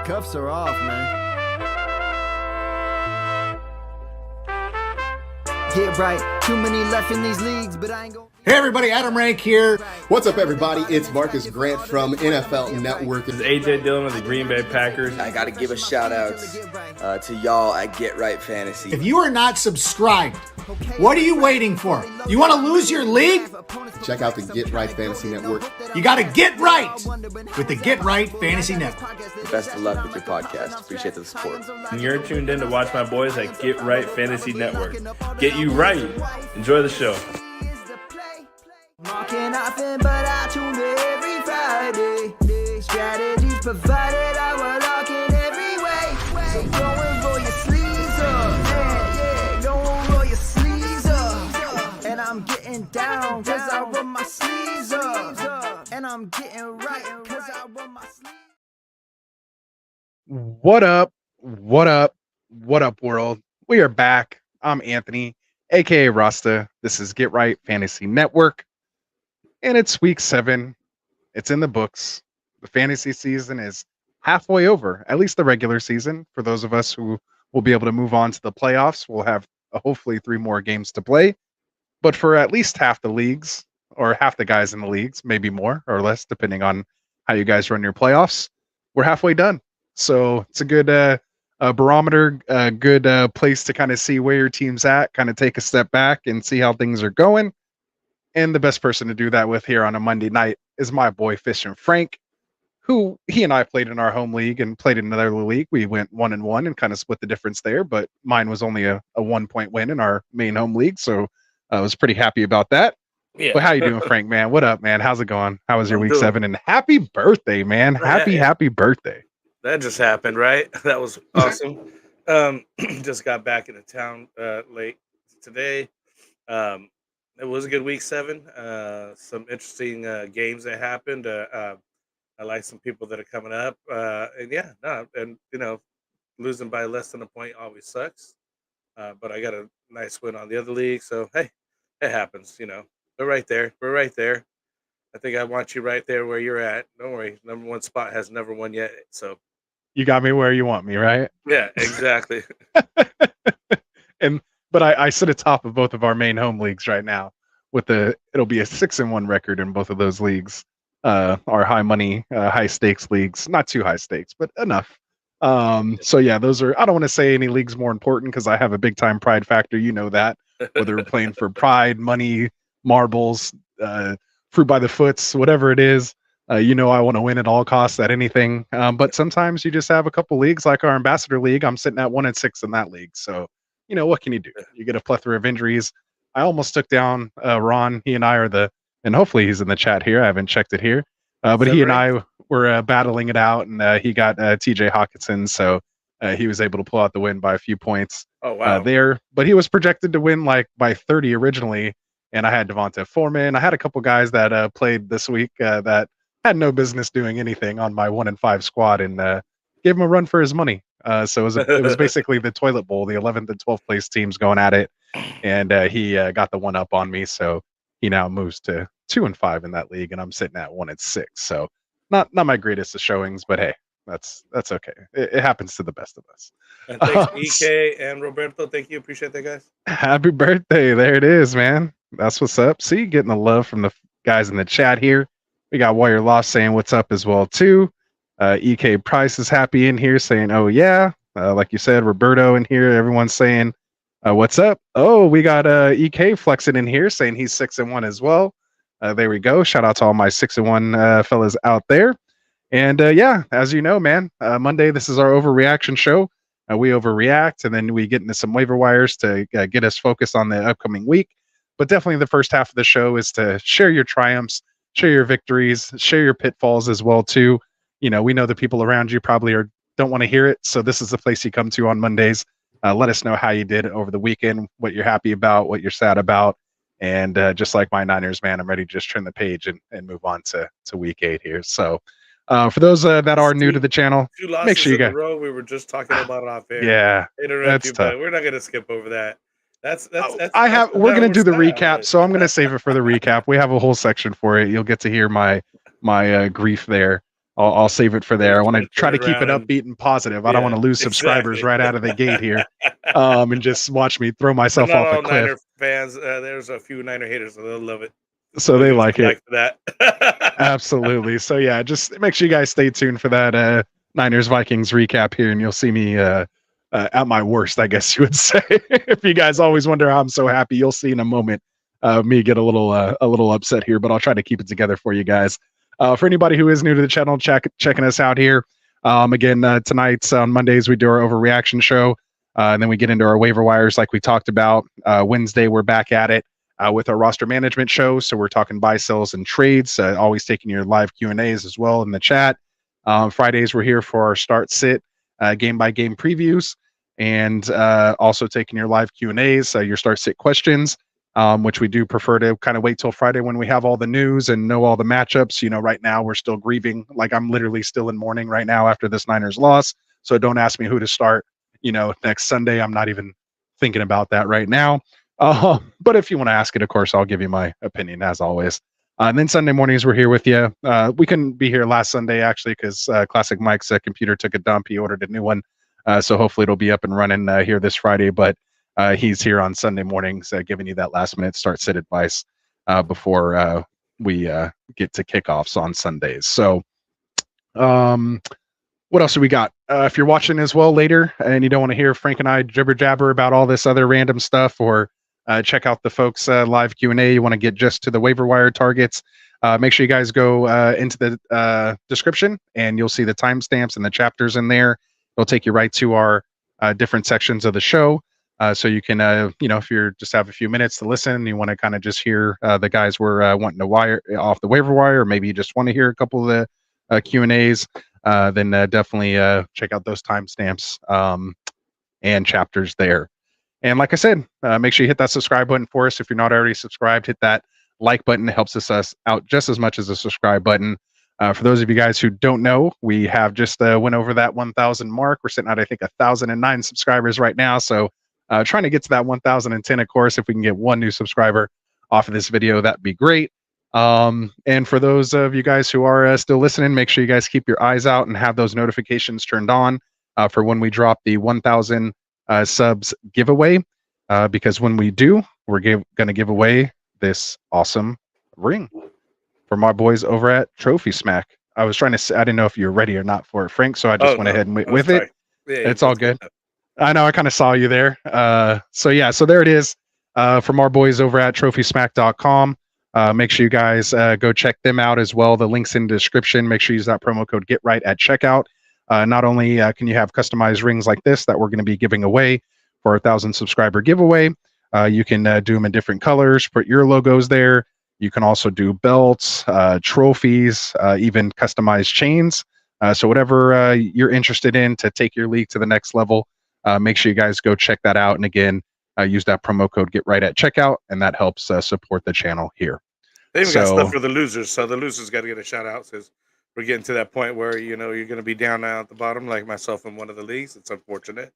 cuffs are off, man. Get right, too many left in these leagues, but I ain't gonna... Hey everybody, Adam Rank here. What's up everybody? It's Marcus Grant from NFL Network. This is AJ Dillon of the Green Bay Packers. I got to give a shout out to y'all at Get Right Fantasy. If you are not subscribed, what are you waiting for? You want to lose your league? Check out the Get Right Fantasy Network. You got to get right with the Get Right Fantasy Network. Best of luck with your podcast. Appreciate the support. And you're tuned in to watch my boys at Get Right Fantasy Network. Get you right. Enjoy the show. Marking often, but I tune in every Friday. Strategies provided, I will lock in every way. So go and roll your sleeves up, yeah, go and roll your sleeves up. And I'm getting down, cause I roll my sleeves up. And I'm getting right, cause I roll my sleeves up. What up? What up? What up, world? We are back. I'm Anthony, aka Rasta. This is Get Right Fantasy Network. And it's week 7. It's in the books. The fantasy season is halfway over, at least the regular season. For those of us who will be able to move on to the playoffs, we'll have hopefully 3 more games to play. But for at least half the leagues, or half the guys in the leagues, maybe more or less, depending on how you guys run your playoffs, we're halfway done. So it's a good barometer, a good place to kind of see where your team's at, kind of take a step back and see how things are going. And the best person to do that with here on a Monday night is my boy Rasta and Frank, who he and I played in our home league and played in another league. We went 1-1 and kind of split the difference there, but mine was only a 1-point win in our main home league, so I was pretty happy about that. Yeah. But how you doing, Frank, man? What up, man? How's it going? How was your week 7? And happy birthday, man. Happy birthday. That just happened, right? That was awesome. Just got back into town late today. It was a good week 7. Some interesting games that happened. I like some people that are coming up. And losing by less than a point always sucks. But I got a nice win on the other league. So, hey, it happens, We're right there. I think I want you right there where you're at. Don't worry. Number 1 spot has never won yet. So You got me where you want me, right? yeah, exactly. But I sit atop of both of our main home leagues right now. It'll be a 6-1 record in both of those leagues. Our high money, high stakes leagues, not too high stakes, but enough. So yeah, those are. I don't want to say any league's more important because I have a big time pride factor. You know that. Whether we're playing for pride, money, marbles, fruit by the foots, whatever it is. I want to win at all costs at anything. But sometimes you just have a couple leagues like our Ambassador League. I'm sitting at 1-6 in that league. So, what can you do? You get a plethora of injuries. I almost took down Ron. He and I are and hopefully he's in the chat here. I haven't checked it here. But he and I were battling it out, and he got TJ Hawkinson. So he was able to pull out the win by a few points. Oh, wow. There. But he was projected to win by 30 originally. And I had Devonta Foreman. I had a couple guys that played this week that had no business doing anything on my 1-5 squad, and gave him a run for his money. So it was basically the toilet bowl, the 11th and 12th place teams going at it, and he got the one up on me. So he now moves to 2-5 in that league, and I'm sitting at 1-6. So not my greatest of showings, but hey, that's okay. It happens to the best of us. And thanks EK and Roberto. Thank you. Appreciate that, guys. Happy birthday. There it is, man. That's what's up. See, getting the love from the guys in the chat here. We got Warrior Lost saying what's up as well, too. EK Price is happy in here saying, oh, yeah. Like you said, Roberto in here. Everyone's saying, what's up? Oh, we got EK flexing in here saying he's 6-1 as well. There we go. Shout out to all my 6-1 fellas out there. And yeah, as you know, man, Monday, this is our overreaction show. We overreact, and then we get into some waiver wires to get us focused on the upcoming week. But definitely the first half of the show is to share your triumphs, share your victories, share your pitfalls as well, too. We know the people around you probably don't want to hear it. So this is the place you come to on Mondays. Let us know how you did over the weekend, what you're happy about, what you're sad about. And just like my Niners, man, I'm ready to just turn the page and move on to week 8 here. So for those that are new to the channel, make sure you guys. We were just talking about it off air. Yeah, that's tough. We're not going to skip over that. We're gonna do the recap, so I'm gonna save it for the recap. We have a whole section for it. You'll get to hear my grief there. I'll save it for there. I want to try to turn keep it around and- upbeat and positive. I don't want to lose subscribers exactly. right out of the gate here, and just watch me throw myself Not off a all cliff. Niner fans. There's a few Niner haters, so they'll love it. So they like it. That. Absolutely. So yeah, just make sure you guys stay tuned for that Niners Vikings recap here, and you'll see me at my worst, I guess you would say. If you guys always wonder how I'm so happy, you'll see in a moment me get a little upset here, but I'll try to keep it together for you guys. For anybody who is new to the channel, checking us out here, again, tonight's on Mondays we do our overreaction show, and then we get into our waiver wires like we talked about. Wednesday we're back at it with our roster management show, so we're talking buy, sells, and trades. Always taking your live Q&As as well in the chat. Fridays we're here for our start sit game by game previews, and also taking your live Q&As, your start sit questions. Which we do prefer to kind of wait till Friday when we have all the news and know all the matchups. You know, right now we're still grieving. Like I'm literally still in mourning right now after this Niners loss. So don't ask me who to start, next Sunday. I'm not even thinking about that right now. But if you want to ask it, of course, I'll give you my opinion as always. And then Sunday mornings, we're here with you. We couldn't be here last Sunday, actually, because Classic Mike's computer took a dump. He ordered a new one. So hopefully it'll be up and running here this Friday. But he's here on Sunday mornings, giving you that last minute start sit advice before we get to kickoffs on Sundays. So what else do we got? If you're watching as well later and you don't want to hear Frank and I jibber jabber about all this other random stuff, or check out the folks live Q&A, you want to get just to the waiver wire targets, make sure you guys go into the description and you'll see the timestamps and the chapters in there. It'll take you right to our different sections of the show. So you can, if you're just have a few minutes to listen and you want to kind of just hear the guys we're wanting to wire off the waiver wire, or maybe you just want to hear a couple of the Q&As, then definitely check out those timestamps and chapters there. And like I said, make sure you hit that subscribe button for us. If you're not already subscribed, hit that like button. It helps us out just as much as the subscribe button. For those of you guys who don't know, we have just went over that 1,000 mark. We're sitting at, I think, 1,009 subscribers right now. So trying to get to that 1,010, of course. If we can get one new subscriber off of this video, that'd be great. And for those of you guys who are still listening, make sure you guys keep your eyes out and have those notifications turned on for when we drop the 1,000 subs giveaway. Because when we do, we're going to give away this awesome ring from our boys over at Trophy Smack. I was trying to, I didn't know if you were ready or not for it, Frank, so I just went ahead and went with it. Yeah, it's all good. I know, I kind of saw you there. So there it is from our boys over at trophysmack.com. Make sure you guys go check them out as well. The link's in the description. Make sure you use that promo code GETRIGHT at checkout. Not only can you have customized rings like this that we're going to be giving away for our 1,000 subscriber giveaway, you can do them in different colors, put your logos there. You can also do belts, trophies, even customized chains. So whatever you're interested in to take your league to the next level, make sure you guys go check that out. And again, use that promo code GETRIGHT at checkout, and that helps support the channel here. They even got stuff for the losers, so the losers got to get a shout out, because we're getting to that point where you're going to be down now at the bottom, like myself in one of the leagues. It's unfortunate,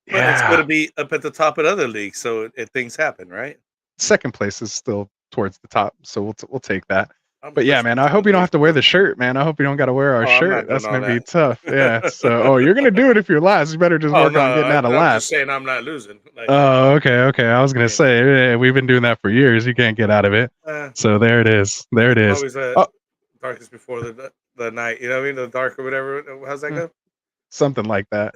but it's going to be up at the top of other leagues, so things happen, right? Second place is still towards the top, so we'll take that. But yeah, man, I hope you don't have to wear the shirt, man. I hope you don't got to wear our shirt. That's gonna be tough. Yeah. So, you're gonna do it if you're last. You better just work on getting out of last. I'm just saying I'm not losing. Okay. I was gonna say we've been doing that for years. You can't get out of it. So there it is. There it is. Always darkest before the night. You know what I mean? The dark or whatever. How's that go? Something like that.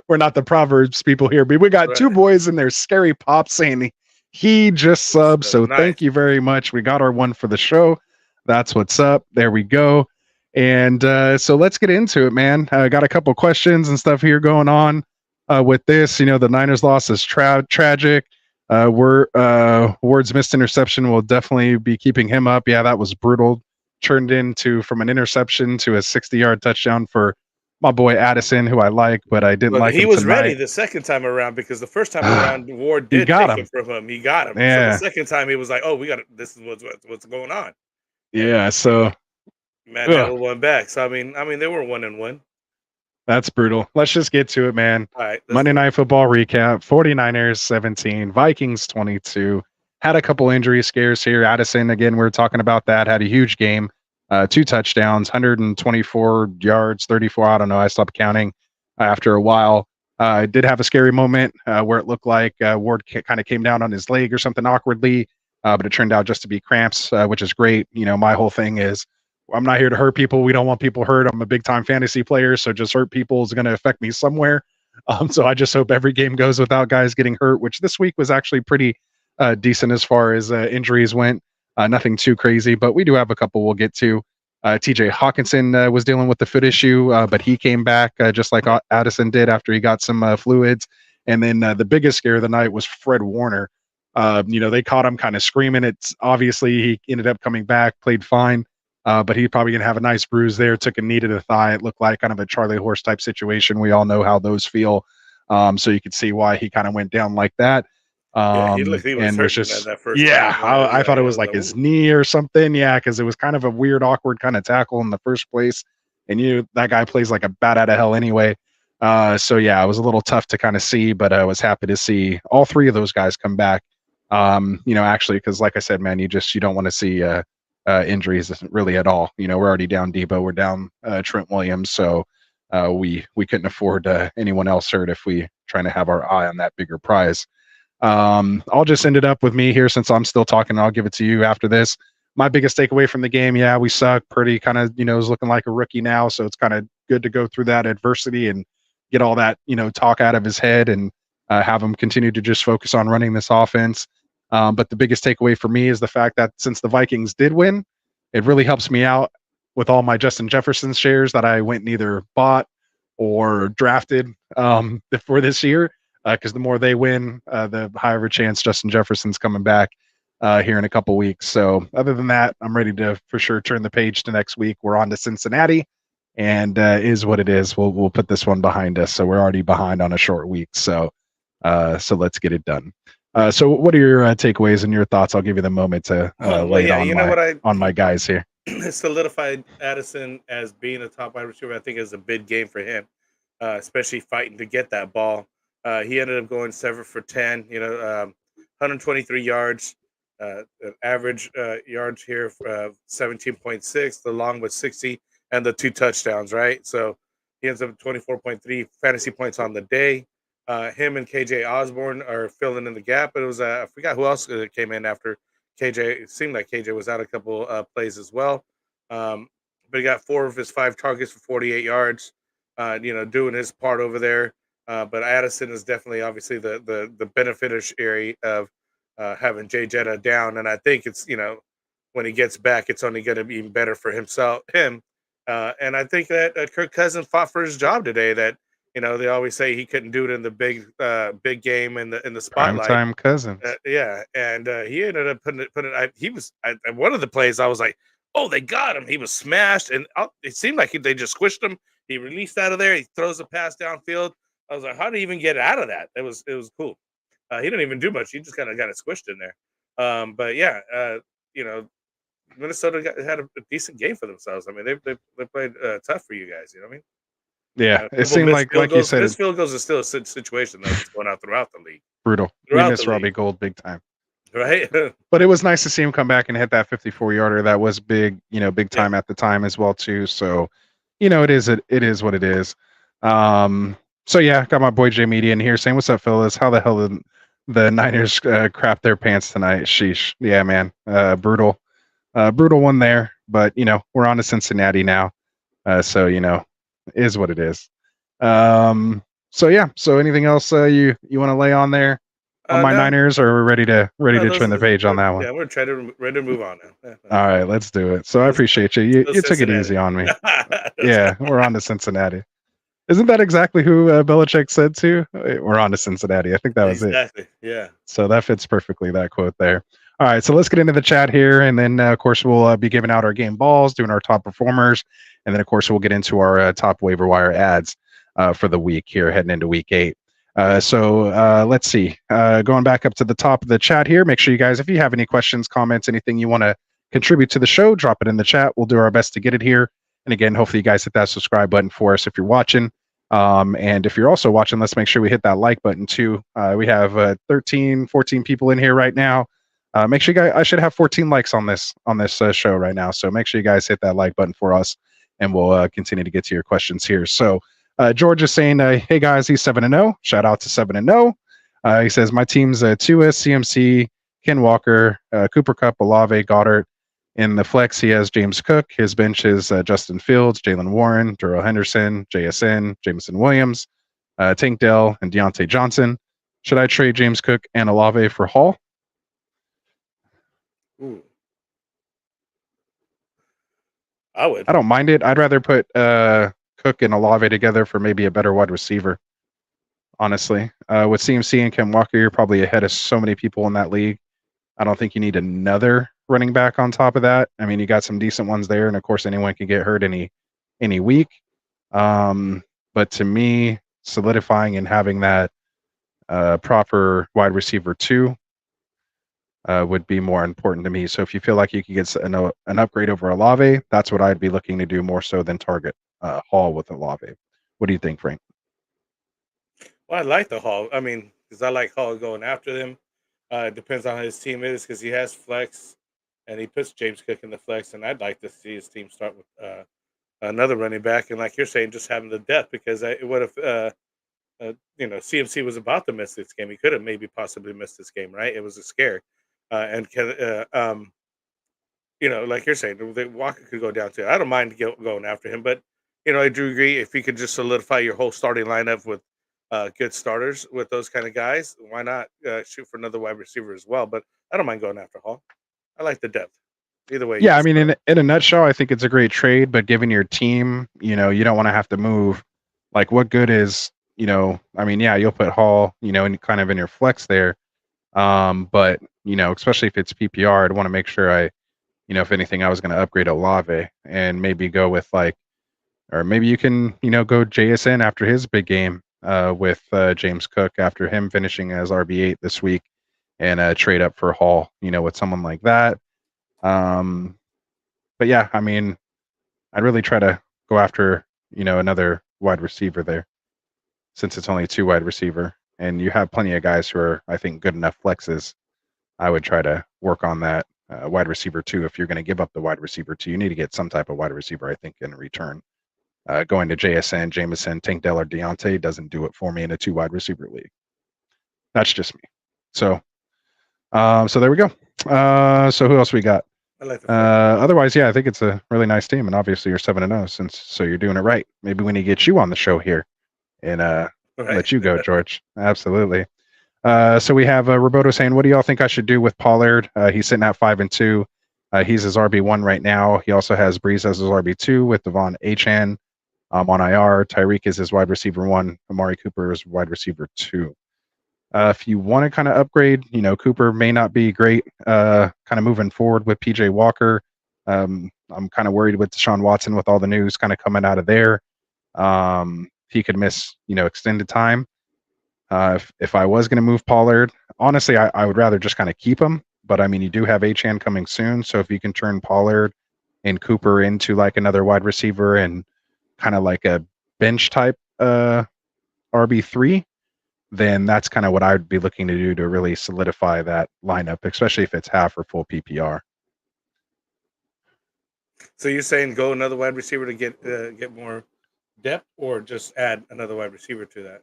We're not the Proverbs people here, but we got two boys in there. Scary Pop saying he just subbed, so nice. Thank you very much. We got our one for the show. That's what's up. There we go. And so let's get into it, man. I got a couple questions and stuff here going on with this. The Niners loss is tragic. Ward's missed interception will definitely be keeping him up. Yeah, that was brutal. Turned into from an interception to a 60-yard touchdown for my boy Addison, who I like, but I didn't like him. He was tonight. Ready the second time around, because the first time around Ward did take him from him. He got him. Yeah. So the second time he was like, "Oh, we got this is what's going on." Yeah. So man, that one back. So I mean, they were 1-1. That's brutal. Let's just get to it, man. All right. Monday Night Football recap: 49ers 17, Vikings 22. Had a couple injury scares here. Addison, again, we were talking about that. Had a huge game. 2 touchdowns, 124 yards, 34. I don't know. I stopped counting after a while. I did have a scary moment where it looked like Ward kind of came down on his leg or something awkwardly, but it turned out just to be cramps, which is great. My whole thing is I'm not here to hurt people. We don't want people hurt. I'm a big time fantasy player, so just hurt people is going to affect me somewhere. So I just hope every game goes without guys getting hurt, which this week was actually pretty decent as far as injuries went. Nothing too crazy, but we do have a couple we'll get to. TJ Hawkinson was dealing with the foot issue, but he came back just like Addison did after he got some fluids. And then the biggest scare of the night was Fred Warner. They caught him kind of screaming. It's obviously he ended up coming back, played fine, but he's probably going to have a nice bruise there. Took a knee to the thigh. It looked like kind of a Charlie horse type situation. We all know how those feel. So you could see why he kind of went down like that. He was just that first I thought it was like his knee or something. Yeah, because it was kind of a weird, awkward kind of tackle in the first place, and that guy plays like a bat out of hell anyway. So yeah, it was a little tough to kind of see, but I was happy to see all 3 of those guys come back. Actually, because like I said, man, you don't want to see injuries really at all. We're already down Debo, we're down Trent Williams, so we couldn't afford anyone else hurt if we trying to have our eye on that bigger prize. I'll just end it up with me here since I'm still talking. I'll give it to you after this. My biggest takeaway from the game, yeah, we suck. Purdy kind of, is looking like a rookie now, so it's kind of good to go through that adversity and get all that, talk out of his head and have him continue to just focus on running this offense. But the biggest takeaway for me is the fact that since the Vikings did win, it really helps me out with all my Justin Jefferson shares that I went and either bought or drafted for this year. Because the more they win, the higher a chance Justin Jefferson's coming back here in a couple weeks. So other than that, I'm ready to for sure turn the page to next week. We're on to Cincinnati, and is what it is. We'll put this one behind us. So we're already behind on a short week. So let's get it done. So what are your takeaways and your thoughts? I'll give you the moment to lay it on my guys here. Solidified Addison as being a top wide receiver. I think is a big game for him, especially fighting to get that ball. He ended up going 7 for 10, 123 yards, average yards here, 17.6, the long was 60, and the 2 touchdowns, right? So he ends up 24.3 fantasy points on the day. Him and KJ Osborne are filling in the gap, but it was, I forgot who else came in after KJ. It seemed like KJ was out a couple plays as well. But he got 4 of his 5 targets for 48 yards, doing his part over there. But Addison is definitely obviously the beneficiary of having Jay Jetta down, and I think it's when he gets back, it's only going to be even better for him. And I think that Kirk Cousins fought for his job today. That they always say he couldn't do it in the big game in the spotlight. Primetime Cousins, yeah, and he ended up putting it. He was at one of the plays. I was like, oh, they got him. He was smashed, and it seemed like they just squished him. He released out of there. He throws a pass downfield. I was like, how did he even get out of that? It was cool. He didn't even do much. He just kind of got it squished in there. But yeah, Minnesota had a decent game for themselves. I mean, they played tough for you guys. You know what I mean? Yeah, it seemed like you said, missed field goals is still a situation that's going out throughout the league. Brutal. We missed Robbie Gould big time. Right. But it was nice to see him come back and hit that 54-yarder. That was big, big time at the time as well too. So, it is what it is. So yeah, got my boy Jay Media in here saying, "What's up, fellas? How the hell did the Niners crap their pants tonight?" Sheesh. Yeah, man. Brutal one there. But we're on to Cincinnati now. So is what it is. So yeah. So anything else you want to lay on there on my Niners, or are we ready to turn the page on that one? Yeah, we're ready to move on now. All right, let's do it. So I appreciate you. You took it easy on me. Yeah, we're on to Cincinnati. Isn't that exactly who Belichick said too? We're on to Cincinnati. I think that was exactly. Yeah. So that fits perfectly, that quote there. All right, so let's get into the chat here, and then of course we'll be giving out our game balls, doing our top performers, and then of course we'll get into our top waiver wire ads for the week here, heading into week 8. So let's see. Going back up to the top of the chat here, make sure you guys, if you have any questions, comments, anything you want to contribute to the show, drop it in the chat. We'll do our best to get it here. And again, hopefully you guys hit that subscribe button for us if you're watching. And if you're also watching, let's make sure we hit that like button too. We have 13, 14 people in here right now. Make sure you guys, I should have 14 likes on this show right now. So make sure you guys hit that like button for us, and we'll continue to get to your questions here. So George is saying, hey guys, he's 7-0. Shout out to 7-0. He says, my team's Tua, CMC, Ken Walker, Cooper Kupp, Olave, Goddard. In the flex, he has James Cook. His bench is Justin Fields, Jalen Warren, Darrell Henderson, JSN, Jameson Williams, Tank Dell, and Deontay Johnson. Should I trade James Cook and Olave for Hall? Ooh. I would. I don't mind it. I'd rather put Cook and Olave together for maybe a better wide receiver. Honestly, with CMC and Ken Walker, you're probably ahead of so many people in that league. I don't think you need another running back on top of that. I mean, you got some decent ones there, and of course, anyone can get hurt any week. But to me, solidifying and having that proper wide receiver 2 would be more important to me. So if you feel like you could get an upgrade over Olave, that's what I'd be looking to do more so than target Hall with Olave. What do you think, Frank? Well, I like the Hall. I mean, because I like Hall going after them. It depends on how his team is, because he has flex, and he puts James Cook in the flex, and I'd like to see his team start with another running back, and like you're saying, just having the depth, because what if CMC was about to miss this game? He could have maybe possibly missed this game, right? It was a scare, like you're saying, Walker could go down too. I don't mind going after him, but I do agree, if you could just solidify your whole starting lineup with good starters with those kind of guys, why not shoot for another wide receiver as well? But I don't mind going after Hall. I like the depth. Either way. Yeah, I mean, in a nutshell, I think it's a great trade, but given your team, you don't want to have to move. Like, what good is, I mean, yeah, you'll put Hall, and kind of in your flex there. But, especially if it's PPR, I'd want to make sure if anything, I was going to upgrade Olave and maybe go with or maybe you can, go JSN after his big game with James Cook after him finishing as RB8 this week, and trade up for Hall, with someone like that. But yeah, I mean, I'd really try to go after, another wide receiver there, since it's only 2 wide receiver, and you have plenty of guys who are, I think, good enough flexes. I would try to work on that wide receiver 2. If you're going to give up the wide receiver 2, you need to get some type of wide receiver, I think, in return. Going to JSN, Jameson, Tank Dell, or Deontay doesn't do it for me in a 2 wide receiver league. That's just me. So there we go. So who else we got? I like otherwise, yeah, I think it's a really nice team, and obviously you're 7-0, so you're doing it right. Maybe we need to get you on the show here and let you go, George. Absolutely. So we have Roberto saying, what do y'all think I should do with Pollard? He's sitting at 5-2. He's his RB1 right now. He also has Breeze as his RB2 with Devon Achane on IR. Tyreek is his wide receiver 1. Amari Cooper is wide receiver 2. If you want to kind of upgrade, Cooper may not be great kind of moving forward with PJ Walker. I'm kind of worried with Deshaun Watson with all the news kind of coming out of there. He could miss, extended time. If I was going to move Pollard, honestly, I would rather just kind of keep him. But I mean, you do have Achane coming soon. So if you can turn Pollard and Cooper into like another wide receiver and kind of like a bench type RB3, then that's kind of what I would be looking to do to really solidify that lineup, especially if it's half or full PPR. So you're saying go another wide receiver to get more depth, or just add another wide receiver to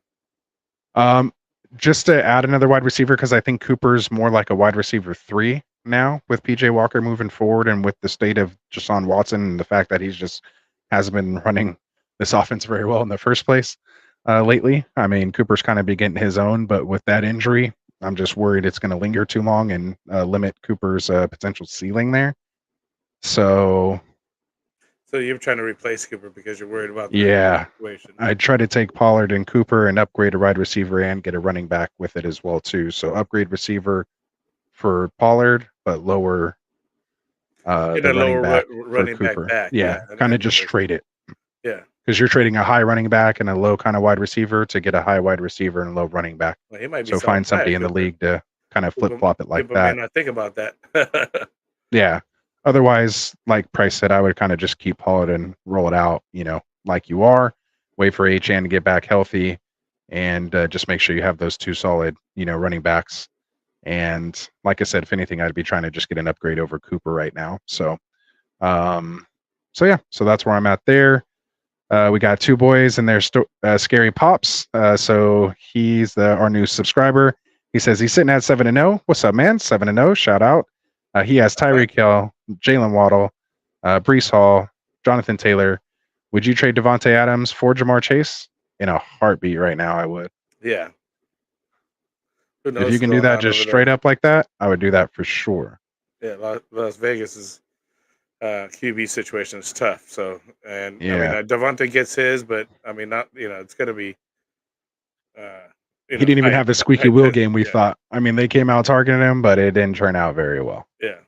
that? Just to add another wide receiver, because I think Cooper's more like a wide receiver 3 now with PJ Walker moving forward, and with the state of Deshaun Watson and the fact that he's just hasn't been running this offense very well in the first place lately. I mean, Cooper's kind of been getting his own, but with that injury, I'm just worried it's going to linger too long and limit Cooper's potential ceiling there. So you're trying to replace Cooper because you're worried about the situation. I'd try to take Pollard and Cooper and upgrade a wide receiver and get a running back with it as well too. So upgrade receiver for Pollard, but lower the running back for Cooper. Yeah, kind of just trade it. Yeah. Because you're trading a high running back and a low kind of wide receiver to get a high wide receiver and a low running back. Well, he might be so find somebody in the league to kind of flip flop it like that. May not think about that. Yeah. Otherwise, like Price said, I would kind of just keep Pollard and roll it out, like you are. Wait for Achane to get back healthy, and just make sure you have those 2 solid, running backs, And like I said, if anything, I'd be trying to just get an upgrade over Cooper right now. So, yeah, so that's where I'm at there. We got two boys and they're Scary Pops. So he's our new subscriber. He says he's sitting at 7-0. What's up, man? 7-0. Shout out. He has Tyreek Hill, Jalen Waddle, Brees Hall, Jonathan Taylor. Would you trade Devontae Adams for Jamar Chase? In a heartbeat right now, I would. Yeah. If you can do that just straight up like that, I would do that for sure. Yeah, Las Vegas's QB situation is tough. So, and Yeah. I mean, Devontae gets his, but I mean, not it's going to be. He didn't even have the squeaky wheel game we thought. I mean, they came out targeting him, but it didn't turn out very well. Yeah.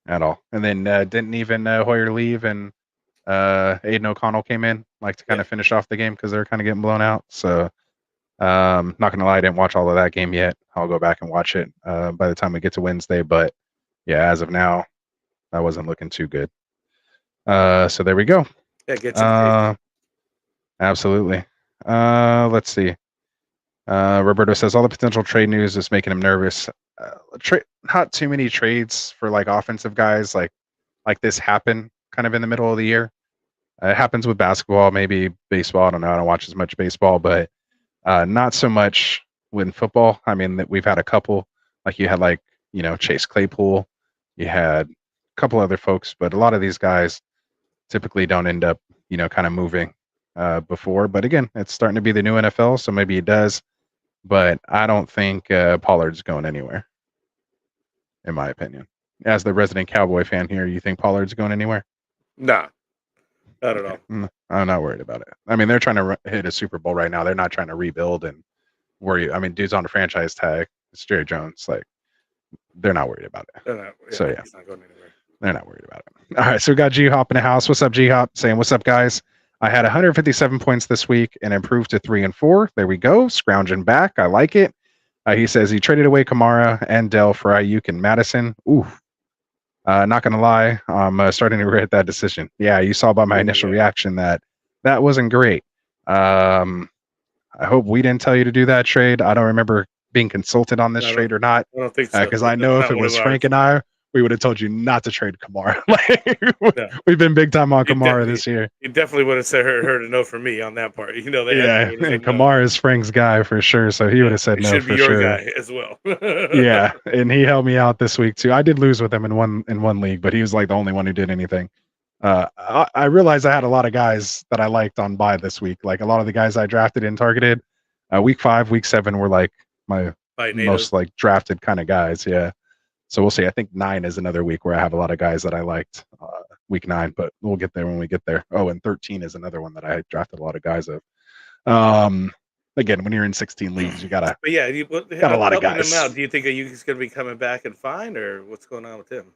At all. And then didn't even Hoyer leave and Aiden O'Connell came in to kind of finish off the game because they're kind of getting blown out. So not gonna lie, I didn't watch all of that game yet. I'll go back and watch it by the time we get to Wednesday. But yeah, as of now, that wasn't looking too good. So there we go. Yeah, get you. Absolutely. Let's see. Roberto says all the potential trade news is making him nervous. Not too many trades for offensive guys like this happen kind of in the middle of the year. It happens with basketball, maybe baseball. I don't know. I don't watch as much baseball, but not so much with football. I mean, we've had a couple. You had Chase Claypool. You had a couple other folks, but a lot of these guys typically don't end up kind of moving before. But again, it's starting to be the new NFL, so maybe it does. But I don't think Pollard's going anywhere, in my opinion. As the resident Cowboy fan here, you think Pollard's going anywhere? Nah, not at all. I'm not worried about it. I mean, they're trying to hit a Super Bowl right now. They're not trying to rebuild and worry. I mean, dude's on a franchise tag. It's Jerry Jones. They're not worried about it. So yeah, he's not going anywhere. They're not worried about it. All right, so we got G Hop in the house. What's up, G Hop? Saying what's up, guys? I had 157 points this week and improved to 3-4. There we go. Scrounging back. I like it. He says he traded away Kamara and Dell for Ayuk and Madison. Ooh. Not going to lie. I'm starting to regret that decision. Yeah, you saw by my initial reaction that wasn't great. I hope we didn't tell you to do that trade. I don't remember being consulted on this trade or not. I don't think so. Because I know if it was Frank and I, we would have told you not to trade Kamara. We've been big time on Kamara this year. You definitely would have heard a no from me on that part. And Kamara is Frank's guy for sure, so he would have said no for sure. Should be your guy as well. Yeah, and he helped me out this week too. I did lose with him in one league, but he was the only one who did anything. I realized I had a lot of guys that I liked on bye this week. A lot of the guys I drafted and targeted, week 5, week 7 were my most drafted kind of guys. Yeah. So we'll see. I think 9 is another week where I have a lot of guys that I liked week 9, but we'll get there when we get there. Oh, and 13 is another one that I drafted a lot of guys of. Again, when you're in 16 leagues, you gotta. But yeah, got a lot of guys. Him out. Do you think Ayuk's going to be coming back and fine, or what's going on with him?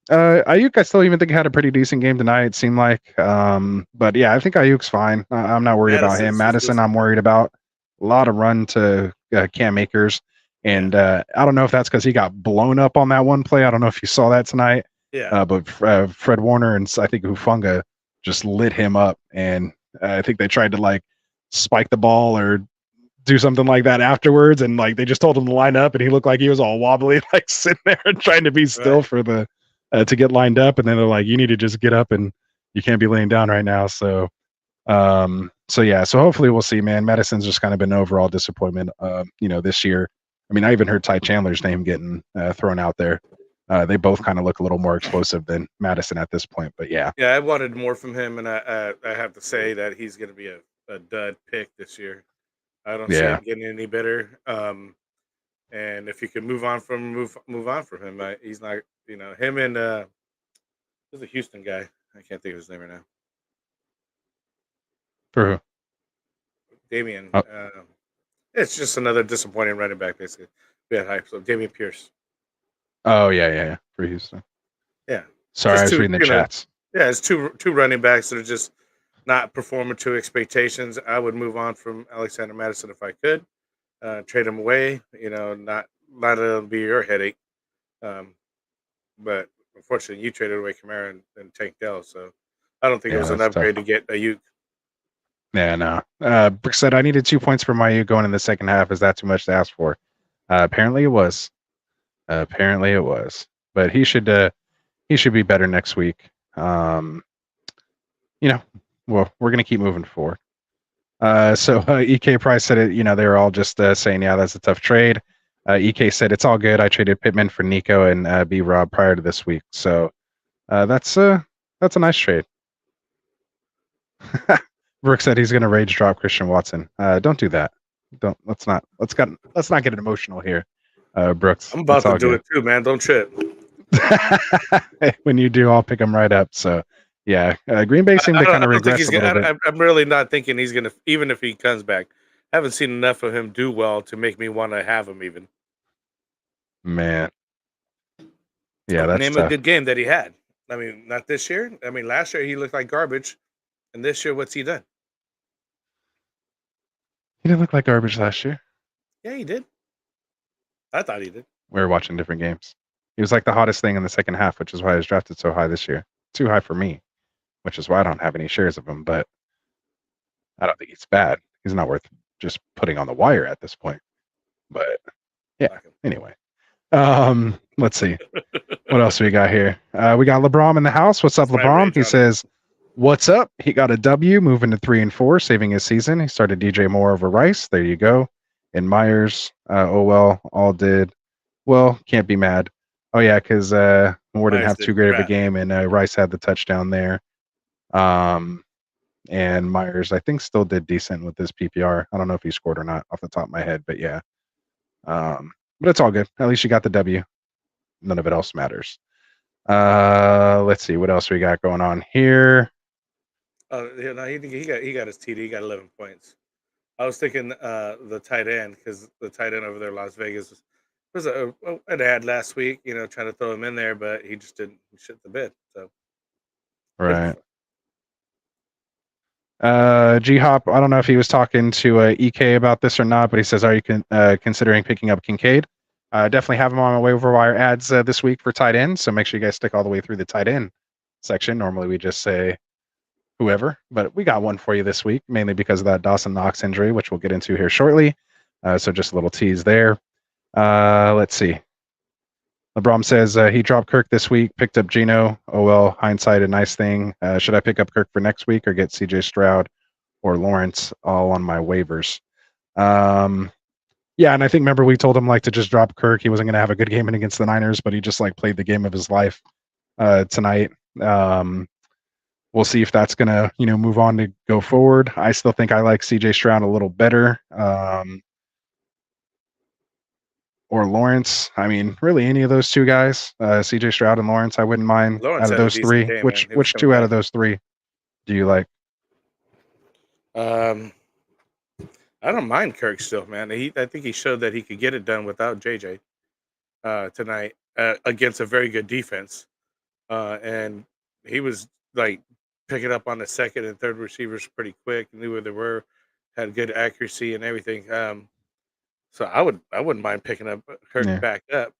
Ayuk, I still even think had a pretty decent game tonight. It seemed like, but yeah, I think Ayuk's fine. I'm not worried about him. Madison, I'm worried about. A lot of run to Cam Akers. And I don't know if that's because he got blown up on that one play. I don't know if you saw that tonight. Yeah. But Fred Warner and I think Hufanga just lit him up. And I think they tried to spike the ball or do something like that afterwards. And they just told him to line up and he looked like he was all wobbly, sitting there and trying to be still for the to get lined up. And then they're like, you need to just get up and you can't be laying down right now. So yeah, so hopefully we'll see, man. Madison's just kind of been an overall disappointment, this year. I mean, I even heard Ty Chandler's name getting thrown out there. They both kind of look a little more explosive than Madison at this point, but yeah. Yeah, I wanted more from him, and I have to say that he's going to be a dud pick this year. I don't see him getting any better. And if you could move on from him, he's not. Him and there's a Houston guy. I can't think of his name right now. For who? Damian. Oh. It's just another disappointing running back, basically. We had hype. So Damian Pierce. Oh yeah. For Houston. Yeah. Sorry, I was reading the chats. Yeah, it's two running backs that are just not performing to expectations. I would move on from Alexander Madison if I could. Trade him away. Not let him be your headache. But unfortunately, you traded away Kamara and Tank Dell, so I don't think it was an upgrade to get Ayuk. Yeah, no. Brick said I needed 2 points for my Ayuk going in the second half. Is that too much to ask for? Apparently it was. Apparently it was, but he should be better next week. Well, we're gonna keep moving forward. So EK Price said it. They were all just saying, yeah, that's a tough trade. EK said it's all good. I traded Pittman for Nico and B Rob prior to this week, so that's a nice trade. Brooke said he's gonna rage drop Christian Watson. Don't do that. Let's not get emotional here, Brooks. I'm about to do it too, man. Don't trip. When you do, I'll pick him right up. So yeah, Green Bay seemed to kind of regress a little bit. I'm really not thinking he's gonna, even if he comes back. I haven't seen enough of him do well to make me want to have him even. Man, yeah, that's name tough. a good game that he had. I mean, not this year. I mean, last year he looked like garbage, and this year, what's he done? He didn't look like garbage last year. Yeah, he did. I thought he did. We were watching different games. He was like the hottest thing in the second half, which is why he was drafted so high this year. Too high for me, which is why I don't have any shares of him. But I don't think he's bad. He's not worth just putting on the wire at this point. But yeah. Anyway, let's see what else we got here. We got LeBron in the house. What's up, LeBron? He says, "What's up?" He got a W, moving to 3-4, saving his season. He started DJ Moore over Rice. There you go. And Myers. All did well. Can't be mad. Oh yeah, because Moore didn't have too great of a game, and Rice had the touchdown there. And Myers, I think, still did decent with this PPR. I don't know if he scored or not off the top of my head, but yeah. But it's all good. At least you got the W. None of it else matters. Let's see what else we got going on here. Oh, yeah, no, he got his TD. He got 11 points. I was thinking the tight end, because the tight end over there, Las Vegas, was an ad last week. Trying to throw him in there, but he just didn't shit the bed. So right. G-Hop, I don't know if he was talking to EK about this or not, but he says, are you considering picking up Kincaid? Definitely have him on my waiver wire ads this week for tight end, so make sure you guys stick all the way through the tight end section. Normally we just say whoever, but we got one for you this week, mainly because of that Dawson Knox injury, which we'll get into here shortly. So just a little tease there. Let's see. LeBron says he dropped Kirk this week, picked up Geno. Oh, well, hindsight, a nice thing. Should I pick up Kirk for next week or get CJ Stroud or Lawrence all on my waivers? Yeah, and I think, remember, we told him to just drop Kirk. He wasn't going to have a good game against the Niners, but he just played the game of his life tonight. We'll see if that's going to, move on to go forward. I still think I like CJ Stroud a little better. Or Lawrence. I mean, really any of those two guys, CJ Stroud and Lawrence, I wouldn't mind. Lawrence out of those three. Game, which two out of those three do you like? I don't mind Kirk still, man. I think he showed that he could get it done without JJ tonight against a very good defense. And he was picking up on the second and third receivers pretty quick, knew where they were, had good accuracy and everything. So I wouldn't mind picking up Kirk back up.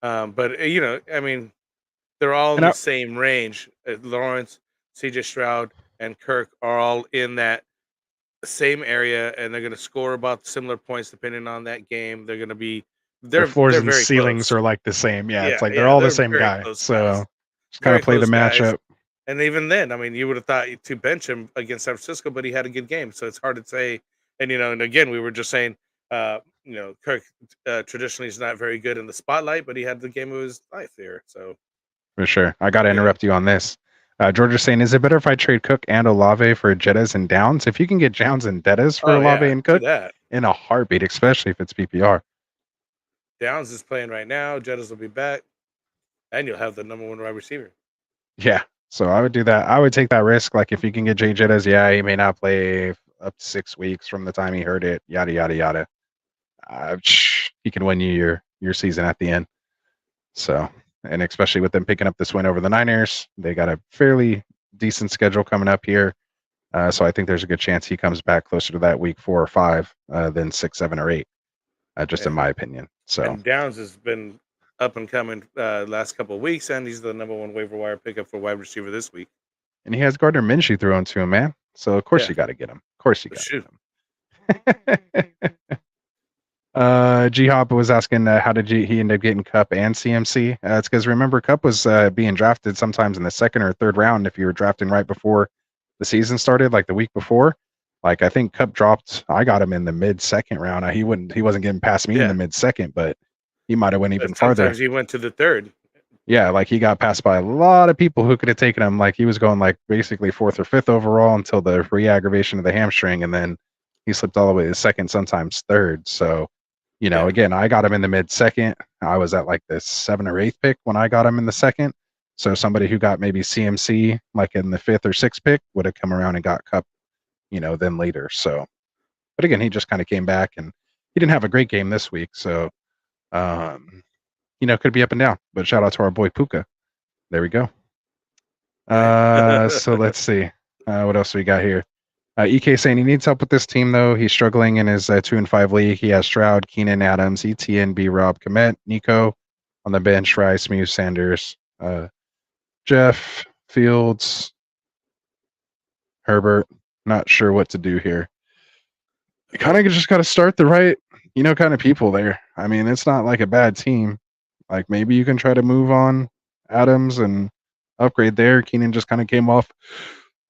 But I mean, they're all in the same range. Lawrence, CJ Stroud, and Kirk are all in that same area, and they're going to score about similar points depending on that game. They're going to be their floors and ceilings are the same. Yeah, it's they're all the same guy. So just kind of play the matchup. And even then, I mean, you would have thought to bench him against San Francisco, but he had a good game, so it's hard to say. And and again, we were just saying, Kirk traditionally is not very good in the spotlight, but he had the game of his life there. So for sure, I got to interrupt you on this. George is saying, is it better if I trade Cook and Olave for Jettas and Downs? If you can get Downs and Jettas for Olave and Cook in a heartbeat, especially if it's PPR. Downs is playing right now. Jettas will be back, and you'll have the number one wide receiver. Yeah, so I would do that. I would take that risk. If you can get Jay Jettas, he may not play up to 6 weeks from the time he heard it. Yada yada yada. He can win you your season at the end. So, and especially with them picking up this win over the Niners, they got a fairly decent schedule coming up here. So I think there's a good chance he comes back closer to that week 4 or 5 than 6, 7, or 8. In my opinion. So and Downs has been up and coming last couple of weeks, and he's the number one waiver wire pickup for wide receiver this week. And he has Gardner Minshew thrown to him, man. So of course you got to get him. Of course you got to get him. G Hop was asking how did he end up getting Cup and CMC? It's because remember Cup was being drafted sometimes in the second or third round if you were drafting right before the season started, like the week before. Like I think Cup dropped. I got him in the mid-second round. He wasn't getting past me in the mid-second, but he might have went even farther. Sometimes he went to the third. Yeah, like he got passed by a lot of people who could have taken him. Like he was going like basically fourth or fifth overall until the re-aggravation of the hamstring, and then he slipped all the way to second, sometimes third. So, you know, again, I got him in the mid-second. I was at like the 7th or 8th pick when I got him in the second. So somebody who got maybe CMC like in the 5th or 6th pick would have come around and got Cup, you know, then later. So, but again, he just kind of came back and he didn't have a great game this week. So, you know, could be up and down, but shout out to our boy Puka. There we go. So let's see. What else we got here? EK saying he needs help with this team, though. He's struggling in his 2-5 league. He has Stroud, Keenan, Adams, ETN, B-Rob, Komet, Nico on the bench, Rice, Muse, Sanders, Jeff, Fields, Herbert. Not sure what to do here. You kind of just got to start the right, you know, kind of people there. I mean, it's not like a bad team. Like maybe you can try to move on Adams and upgrade there. Keenan just kind of came off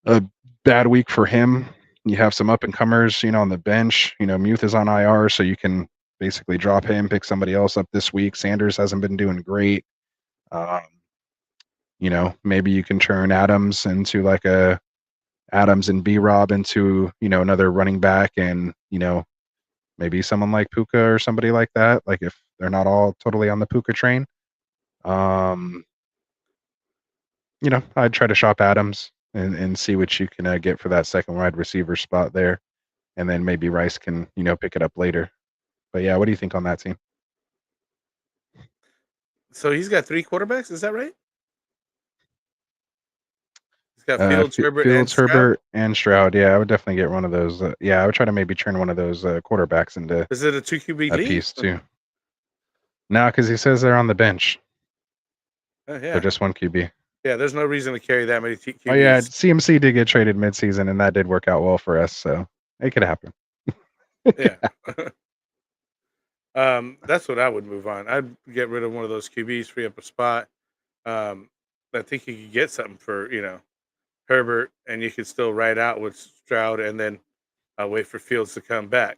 a bad week for him. You have some up and comers, you know, on the bench. You know, Muth is on IR, so you can basically drop him, pick somebody else up this week. Sanders hasn't been doing great. You know, maybe you can turn Adams into like a Adams and B-Rob into, you know, another running back, and, you know, maybe someone like Puka or somebody like that. Like if they're not all totally on the Puka train. You know, I'd try to shop Adams and see what you can get for that second wide receiver spot there. And then maybe Rice can, you know, pick it up later. But yeah, what do you think on that team? So he's got 3 quarterbacks, is that right? He's got Fields, Herbert, and Stroud. Yeah, I would definitely get one of those. Yeah, I would try to maybe turn one of those quarterbacks into Is it a 2 QB a league? piece too. No, because he says they're on the bench. Yeah. They're just 1 QB. Yeah, there's no reason to carry that many QBs. Oh yeah, CMC did get traded midseason, and that did work out well for us. So it could happen. Yeah. That's what I would move on. I'd get rid of one of those QBs, free up a spot. I think you could get something for, you know, Herbert, and you could still ride out with Stroud, and then wait for Fields to come back.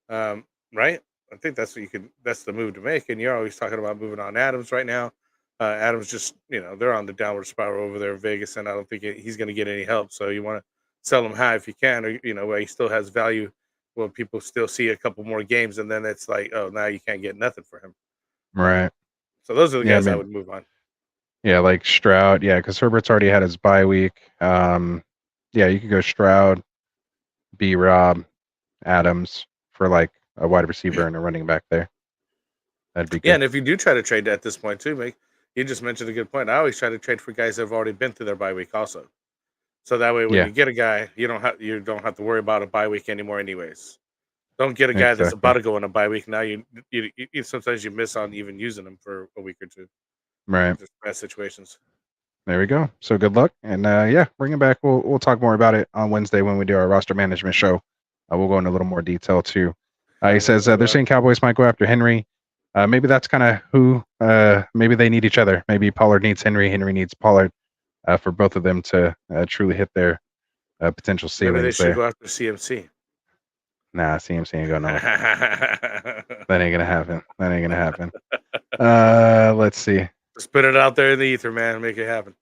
Right? I think that's what you could. That's the move to make. And you're always talking about moving on Adams right now. Adams just, you know, they're on the downward spiral over there in Vegas, and I don't think he's going to get any help. So you want to sell him high if you can, or, you know, where he still has value. Well, people still see a couple more games, and then it's like, oh, now you can't get nothing for him. Right. So those are the guys I would move on. Yeah, like Stroud. Yeah, because Herbert's already had his bye week. Yeah, you could go Stroud, B-Rob, Adams for like a wide receiver and a running back there. That'd be good. Yeah, and if you do try to trade at this point too, Mike, you just mentioned a good point. I always try to trade for guys that have already been through their bye week also. So that way, when you get a guy, you don't have to worry about a bye week anymore, anyways. Don't get a guy that's about to go on a bye week. Now you sometimes you miss on even using them for a week or two. Right. Just bad situations. There we go. So good luck, and yeah, bring it back. We'll talk more about it on Wednesday when we do our roster management show. We'll go into a little more detail too. He says they're saying Cowboys might go after Henry. Maybe that's kind of who. Maybe they need each other. Maybe Pollard needs Henry. Henry needs Pollard. For both of them to truly hit their potential ceilings. Maybe they should go after CMC. Nah, CMC ain't going nowhere. That ain't gonna happen. That ain't gonna happen. Let's see. Just put it out there in the ether, man. Make it happen.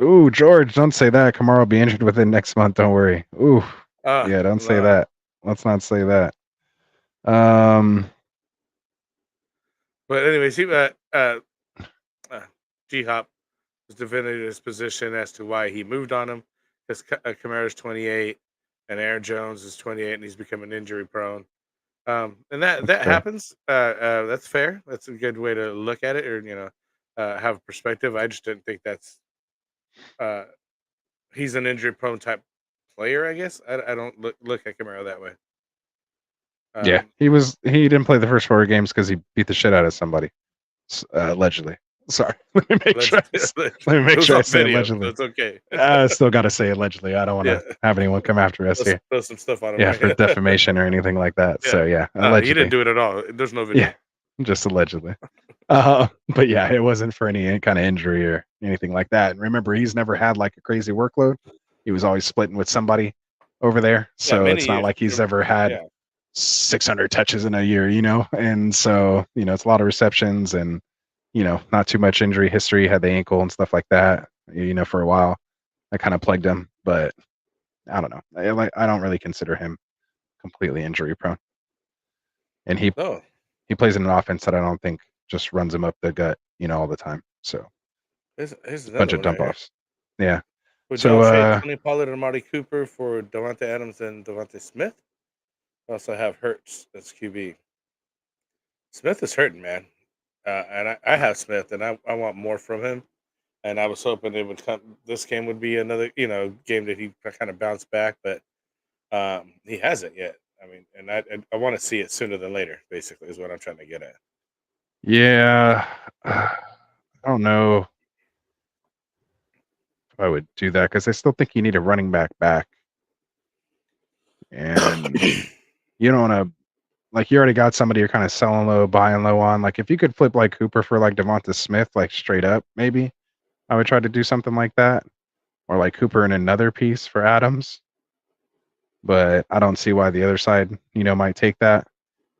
Ooh, George, don't say that. Kamara will be injured within next month. Don't worry. Ooh, yeah, don't say that. Let's not say that. But anyways, G-Hop was defending his position as to why he moved on him, because Kamara's 28 and Aaron Jones is 28 and he's becoming injury prone. And that happens. That's fair. That's a good way to look at it, or, you know, have a perspective. I just didn't think that's he's an injury prone type player, I guess. I don't look at Kamara that way. Yeah, he didn't play the first 4 games because he beat the shit out of somebody, allegedly. Sorry. Let me make sure. Let me make sure I say allegedly. So it's okay. I still got to say allegedly. I don't want to have anyone come after us here. Throw some stuff on him. Yeah, right? for defamation or anything like that. Yeah. So yeah, He allegedly. didn't do it at all. There's no video. Yeah, just allegedly. But yeah, it wasn't for any kind of injury or anything like that. And remember, he's never had like a crazy workload. He was always splitting with somebody over there. So it's not like he's ever had 600 touches in a year, you know? And so, you know, it's a lot of receptions and, you know, not too much injury history, had the ankle and stuff like that, you know, for a while. I kind of plagued him, but I don't know. I don't really consider him completely injury prone. And he plays in an offense that I don't think just runs him up the gut, you know, all the time. So here's a bunch of dump offs. Yeah. Would y'all trade Tony Pollard and Amari Cooper for Devontae Adams and Devontae Smith? I also have Hurts as QB. Smith is hurting, man. And I have Smith, and I want more from him. And I was hoping it would come. This game would be another, you know, game that he kind of bounced back, but he hasn't yet. I mean, and I want to see it sooner than later. Basically, is what I'm trying to get at. Yeah, I don't know if I would do that because I still think you need a running back, and you don't want to. Like, you already got somebody you're kind of selling low, buying low on. Like, if you could flip like Cooper for like Devonta Smith, like straight up, maybe I would try to do something like that, or like Cooper and another piece for Adams. But I don't see why the other side, you know, might take that,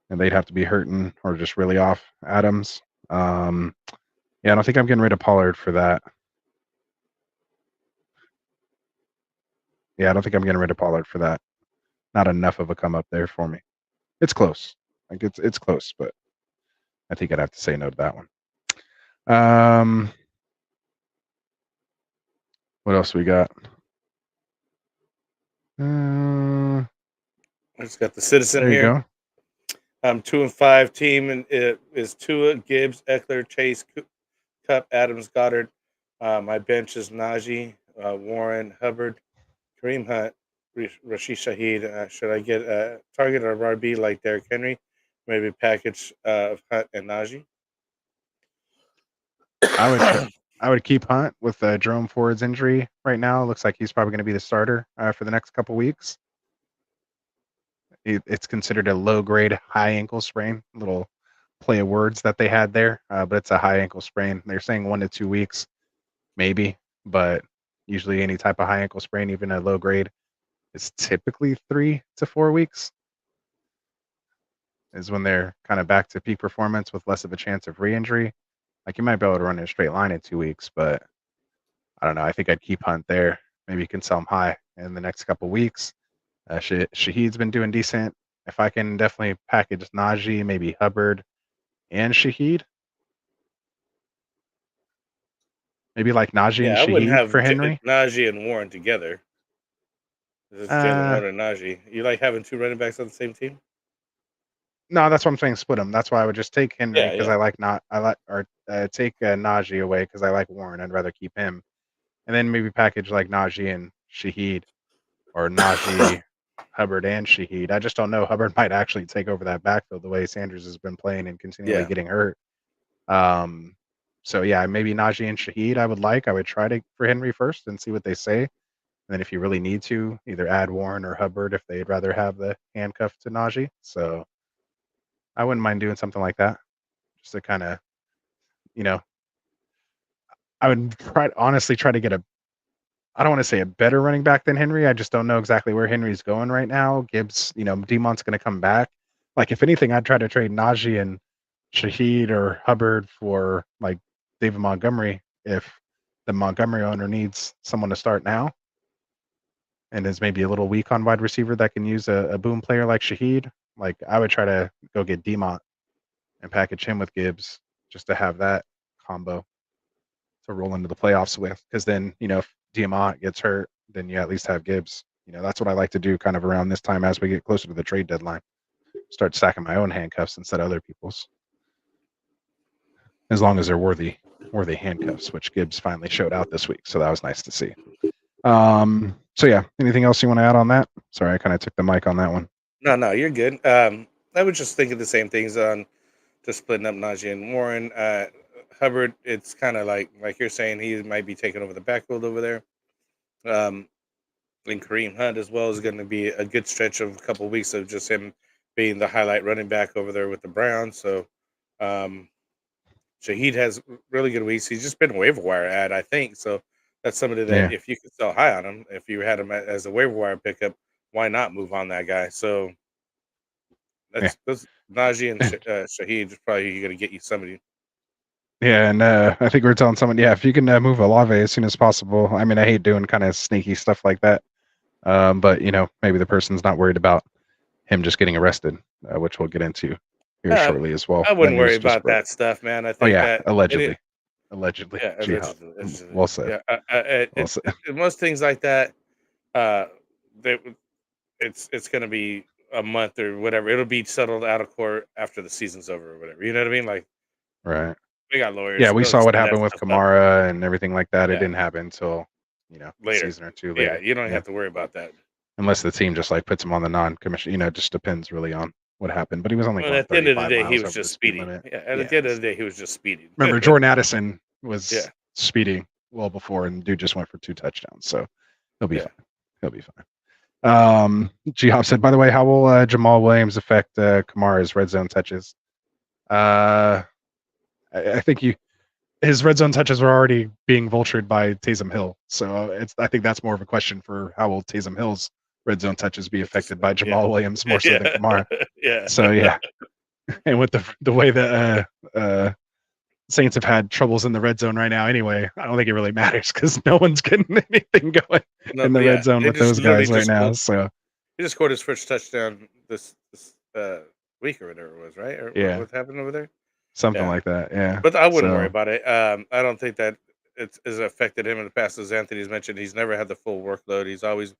and they'd have to be hurting or just really off Adams. Yeah, I don't think I'm getting rid of Pollard for that. Yeah, I don't think I'm getting rid of Pollard for that. Not enough of a come up there for me. It's close. Like it's close, but I think I'd have to say no to that one. What else we got? I just got the Citizen there you here. Go. 2-5 team, and it is Tua, Gibbs, Eckler, Chase, Kupp, Adams, Goddard. My bench is Najee, Warren, Hubbard, Kareem Hunt, Rashid Shaheed. Should I get a target of RB like Derrick Henry? Maybe package of Hunt and Najee. I would keep Hunt with Jerome Ford's injury right now. Looks like he's probably going to be the starter for the next couple weeks. It's considered a low-grade high ankle sprain. Little play of words that they had there, but it's a high ankle sprain. They're saying 1 to 2 weeks, maybe, but usually any type of high ankle sprain, even a low grade, is typically 3 to 4 weeks. Is when they're kind of back to peak performance with less of a chance of re-injury. Like, you might be able to run in a straight line in 2 weeks, but I don't know. I think I'd keep Hunt there. Maybe you can sell him high in the next couple weeks. Shaheed's been doing decent. If I can definitely package Najee, maybe Hubbard and Shaheed. Maybe like Najee and Shaheed for Henry. Najee and Warren together. This is Jalen Warren and Najee. You like having 2 running backs on the same team? No, that's what I'm saying. Split them. That's why I would just take Henry because take Najee away because I like Warren. I'd rather keep him, and then maybe package like Najee and Shaheed, or Najee, Hubbard and Shaheed. I just don't know. Hubbard might actually take over that backfield the way Sanders has been playing and continually getting hurt. So yeah, maybe Najee and Shaheed I would try to for Henry first and see what they say. And then if you really need to, either add Warren or Hubbard if they'd rather have the handcuff to Najee. So I wouldn't mind doing something like that. Just to kind of, you know, I would honestly try to get I don't want to say a better running back than Henry. I just don't know exactly where Henry's going right now. Gibbs, you know, Demont's going to come back. Like, if anything, I'd try to trade Najee and Shaheed or Hubbard for like David Montgomery if the Montgomery owner needs someone to start now and is maybe a little weak on wide receiver that can use a boom player like Shaheed. Like, I would try to go get Demont and package him with Gibbs just to have that combo to roll into the playoffs with. Because then, you know, if Demont gets hurt, then you at least have Gibbs. You know, that's what I like to do kind of around this time as we get closer to the trade deadline. Start stacking my own handcuffs instead of other people's. As long as they're worthy handcuffs, which Gibbs finally showed out this week. So that was nice to see. So yeah, anything else you want to add on that? Sorry, I kind of took the mic on that one. No, you're good. I was just thinking the same things on just splitting up Najee and Warren. Hubbard, it's kind of like you're saying, he might be taking over the backfield over there. And Kareem Hunt as well is going to be a good stretch of a couple of weeks of just him being the highlight running back over there with the Browns. So Shaheed has really good weeks. He's just been a waiver wire ad, I think. So that's somebody that if you could sell high on him, if you had him as a waiver wire pickup, why not move on that guy? So that's Najee and Shaheed is probably going to get you somebody. Yeah, and I think we're telling someone, if you can move Olave as soon as possible. I mean, I hate doing kind of sneaky stuff like that, but maybe the person's not worried about him just getting arrested, which we'll get into here shortly as well. I wouldn't worry about that stuff, man. I think that allegedly. Yeah, allegedly. Well said. Yeah, most things like that, it's going to be a month or whatever. It'll be settled out of court after the season's over or whatever. You know what I mean? Like, right. We got lawyers. Yeah, we saw what happened with Kamara and everything like that. Yeah. It didn't happen until later. A season or two later. Yeah, you don't have to worry about that unless the team just like puts him on the non-commission. It just depends really on what happened. But he was only going at the end of the 35 day, he miles was over just the speed speeding. limit. Yeah, at the end of the day, he was just speeding. Remember, Jordan Addison was speeding well before, and dude just went for 2 touchdowns. So he'll be fine. He'll be fine. G-Hop said, by the way, how will Jamal Williams affect Kamara's red zone touches? I think his red zone touches were already being vultured by Taysom Hill. So I think that's more of a question for how will Taysom Hill's red zone touches be affected by Jamal Williams more so than Kamara. Yeah. So and with the way that Saints have had troubles in the red zone right now anyway, I don't think it really matters because no one's getting anything going in the red zone with those guys right now. So he just scored his first touchdown this week or whatever it was, right? Or what happened over there? Something like that, yeah. But I wouldn't worry about it. I don't think that it has affected him in the past. As Anthony's mentioned, he's never had the full workload. He's always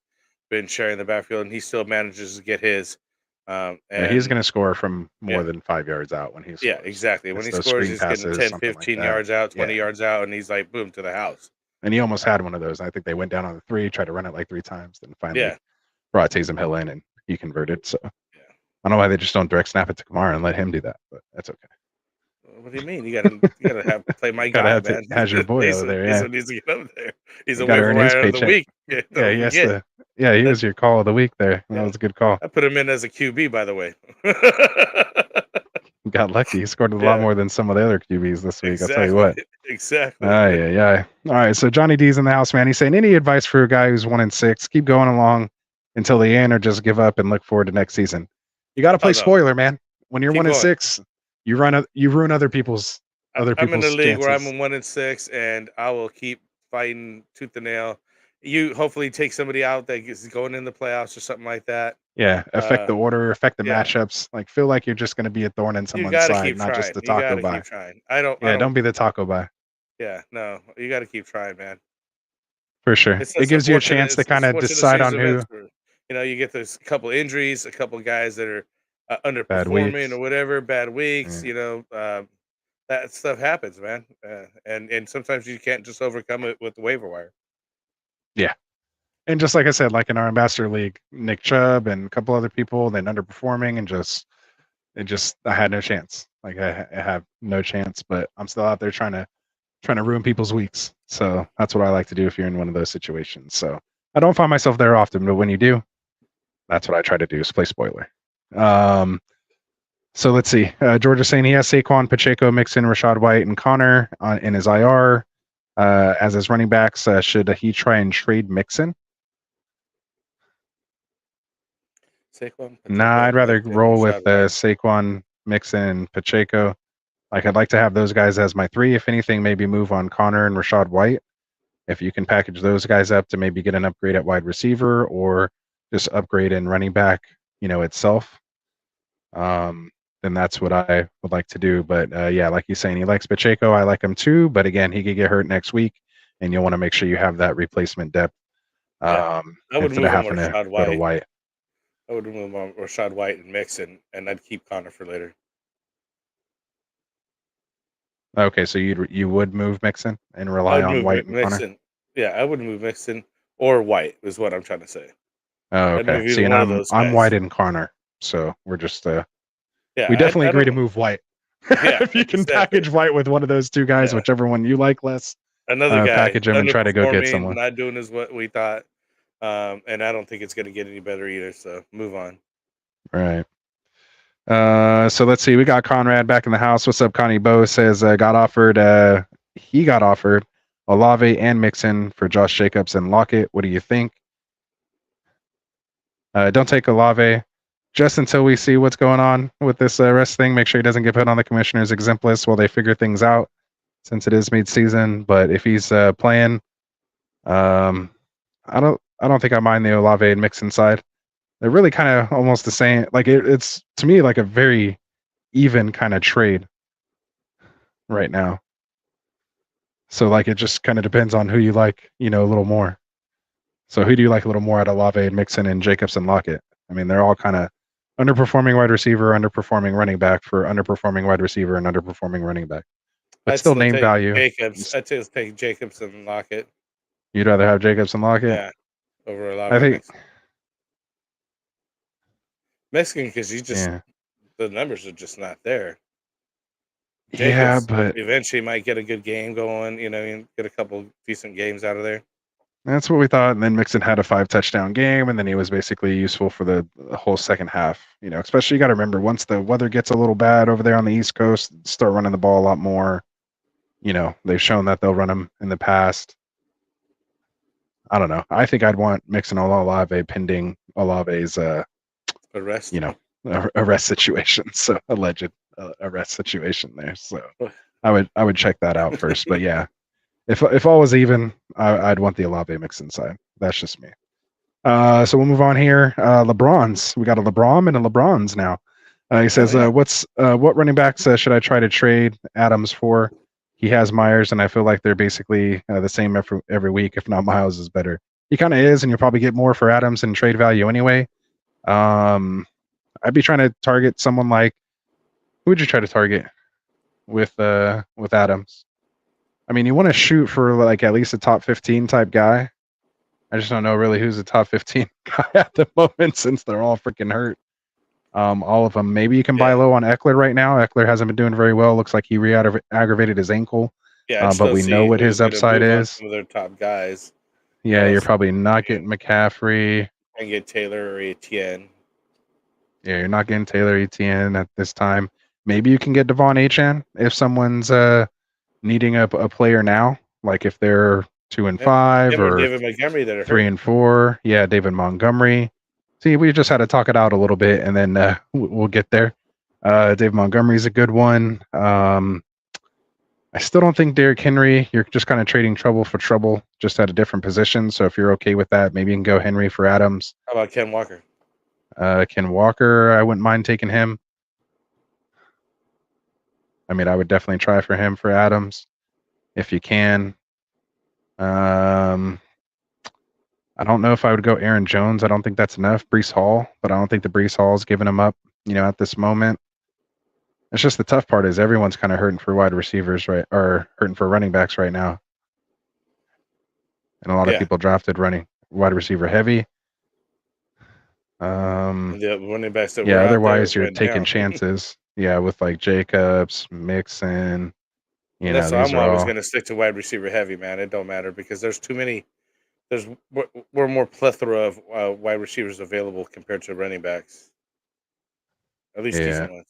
been sharing the backfield, and he still manages to get his. And he's going to score from more than 5 yards out when he scores. Yeah, exactly. When he scores, he's getting 10, 15 yards out, 20 yards out, and he's like, boom, to the house. And he almost had one of those. I think they went down on the 3, tried to run it like 3 times, then finally brought Taysom Hill in, and he converted. So I don't know why they just don't direct snap it to Kamara and let him do that, but that's okay. What do you mean? You gotta have to play my guy, man. Has your boy over there? Yeah, he needs to get over there. He's a waiver wire of the week. He was your call of the week there. That was a good call. I put him in as a QB, by the way. Got lucky. He scored a lot more than some of the other QBs this week. I'll tell you what. Exactly. Yeah. All right. So Johnny D's in the house, man. He's saying, any advice for a guy who's 1-6? Keep going along until the end, or just give up and look forward to next season. You got to play spoiler, man. When you're 1-6. You ruin other people's. I'm in a league where I'm 1-6, and I will keep fighting tooth and nail. You hopefully take somebody out that is going in the playoffs or something like that. Yeah, affect the order, affect the matchups. Like feel like you're just going to be a thorn in someone's side, not just the taco buy. Keep trying. Don't be the taco buy. Yeah, no, you got to keep trying, man. For sure, it gives you a chance to kind of decide on who. You get those couple injuries, a couple guys that are underperforming or whatever, bad weeks, that stuff happens, man. And sometimes you can't just overcome it with the waiver wire. Yeah. And just like I said, like in our ambassador league, Nick Chubb and a couple other people, then underperforming and I had no chance. Like I have no chance, but I'm still out there trying to ruin people's weeks. So that's what I like to do if you're in one of those situations. So I don't find myself there often, but when you do, that's what I try to do is play spoiler. So let's see. George is saying he has Saquon, Pacheco, Mixon, Rashad White, and Connor in his IR as his running backs. Should he try and trade Mixon? Saquon? Nah, I'd rather roll with Saquon, Mixon, and Pacheco. Like I'd like to have those guys as my 3. If anything, maybe move on Connor and Rashad White. If you can package those guys up to maybe get an upgrade at wide receiver or just upgrade in running back, itself. Then that's what I would like to do. But like he's saying, he likes Pacheco. I like him too. But again, he could get hurt next week, and you'll want to make sure you have that replacement depth. I would move on Rashad White. White. I would move on Rashad White and Mixon, and I'd keep Connor for later. Okay, so you would move Mixon and rely on White and Mixon. Connor? Yeah, I would move Mixon or White is what I'm trying to say. Oh, okay. See, and I'm White and Connor, so we're just we definitely agree to move White Yeah, if you can exactly. package White with one of those two guys, Yeah. whichever one you like less, Another guy package him and try to go get underperforming, someone. not doing as what we thought, and I don't think it's going to get any better either. So move on. Right. So let's see. We got Conrad back in the house. What's up, Connie? Bo says he got offered Olave and Mixon for Josh Jacobs and Lockett. What do you think? Don't take Olave just until we see what's going on with this rest thing. Make sure he doesn't get put on the commissioner's exempt list while they figure things out, since it is mid-season. But if he's playing, I don't think I mind the Olave and Mixon side. They're really kind of almost the same. Like it's to me like a very even kind of trade right now. So like it just kind of depends on who you like, a little more. So who do you like a little more out of Olave and Mixon and Jacobs and Lockett? I mean, they're all kind of underperforming wide receiver, underperforming running back for underperforming wide receiver and underperforming running back. But I'd still name value. Jacobs. I'd still take Jacobs and Lockett. You'd rather have Jacobs and Lockett? Yeah, over a lot. I think Mexican because the numbers are just not there. Yeah, Jacobs but eventually might get a good game going. And get a couple decent games out of there. that's what we thought. And then Mixon had a 5-touchdown game, and then he was basically useful for the whole second half. Especially you got to remember, once the weather gets a little bad over there on the East Coast, start running the ball a lot more. They've shown that they'll run them in the past. I don't know. I think I'd want Mixon Olave pending Olave's arrest. Arrest situation. So alleged arrest situation there. So I would check that out first. But yeah, if all was even, I'd want the Olave Mixon side. That's just me. So we'll move on here. LeBron's. We got a LeBron and a LeBron's now. He says, what running backs should I try to trade Adams for? He has Myers, and I feel like they're basically the same every week. If not, Miles is better. He kind of is, and you'll probably get more for Adams and trade value anyway. I'd be trying to target someone like, who would you try to target with Adams? I mean, you want to shoot for like at least a top 15 type guy. I just don't know really who's a top 15 guy at the moment, since they're all freaking hurt. All of them. Maybe you can buy low on Eckler right now. Eckler hasn't been doing very well. Looks like he aggravated his ankle. Yeah, but we know what his upside is. Some of their top guys. Yeah, you're probably not getting McCaffrey. And get Taylor or Etienne. Yeah, you're not getting Taylor Etienne at this time. Maybe you can get Devon Achane if someone's needing a player now, like if they're 2 and 5 or David Montgomery that are 3 and 4. Yeah, David Montgomery. See, we just had to talk it out a little bit, and then we'll get there. Dave Montgomery's a good one. I still don't think Derrick Henry. You're just kind of trading trouble for trouble, just at a different position. So if you're okay with that, maybe you can go Henry for Adams. How about Ken Walker? Ken Walker, I wouldn't mind taking him. I mean, I would definitely try for him for Adams if you can. I don't know if I would go Aaron Jones. I don't think that's enough. Breece Hall, but I don't think the Breece Hall's giving him up, at this moment. It's just the tough part is everyone's kind of hurting for wide receivers, right? Or hurting for running backs right now. And a lot of people drafted wide receiver heavy. The running backs that otherwise you're taking chances. Yeah, with like Jacobs, Mixon. That's why I'm always going to stick to wide receiver heavy, man. It don't matter because there's too many. We're more plethora of wide receivers available compared to running backs. At least decent ones.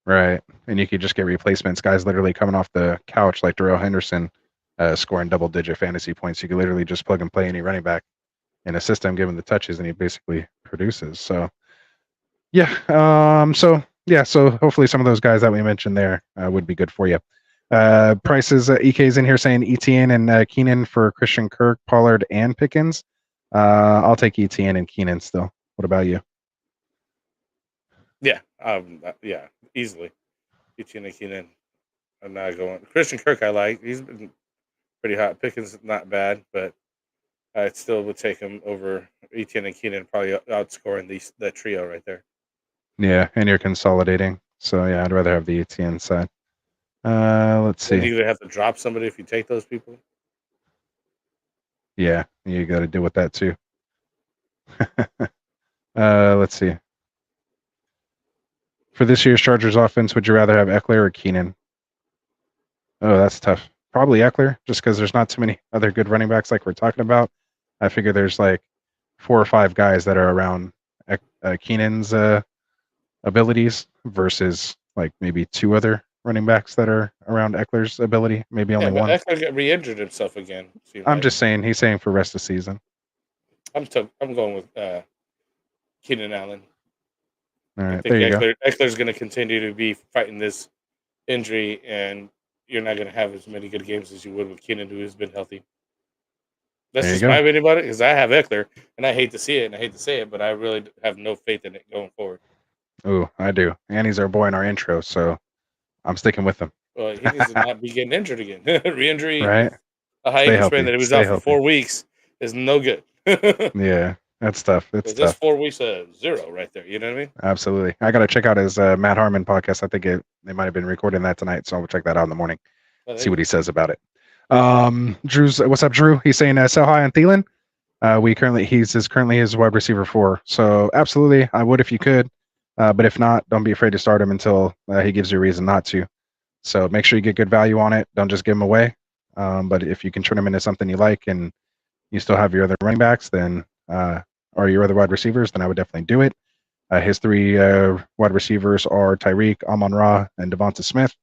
Right. And you could just get replacements. Guys literally coming off the couch like Darrell Henderson scoring double-digit fantasy points. You could literally just plug and play any running back in a system, give him the touches, and he basically produces. So, so hopefully some of those guys that we mentioned there would be good for you. Prices, EK's in here saying Etienne and Keenan for Christian Kirk, Pollard, and Pickens. I'll take Etienne and Keenan still. What about you? Yeah, easily. Etienne and Keenan. I'm not going. Christian Kirk I like. He's been pretty hot. Pickens not bad, but I still would take him over Etienne and Keenan, probably outscoring that trio right there. Yeah, and you're consolidating. So, yeah, I'd rather have the Etienne side. Let's see. You either have to drop somebody if you take those people. Yeah, you got to deal with that too. Let's see. For this year's Chargers offense, would you rather have Eckler or Keenan? Oh, that's tough. Probably Eckler, just because there's not too many other good running backs like we're talking about. I figure there's like 4 or 5 guys that are around Keenan's abilities versus like maybe 2 other running backs that are around Eckler's ability. Maybe only but one. Eckler got re-injured himself again. I'm just saying. He's saying for rest of the season. I'm going with Keenan Allen. All right, I think there you go. Eckler's going to continue to be fighting this injury, and you're not going to have as many good games as you would with Keenan, who has been healthy. That's just my opinion about it, because I have Eckler, and I hate to see it, and I hate to say it, but I really have no faith in it going forward. Oh, I do. And he's our boy in our intro, so I'm sticking with him. Well, he needs to not be getting injured again. Re-injury, right? A high ankle sprain that he was out for 4 weeks is no good. Yeah, that's tough. It's tough. That's 4 weeks 0 right there. You know what I mean? Absolutely. I got to check out his Matt Harmon podcast. I think they might have been recording that tonight, so I'll check that out in the morning. See what he says about it. Drew's, what's up, Drew? He's saying sell high on Thielen. He's currently his wide receiver 4. So absolutely, I would if you could. But if not, don't be afraid to start him until he gives you a reason not to. So make sure you get good value on it. Don't just give him away. But if you can turn him into something you like and you still have your other running backs, then or your other wide receivers, then I would definitely do it. His 3 wide receivers are Tyreek, Amon-Ra, and Devonta Smith.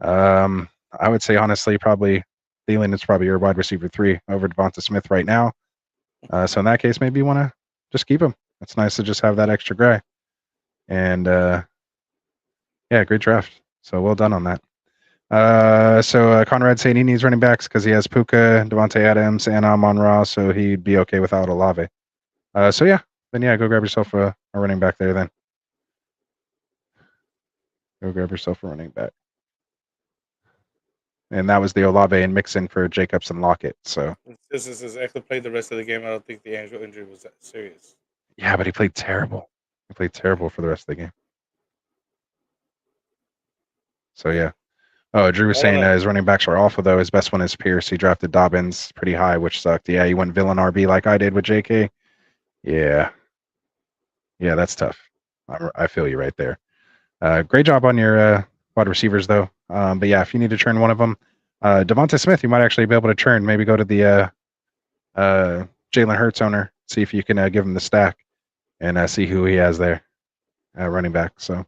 I would say honestly, probably Thielen is probably your wide receiver 3 over Devonta Smith right now. So in that case, maybe you want to just keep him. It's nice to just have that extra guy. And yeah, great draft. So well done on that. So Conrad saying he needs running backs because he has Puka, Devontae Adams, and Amon-Ra, so he'd be okay without Olave. So yeah, then yeah, go grab yourself a running back there then. Go grab yourself a running back. And that was the Olave and Mixon for Jacobs and Lockett. So this is Eckler played the rest of the game. I don't think the ankle injury was that serious. Yeah, but he played terrible. He played terrible for the rest of the game. So yeah. Oh, Drew was saying his running backs are awful though. His best one is Pierce. He drafted Dobbins pretty high, which sucked. Yeah, he went villain RB like I did with JK. Yeah. Yeah, that's tough. I feel you right there. Great job on your wide receivers though. But yeah, if you need to turn one of them, Devonta Smith, you might actually be able to turn. Maybe go to the Jalen Hurts owner, see if you can give him the stack and see who he has there, running back. So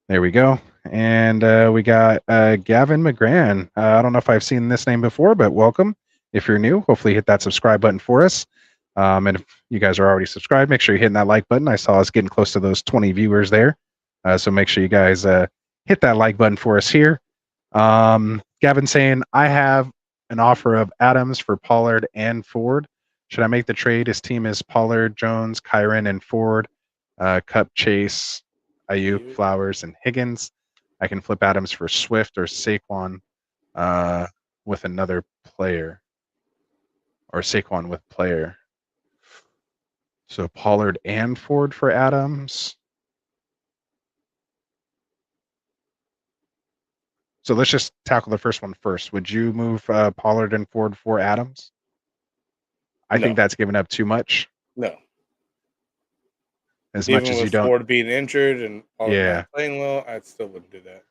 there we go. And we got Gavin McGran. I don't know if I've seen this name before, but welcome. If you're new, hopefully hit that subscribe button for us. And if you guys are already subscribed, make sure you're hitting that like button. I saw us getting close to those 20 viewers there. So make sure you guys hit that like button for us here. Gavin saying, I have an offer of Adams for Pollard and Ford. Should I make the trade? His team is Pollard, Jones, Kyron, and Ford. Cup, Chase, Ayuk, Flowers, and Higgins. I can flip Adams for Swift or Saquon with another player. Or Saquon with player. So Pollard and Ford for Adams. So let's just tackle the first one first. Would you move Pollard and Ford for Adams? I think that's giving up too much. No. As Even much as with you don't. Ford being injured and Pollard not playing well, I still wouldn't do that.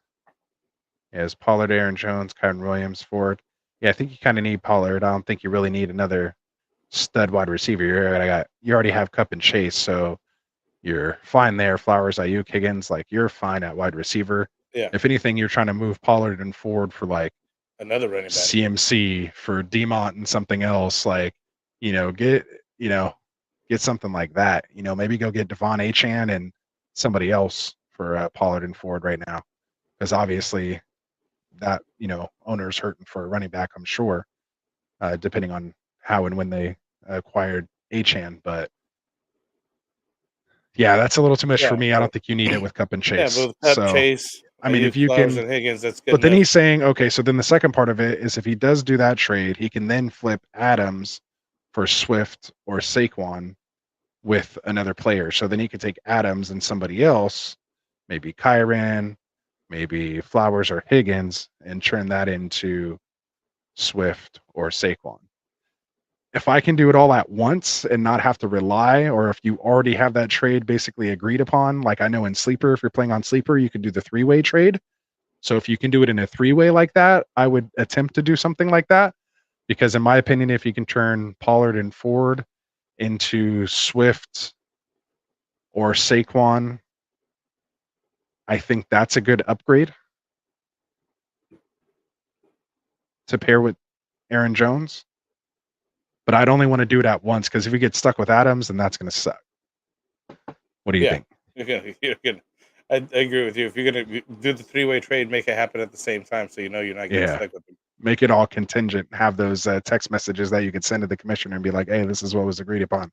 Yeah, it's Pollard, Aaron Jones, Kyron Williams, Ford. Yeah, I think you kind of need Pollard. I don't think you really need another stud wide receiver. You already have Cup and Chase, so you're fine there. Flowers, Ayuk, Higgins, like you're fine at wide receiver. Yeah. If anything, you're trying to move Pollard and Ford for like another running back, CMC for Demont and something else. Like, get something like that. Maybe go get Devon Achane and somebody else for Pollard and Ford right now, because obviously that owner's hurting for a running back, I'm sure, depending on how and when they acquired Achane. But yeah, that's a little too much for me. I don't think you need it with Cup and Chase. Yeah, but Cup, Chase. I mean, if you Flowers can, and Higgins, that's good. But then he's saying, okay, so then the second part of it is if he does do that trade, he can then flip Adams for Swift or Saquon with another player. So then he could take Adams and somebody else, maybe Kyron, maybe Flowers or Higgins, and turn that into Swift or Saquon. if I can do it all at once and not have to rely, or if you already have that trade basically agreed upon, like I know in Sleeper, if you're playing on Sleeper, you can do the 3-way trade. So if you can do it in a 3-way like that, I would attempt to do something like that. Because in my opinion, if you can turn Pollard and Ford into Swift or Saquon, I think that's a good upgrade to pair with Aaron Jones. But I'd only want to do it at once, because if you get stuck with Adams, then that's going to suck. What do you think? You're gonna. I agree with you. If you're gonna do the 3-way trade, make it happen at the same time, so you know you're not getting stuck with them. Make it all contingent. Have those text messages that you could send to the commissioner and be like, "Hey, this is what was agreed upon."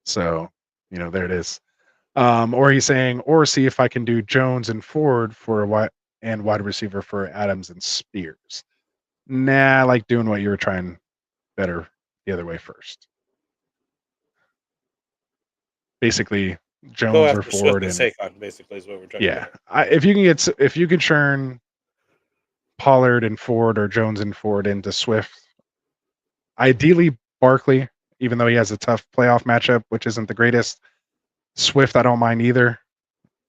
So, there it is. Or he's saying, or see if I can do Jones and Ford for wide receiver for Adams and Spears. Nah, I like doing what you were trying better the other way first. Basically, Jones or Ford and Saquon, basically, is what we're trying to do. If you can turn Pollard and Ford or Jones and Ford into Swift, ideally Barkley, even though he has a tough playoff matchup, which isn't the greatest. Swift, I don't mind either.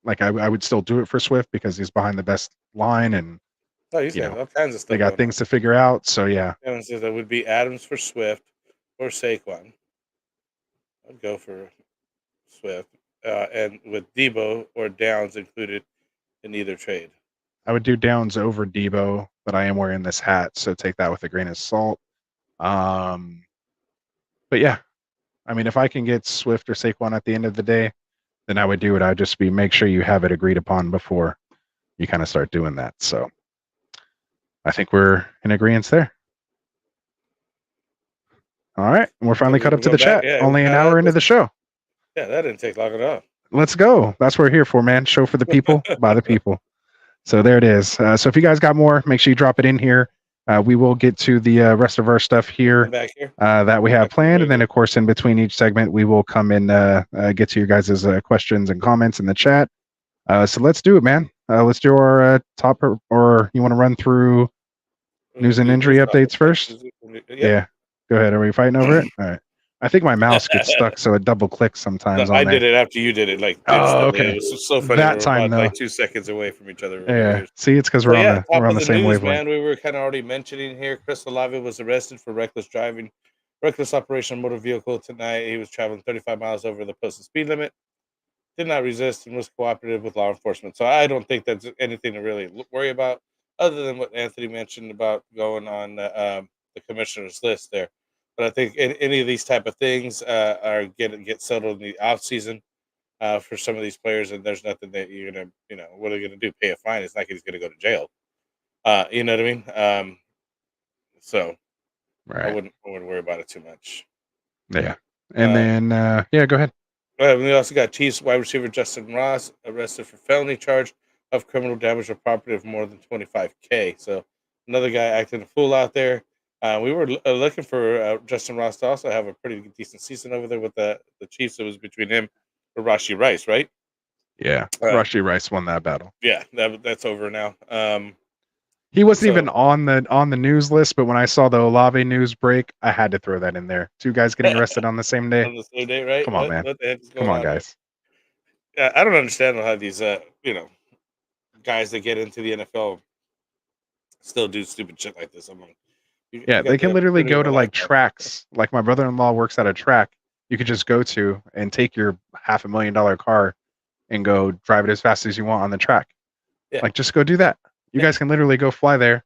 Like I would still do it for Swift because he's behind the best line, and he's got all kinds of stuff. They got things to figure out. So yeah, that would be Adams for Swift or Saquon. I'd go for Swift, and with Debo or Downs included in either trade. I would do Downs over Debo, but I am wearing this hat, so take that with a grain of salt. But yeah, I mean, if I can get Swift or Saquon at the end of the day, then I would do it. I'd just make sure you have it agreed upon before you kind of start doing that. So I think we're in agreement there. All right, we're finally caught up to the chat. Only an hour into the show. Yeah, that didn't take long at all. Let's go. That's what we're here for, man. Show for the people, by the people. So there it is. So if you guys got more, make sure you drop it in here. We will get to the rest of our stuff here, that we have planned. And then, of course, in between each segment, we will come and get to your guys' questions and comments in the chat. So let's do it, man. Let's do our top, or you want to run through news and injury updates first? Yeah. Go ahead. Are we fighting over it? All right. I think my mouse gets stuck, so it double clicks sometimes. I did it after you did it. Like, okay. It was so funny. That time, though, like 2 seconds away from each other. Yeah. See, it's because we're on the same wavelength. Man, we were kind of already mentioning here. Chris Olave was arrested for reckless operation of motor vehicle tonight. He was traveling 35 miles over the posted speed limit. Did not resist and was cooperative with law enforcement. So I don't think that's anything to really worry about, other than what Anthony mentioned about going on the commissioner's list there. But I think any of these type of things are get settled in the off season for some of these players, and there's nothing that you're gonna, what are you gonna do? Pay a fine? It's not like he's gonna go to jail. You know what I mean? So right. I wouldn't worry about it too much. Yeah, and then go ahead. We also got Chiefs wide receiver Justin Ross arrested for felony charge of criminal damage of property of more than $25,000. So another guy acting a fool out there. We were looking for Justin Ross to also have a pretty decent season over there with the Chiefs. It was between him and Rashee Rice, right? Yeah, Rashee Rice won that battle. Yeah, that's over now. He wasn't even on the news list, but when I saw the Olave news break, I had to throw that in there. 2 guys getting arrested on the same day. On the same day, right? Come on, man. What the heck is going Come on, guys. Yeah, I don't understand how these guys that get into the NFL still do stupid shit like this. I'm like, they can literally go to like tracks. Like my brother-in-law works at a track. You could just go to and take your $500,000 car and go drive it as fast as you want on the track. Yeah. Like, just go do that. You guys can literally go fly there,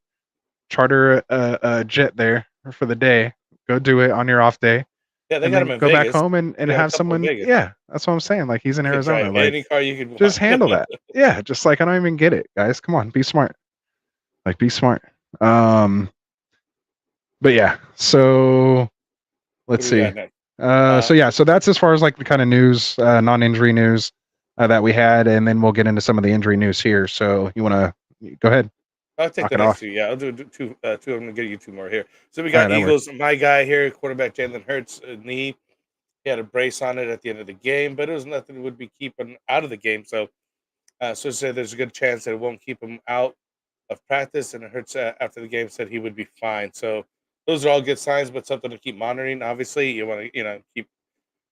charter a jet there for the day, go do it on your off day. Yeah, they got him in go Vegas. back home and have someone. Yeah, that's what I'm saying. Like, he's in Arizona. Like, any car you can just handle that. Yeah, just like I don't even get it, guys. Come on, be smart. Like, be smart. But yeah, so let's see. So that's as far as like the kind of news, non-injury news that we had, and then we'll get into some of the injury news here. So you want to go ahead? I'll take the next 2. Yeah, I'll do 2. I'm gonna get you 2 more here. So we got Eagles. My guy here, quarterback Jalen Hurts, knee. He had a brace on it at the end of the game, but it was nothing that would be keeping out of the game. So, there's a good chance that it won't keep him out of practice. And Hurts after the game said he would be fine. So those are all good signs, but something to keep monitoring. Obviously, you want to keep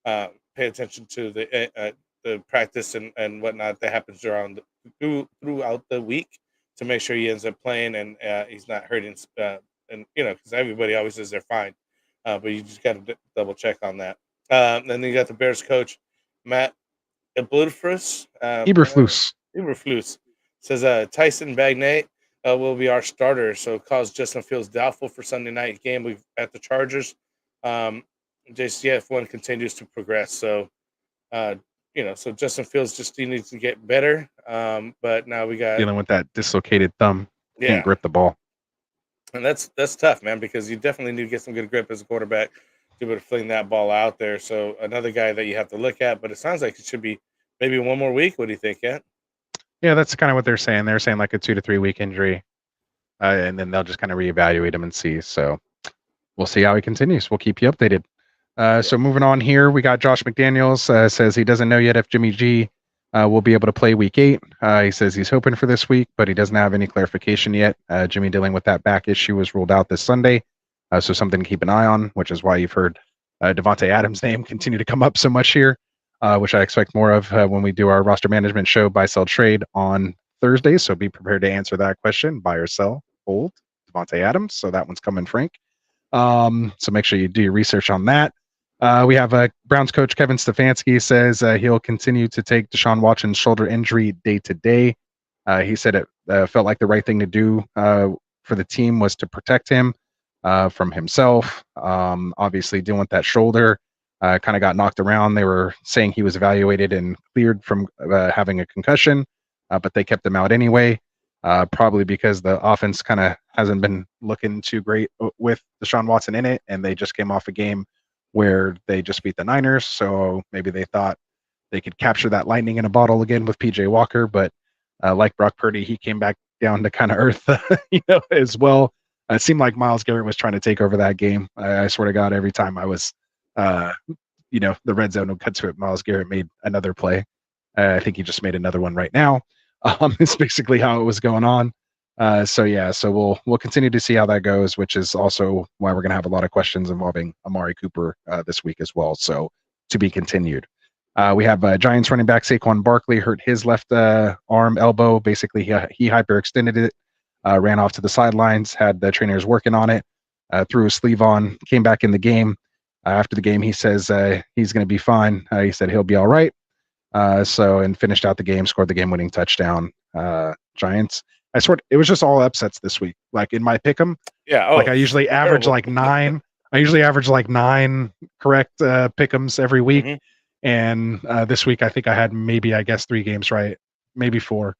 pay attention to the practice and whatnot that happens throughout the week to make sure he ends up playing and he's not hurting. And because everybody always says they're fine, but you just got to double check on that. Then you got the Bears coach Matt Eberflus. Eberflus says Tyson Bagnaye will be our starter, so cause Justin Fields doubtful for Sunday night game at the Chargers. JCF1 continues to progress, so so Justin Fields just needs to get better. But now we got dealing with that dislocated thumb. Can't grip the ball. And that's tough, man, because you definitely need to get some good grip as a quarterback to be able to fling that ball out there. So another guy that you have to look at, but it sounds like it should be maybe one more week. What do you think, Ant? Yeah, that's kind of what they're saying. They're saying like a 2 to 3 week injury, and then they'll just kind of reevaluate him and see. So we'll see how he continues. We'll keep you updated. So moving on here, we got Josh McDaniels says he doesn't know yet if Jimmy G will be able to play week 8. He says he's hoping for this week, but he doesn't have any clarification yet. Jimmy dealing with that back issue was ruled out this Sunday. So something to keep an eye on, which is why you've heard Devontae Adams' name continue to come up so much here, which I expect more of when we do our roster management show, buy, sell, trade on Thursday. So be prepared to answer that question, buy or sell, hold Devontae Adams. So that one's coming, Frank. So make sure you do your research on that. We have Browns coach Kevin Stefanski says he'll continue to take Deshaun Watson's shoulder injury day to day. He said it felt like the right thing to do for the team was to protect him from himself. Obviously, dealing with that shoulder, kind of got knocked around. They were saying he was evaluated and cleared from having a concussion, but they kept him out anyway, probably because the offense kind of hasn't been looking too great with Deshaun Watson in it, and they just came off a game where they just beat the Niners, so maybe they thought they could capture that lightning in a bottle again with PJ Walker, but like Brock Purdy, he came back down to kind of earth, as well. It seemed like Myles Garrett was trying to take over that game. I swear to God, every time I was, the red zone would cut to it, Myles Garrett made another play. I think he just made another one right now. It's basically how it was going on. So we'll continue to see how that goes, which is also why we're going to have a lot of questions involving Amari Cooper this week as well. So to be continued. We have Giants running back Saquon Barkley hurt his left arm, elbow. Basically, he hyperextended it, ran off to the sidelines, had the trainers working on it, threw his sleeve on, came back in the game. After the game, he says he's going to be fine. He said he'll be all right. And finished out the game, scored the game-winning touchdown. Giants. I swear it was just all upsets this week. Like in my pick'em, I usually average like 9. I usually average like 9 correct pick'ems every week, and this week I think I had maybe 3 games right, maybe 4,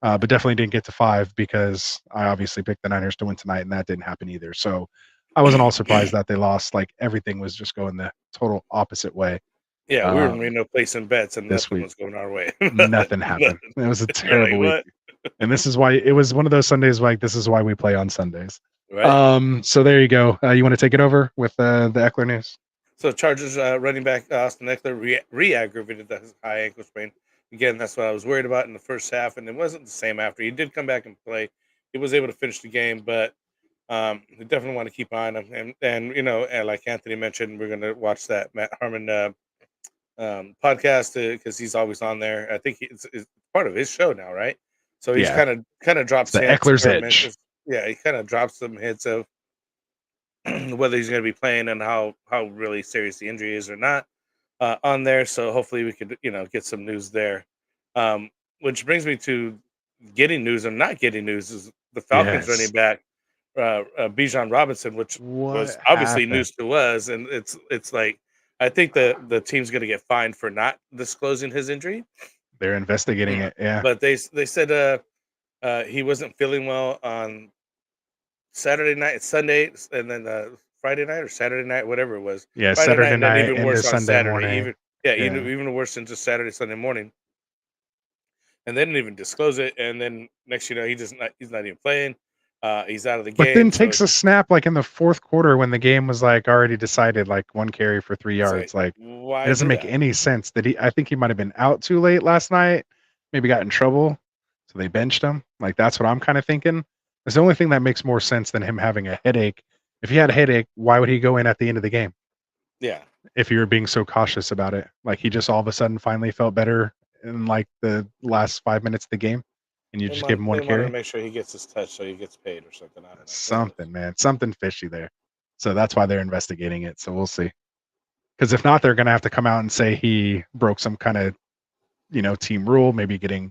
but definitely didn't get to 5 because I obviously picked the Niners to win tonight, and that didn't happen either. So I wasn't all surprised that they lost. Like everything was just going the total opposite way. Yeah, we were in Reno placing bets, and nothing was going our way. Nothing happened. It was a terrible week. And this is why it was one of those Sundays like this is why we play on Sundays. Right. So there you go. You want to take it over with the Eckler news? So Chargers running back Austin Eckler re-aggravated that high ankle sprain. Again, that's what I was worried about in the first half, and it wasn't the same after. He did come back and play. He was able to finish the game, but we definitely want to keep on him. And like Anthony mentioned, we're going to watch that Matt Harmon podcast because he's always on there. I think it's part of his show now, right? So he's kind of drops the Eckler's edge. Yeah, he kind of drops some hits of whether he's going to be playing and how really serious the injury is or not on there. So hopefully we could get some news there. Which brings me to getting news and not getting news is the Falcons running back Bijan Robinson, which was obviously news to us, and it's like I think the team's going to get fined for not disclosing his injury. They're investigating it, yeah. But they said he wasn't feeling well on Saturday night, Sunday, and then Friday night or Saturday night, whatever it was. Yeah, Friday Saturday night even into worse on Sunday Saturday. morning. Even worse than just Saturday, Sunday morning. And they didn't even disclose it. And then next, he's not even playing. He's out of the game. But then takes a snap like in the fourth quarter when the game was like already decided, like 1 carry for 3 yards. Like it doesn't make any sense. I think he might have been out too late last night, maybe got in trouble, so they benched him. Like that's what I'm kind of thinking. It's the only thing that makes more sense than him having a headache If he had a headache, why would he go in at the end of the game? Yeah. If you were being so cautious about it, like he just all of a sudden finally felt better in like the last 5 minutes of the game, and you just give him They one wanted to carry. make sure he gets his touch so he gets paid or something. I don't know. Something, man, something fishy there. So that's why they're investigating it. So we'll see. Because if not, they're going to have to come out and say he broke some kind of, team rule, maybe getting,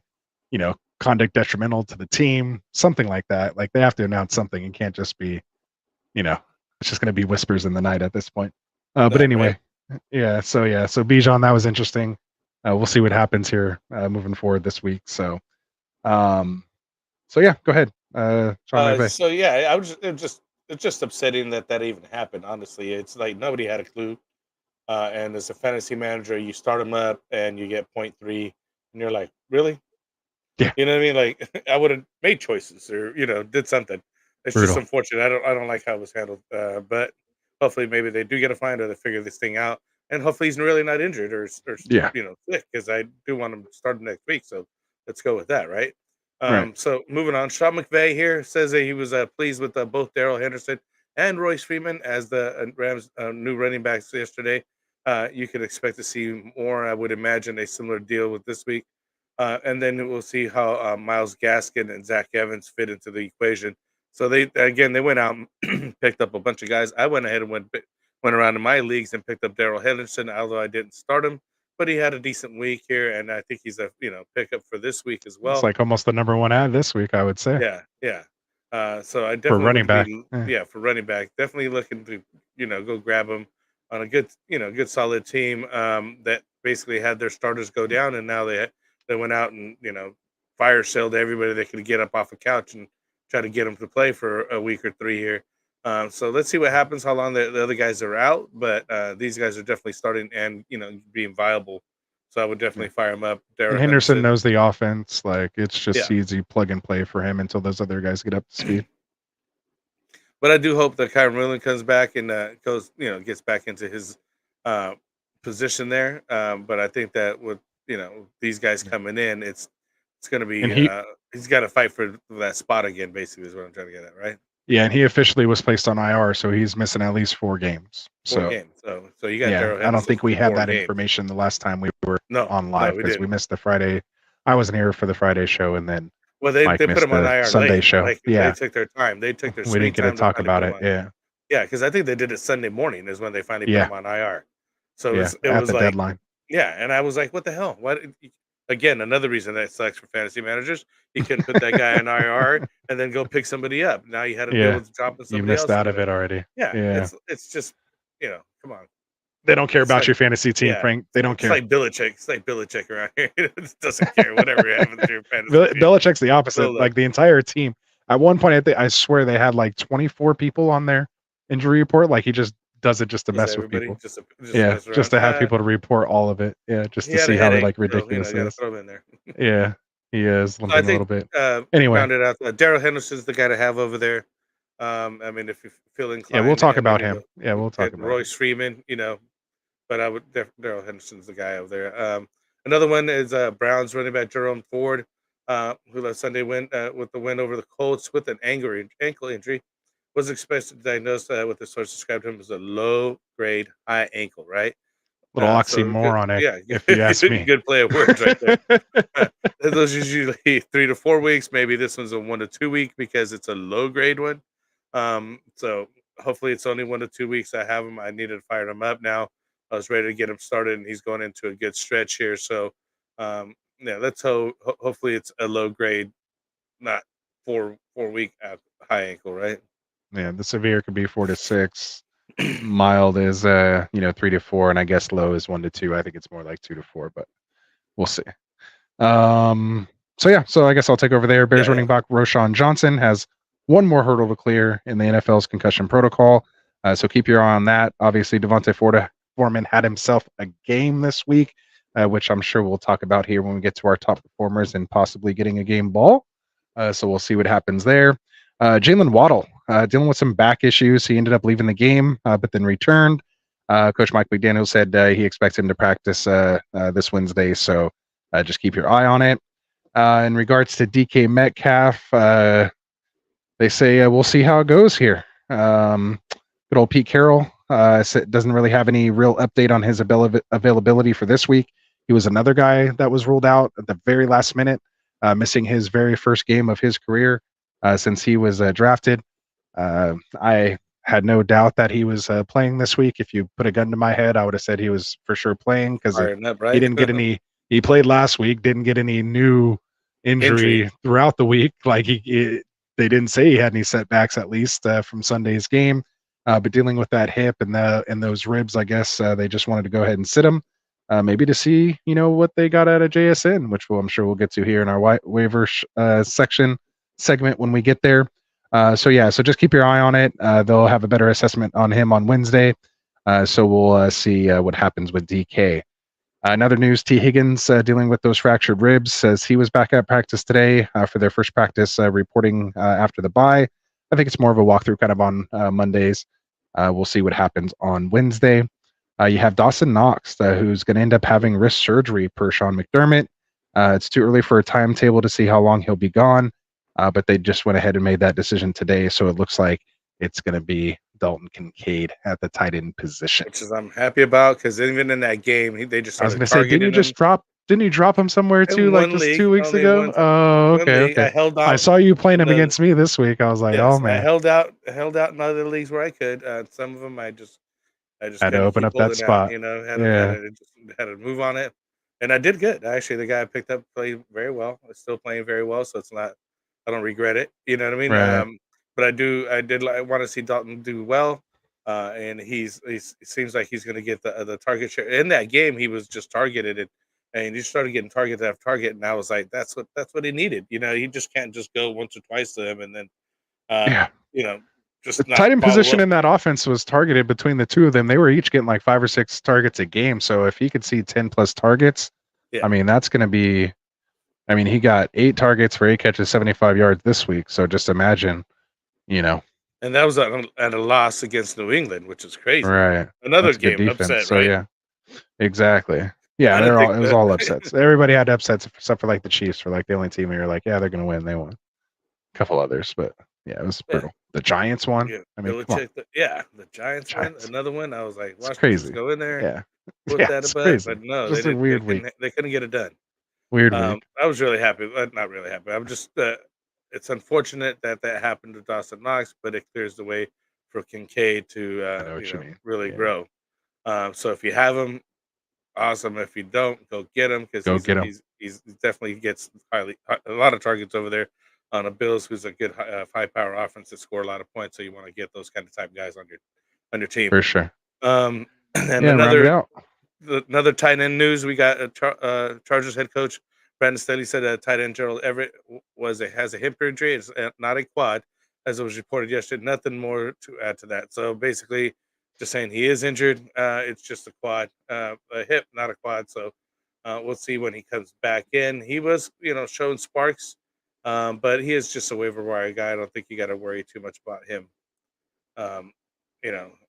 conduct detrimental to the team, something like that. Like they have to announce something and can't just be, it's just going to be whispers in the night at this point. But anyway, right. So Bijan, that was interesting. We'll see what happens here moving forward this week. So yeah, go ahead. So yeah, I was it's just upsetting that even happened. Honestly, it's like nobody had a clue. And as a fantasy manager, you start them up and you get 0.3, and you're like, really? Yeah. You know what I mean? Like I would have made choices or did something. It's Brutal. just unfortunate. I don't like how it was handled. But hopefully maybe they do get a find or they figure this thing out. And hopefully he's really not injured or sick, because I do want him to start next week. So let's go with that, right? Right. So moving on, Sean McVay here says that he was pleased with both Darrell Henderson and Royce Freeman as the Rams' new running backs yesterday. You can expect to see more. I would imagine a similar deal with this week. And then we'll see how Myles Gaskin and Zach Evans fit into the equation. So they went out and picked up a bunch of guys. I went ahead and went around in my leagues and picked up Darrell Henderson, although I didn't start him, but he had a decent week here, and I think he's a pickup for this week as well. It's like almost the number one ad this week, I would say. Yeah. So I definitely for running back. For running back, definitely looking to go grab him on a good solid team that basically had their starters go down, and now they went out and fire saled everybody they could get up off a couch and try to get them to play for a week or 3 here. So let's see what happens, how long the other guys are out, but these guys are definitely starting and being viable. So I would definitely fire him up. And Henderson knows the offense. Like it's just easy plug and play for him until those other guys get up to speed. But I do hope that Kyron Williams comes back and gets back into his position there. But I think that with these guys coming in, it's going to be he's got to fight for that spot again. Basically, is what I'm trying to get at, right? Yeah, and he officially was placed on IR, so he's missing at least 4 games. So you got Darrell Henderson. I don't think we had that information the last time we were on live because we missed the Friday. I wasn't here for the Friday show, and then they put him on IR Sunday late. show. They took their time. They took their. We didn't get to talk about it. Yeah, because I think they did it Sunday morning is when they finally put him on IR. So it was at the like deadline. Yeah, and I was like, what the hell? What? Again, another reason that sucks for fantasy managers. You couldn't put that guy on IR and then go pick somebody up. Now you had to deal with dropping somebody else. You missed out of it already. Yeah. It's just, come on. They don't care about your fantasy team, Frank. They don't care. It's like Belichick. It's like Belichick around here. It doesn't care whatever happens to your fantasy team. Belichick's the opposite. Like the entire team. At one point, I swear they had like 24 people on their injury report. Like he just does it just to mess with people. Just to have people to report all of it. Yeah, just to see how ridiculous it is. Throw him in there. Yeah, he is limping a little bit. Anyway, rounded out. Darrell Henderson's the guy to have over there. I mean, if you feel inclined, we'll talk about him. We'll talk about Royce Freeman. But I would Darrell Henderson's the guy over there. Another one is Browns running back Jerome Ford, who last Sunday win with the win over the Colts with an ankle injury. Was expected to diagnose with the source described him as a low-grade high ankle, right? Little oxymoron, if you ask me. Good play of words right there. Those are usually 3 to 4 weeks. Maybe this one's a 1 to 2 week because it's a low-grade one. So hopefully it's only 1 to 2 weeks. I have him. I needed to fire him up now. I was ready to get him started, and he's going into a good stretch here. So, let's hope. Hopefully it's a low-grade, not 4 week high ankle, right? Yeah, the severe could be 4 to 6. Mild is 3 to 4, and I guess low is 1 to 2. I think it's more like 2 to 4, but we'll see. So I guess I'll take over there. Bears running back Roschon Johnson has one more hurdle to clear in the NFL's concussion protocol. So keep your eye on that. Obviously, Devontae Foreman had himself a game this week, which I'm sure we'll talk about here when we get to our top performers and possibly getting a game ball. So we'll see what happens there. Jalen Waddle dealing with some back issues. He ended up leaving the game, but then returned. Coach Mike McDaniel said he expects him to practice this Wednesday, so just keep your eye on it. In regards to DK Metcalf, they say we'll see how it goes here. Good old Pete Carroll doesn't really have any real update on his availability for this week. He was another guy that was ruled out at the very last minute, missing his very first game of his career since he was drafted. I had no doubt that he was playing this week. If you put a gun to my head, I would have said he was for sure playing because he didn't get any. He played last week, didn't get any new injury throughout the week. Like they didn't say he had any setbacks, at least from Sunday's game. But dealing with that hip and those ribs, I guess they just wanted to go ahead and sit him, maybe to see what they got out of JSN, which I'm sure we'll get to here in our waiver segment when we get there. So just keep your eye on it. They'll have a better assessment on him on Wednesday. So we'll see what happens with DK. Another news, T. Higgins dealing with those fractured ribs, says he was back at practice today for their first practice, reporting after the bye. I think it's more of a walkthrough kind of on Mondays. We'll see what happens on Wednesday. You have Dawson Knox, who's going to end up having wrist surgery per Sean McDermott. It's too early for a timetable to see how long he'll be gone. But they just went ahead and made that decision today, so it looks like it's going to be Dalton Kincaid at the tight end position, which is I'm happy about because even in that game, they just. I was going to say, didn't you drop him somewhere too, like just 2 weeks ago? Oh, okay. I held out. I saw you playing him against me this week. I was like, oh man. I held out in other leagues where I could. Some of them I just had to open up that spot. Had to move on it, and I did good. Actually, the guy I picked up played very well. It's still playing very well, so it's not. I don't regret it. You know what I mean? Right. But I want to see Dalton do well. And it seems like he's going to get the target share. In that game, he was just targeted and he started getting target after target. And I was like, that's what he needed. He just can't just go once or twice to him and then, just the tight end position in that offense was targeted between the two of them. They were each getting like 5 or 6 targets a game. So if he could see 10 plus targets, I mean, that's going to be. I mean, he got 8 targets for 8 catches, 75 yards this week. So just imagine, And that was at a loss against New England, which is crazy. Right. Another game upset, so, right? Yeah, exactly. Yeah, it was all upsets. Everybody had upsets except for like the Chiefs, for like the only team where you're like, yeah, they're going to win. They won. A couple others, but yeah, it was brutal. The Giants won. Yeah, I mean, the Giants won. Another one. I was like, watch crazy. Go in there. Yeah. Put that above. But no, they didn't. Weird week. They couldn't get it done. Weird week. I was really happy. Not really happy. I'm just. It's unfortunate that happened to Dawson Knox, but it clears the way for Kincaid to really grow. So if you have him, awesome. If you don't, go get him because he's definitely gets a lot of targets over there on a Bills, who's a good high power offense that score a lot of points. So you want to get those kind of type guys on your team for sure. And another tight end news, we got Chargers head coach Brandon Staley said tight end Gerald Everett has a hip injury. It's not a quad, as it was reported yesterday. Nothing more to add to that. So basically, just saying he is injured. It's just a quad, a hip, not a quad. So we'll see when he comes back in. He was, showing sparks, but he is just a waiver wire guy. I don't think you got to worry too much about him.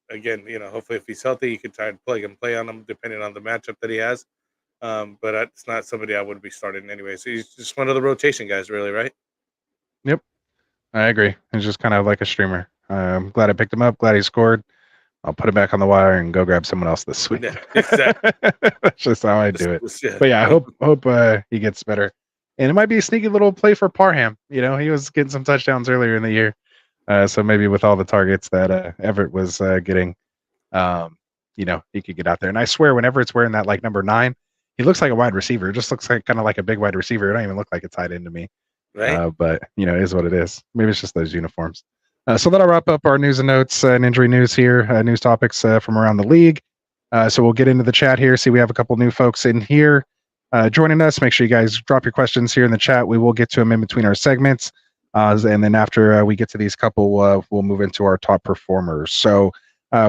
Again, hopefully if he's healthy, you can try and plug and play on him depending on the matchup that he has. But it's not somebody I would be starting anyway. So he's just one of the rotation guys, really, right? Yep, I agree. He's just kind of like a streamer. I'm glad I picked him up. Glad he scored. I'll put him back on the wire and go grab someone else this week. Yeah, exactly. That's just how I do it. But yeah, I hope he gets better. And it might be a sneaky little play for Parham. He was getting some touchdowns earlier in the year. So maybe with all the targets that Everett was getting, he could get out there. And I swear, whenever it's wearing that like number 9, he looks like a wide receiver. It just looks like kind of like a big wide receiver. It don't even look like a tight end to me. Right. But it is what it is. Maybe it's just those uniforms. So that'll wrap up our news and notes and injury news here, news topics from around the league. So we'll get into the chat here. See, we have a couple new folks in here joining us. Make sure you guys drop your questions here in the chat. We will get to them in between our segments. And then after we get to these couple, we'll move into our top performers. So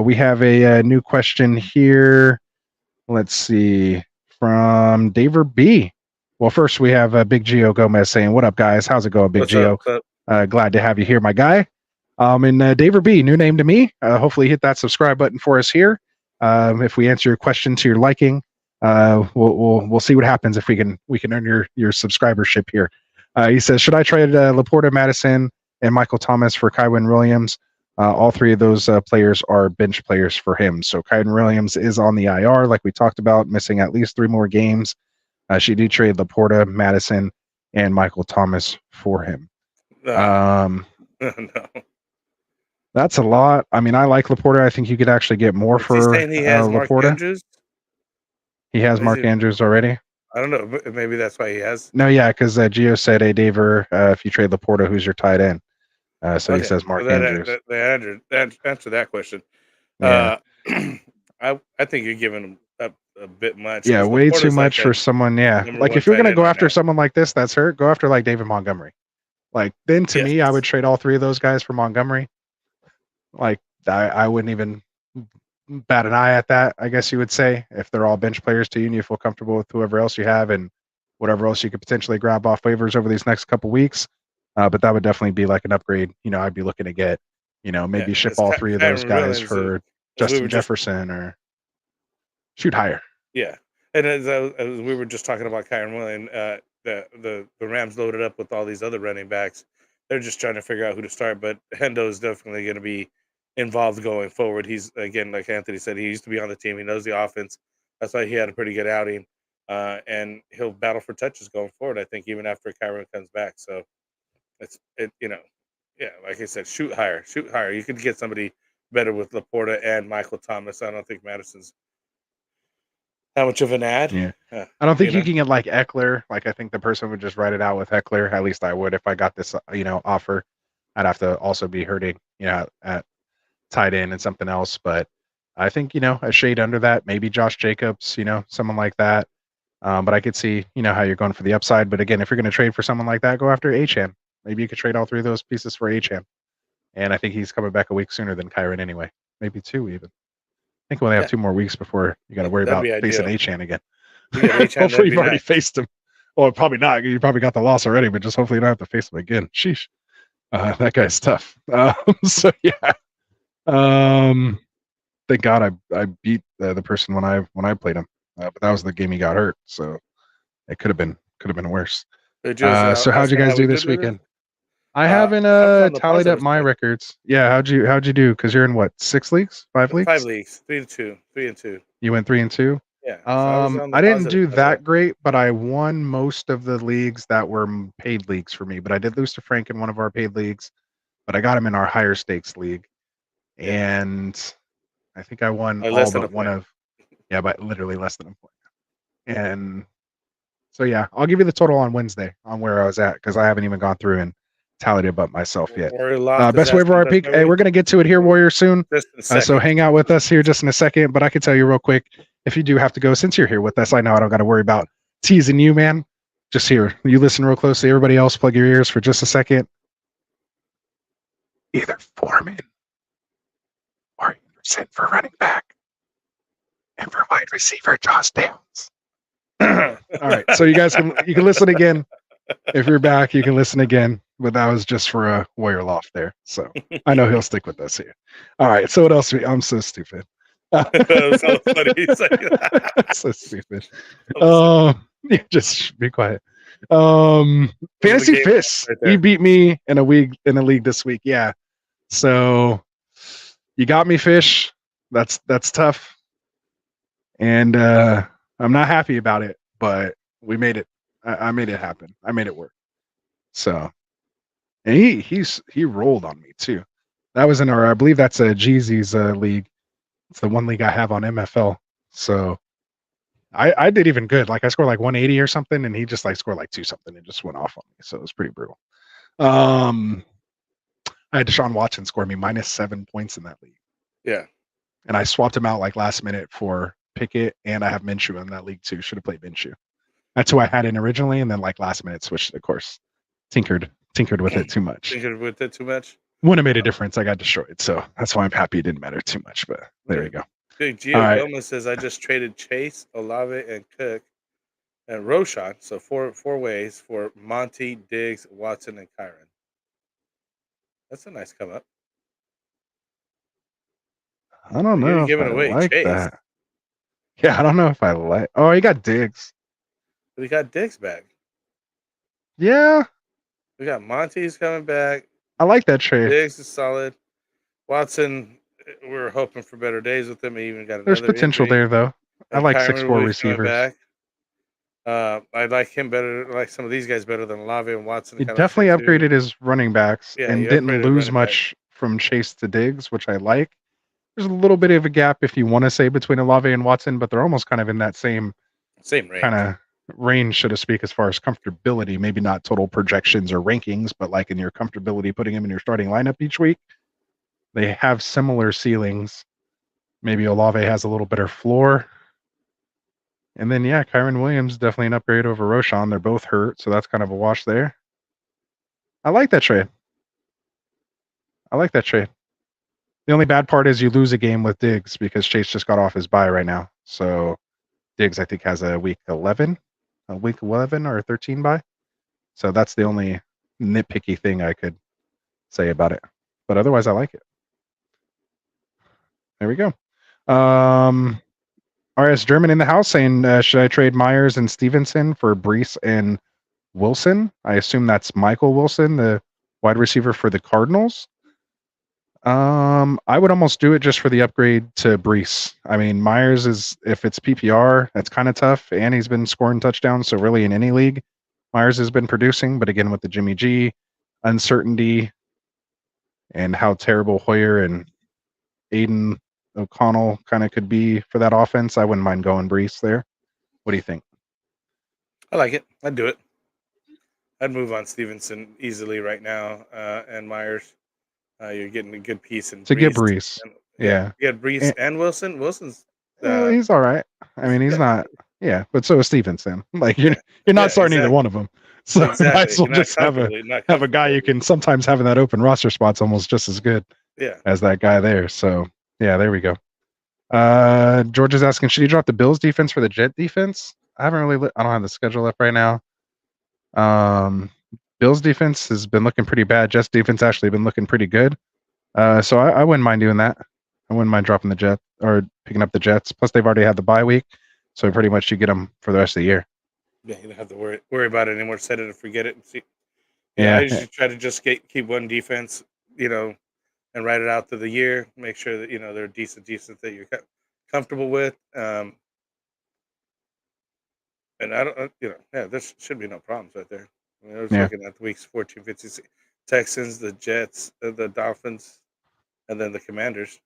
we have a new question here. Let's see, from Daver B. Well, first we have Big Gio Gomez saying, "What up, guys? How's it going, Big Gio? Glad to have you here, my guy." And Daver B, new name to me. Hopefully hit that subscribe button for us here. If we answer your question to your liking, we'll see what happens if we can earn your subscribership here. He says, "Should I trade Laporta, Madison, and Michael Thomas for Kywin Williams? All three of those players are bench players for him. So Kyren Williams is on the IR, like we talked about, missing at least 3 more games. She did trade Laporta, Madison, and Michael Thomas for him. No. That's a lot. I mean, I like Laporta. I think you could actually get more Is for he saying he has Mark Laporta. Andrews? He has Is Mark it- Andrews already. I don't know. Maybe that's why he has. No, yeah, because Gio said, "Hey, Daver, if you trade Laporta, who's your tight end?" So he says Mark Andrews. They answer that question. Yeah. I think you're giving him up a bit much. Yeah, 'cause way too Laporta's much like for a someone. Yeah, number like one if you're tight gonna end go right after now. someone like this that's hurt, go after like David Montgomery. Like then to me, I would trade all 3 of those guys for Montgomery. Like I wouldn't even bat an eye at that. I guess you would say if they're all bench players to you and you feel comfortable with whoever else you have and whatever else you could potentially grab off waivers over these next couple weeks. But that would definitely be like an upgrade. I'd be looking to get, maybe ship all 3 of those guys for Justin Jefferson or shoot higher. Yeah, and as we were just talking about Kyren Williams, the Rams loaded up with all these other running backs. They're just trying to figure out who to start. But Hendo is definitely going to be involved going forward. He's, again, like Anthony said, he used to be on the team. He knows the offense. That's why he had a pretty good outing. And he'll battle for touches going forward, I think, even after Kyren comes back. So yeah, like I said, shoot higher. You could get somebody better with Laporta and Michael Thomas. I don't think Madison's that much of an ad. Yeah. I don't think you can get like Eckler. Like I think the person would just write it out with Eckler. At least I would if I got this, offer. I'd have to also be hurting, at tight end and something else. But I think, a shade under that, maybe Josh Jacobs, someone like that. But I could see, how you're going for the upside. But again, if you're going to trade for someone like that, go after Achane. Maybe you could trade all 3 of those pieces for Achane. And I think he's coming back a week sooner than Kyren anyway. Maybe 2 even. I think we only have 2 more weeks before you got to worry about facing Achane again. Hopefully you've already faced him. Well, probably not. You probably got the loss already, but just hopefully you don't have to face him again. Sheesh. That guy's tough. So yeah. Thank God I beat the person when I played him. But that was the game he got hurt, so it could have been worse. So how'd you guys do this weekend? I haven't tallied up my records. Yeah, how'd you do? Because you're in what, 6 leagues, 5 leagues? 5 leagues, 3 and 2. You went 3 and 2. Yeah. I didn't do that great, but I won most of the leagues that were paid leagues for me. But I did lose to Frank in one of our paid leagues, but I got him in our higher stakes league, and I think I won all but one of. Yeah, but literally less than a point. And so yeah, I'll give you the total on Wednesday on where I was at because I haven't even gone through and tallied it up myself yet. Best waiver RP. Hey, we're gonna get to it here, Warrior, soon. So hang out with us here just in a second. But I can tell you real quick, if you do have to go, since you're here with us, I know I don't got to worry about teasing you, man. Just here, you listen real closely. Everybody else, plug your ears for just a second. Either Foreman or Anderson for running back, and for wide receiver, Josh Downs. All right, so you guys can listen again. If you're back, you can listen again. But that was just for a Warrior Loft there. So I know he'll stick with us here. All right. So what else? I'm so stupid. So funny. So stupid. Just be quiet. Fantasy Fists. Right, he beat me in a league this week. Yeah. So you got me, Fish. That's tough. And I'm not happy about it, but we made it. I made it happen. I made it work. So, and he rolled on me too. That was in I believe that's a Jeezy's league. It's the one league I have on MFL. So I did even good. Like I scored like 180 or something, and he just like scored like 2 something and just went off on me. So it was pretty brutal. I had Deshaun Watson score me -7 points in that league. Yeah. And I swapped him out like last minute for Pickett, and I have Minshew in that league too. Should have played Minshew. That's who I had in originally, and then like last minute switched, of course. Tinkered with it too much. Wouldn't have made a difference. I got destroyed. So that's why I'm happy it didn't matter too much. But there you go. Big Gio Gomez says I just traded Chase, Olave, and Cook and Roshan. So four ways for Monty, Diggs, Watson, and Kyren. That's a nice come up. I don't know. You're giving away like Chase. That. Yeah, I don't know if I like. Oh, he got Diggs. We got Diggs back. Yeah. We got Monty's coming back. I like that trade. Diggs is solid. Watson, we're hoping for better days with him. He even got another There's potential injury. there, though. I And like Kyron 6'4" Williams coming receivers. back. I like him better. I like some of these guys better than Olave and Watson. He kinda definitely fit too. upgraded his running backs Yeah, and he didn't upgraded lose running much from Chase to Diggs, which I like. There's a little bit of a gap, if you want to say, between Olave and Watson, but they're almost kind of in that same Same range. kind of range, so to speak, as far as comfortability. Maybe not total projections or rankings, but like in your comfortability putting him in your starting lineup each week. They have similar ceilings. Maybe Olave has a little better floor. And then, yeah, Kyron Williams, definitely an upgrade over Roshan. They're both hurt, so that's kind of a wash there. I like that trade. The only bad part is you lose a game with Diggs because Chase just got off his bye right now. So Diggs, I think, has a week 11 or 13 bye. So that's the only nitpicky thing I could say about it. But otherwise, I like it. There we go. RS German in the house saying, should I trade Myers and Stevenson for Brees and Wilson? I assume that's Michael Wilson, the wide receiver for the Cardinals. I would almost do it just for the upgrade to Brees. I mean, Myers is, if it's PPR, that's kind of tough, and he's been scoring touchdowns. So really, in any league, Myers has been producing. But again, with the Jimmy G uncertainty and how terrible Hoyer and Aiden O'Connell kind of could be for that offense, I wouldn't mind going Brees there. What do you think? I like it. I'd do it. I'd move on Stevenson easily right now, and Myers. You're getting a good piece in To get Brees. Yeah. You get Brees and Wilson. Wilson's he's all right. I mean, he's not. Yeah, but so is Stevenson. Like you're not starting either one of them. So might as well just have a guy you can sometimes having that open roster spot's almost just as good. As that guy there. So yeah, there we go. George is asking, should he drop the Bills defense for the Jet defense? I haven't really. I don't have the schedule up right now. Bills defense has been looking pretty bad. Jets defense actually been looking pretty good. So I wouldn't mind doing that. I wouldn't mind dropping the Jets or picking up the Jets. Plus, they've already had the bye week, so pretty much you get them for the rest of the year. Yeah, you don't have to worry about it anymore. Set it and forget it. And see. Yeah, I usually try to just keep one defense, and write it out through the year. Make sure that they're decent that you're comfortable with. And I don't, there should be no problems right there. I was looking at the weeks 14, 15, Texans, the Jets, the Dolphins, and then the Commanders.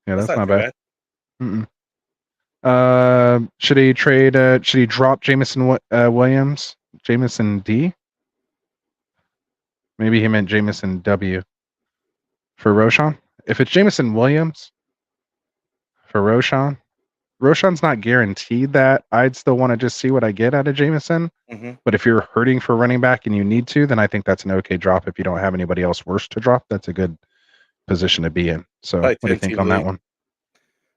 Yeah, that's not bad. Should he trade? Should he drop Jameson Williams? Jameson D? Maybe he meant Jameson W. For Roshan. If it's Jameson Williams for Roshan, Roshan's not guaranteed that. I'd still want to just see what I get out of Jameson. But if you're hurting for running back and you need to, then I think that's an okay drop. If you don't have anybody else worse to drop, that's a good position to be in. So Probably what do you think on that one?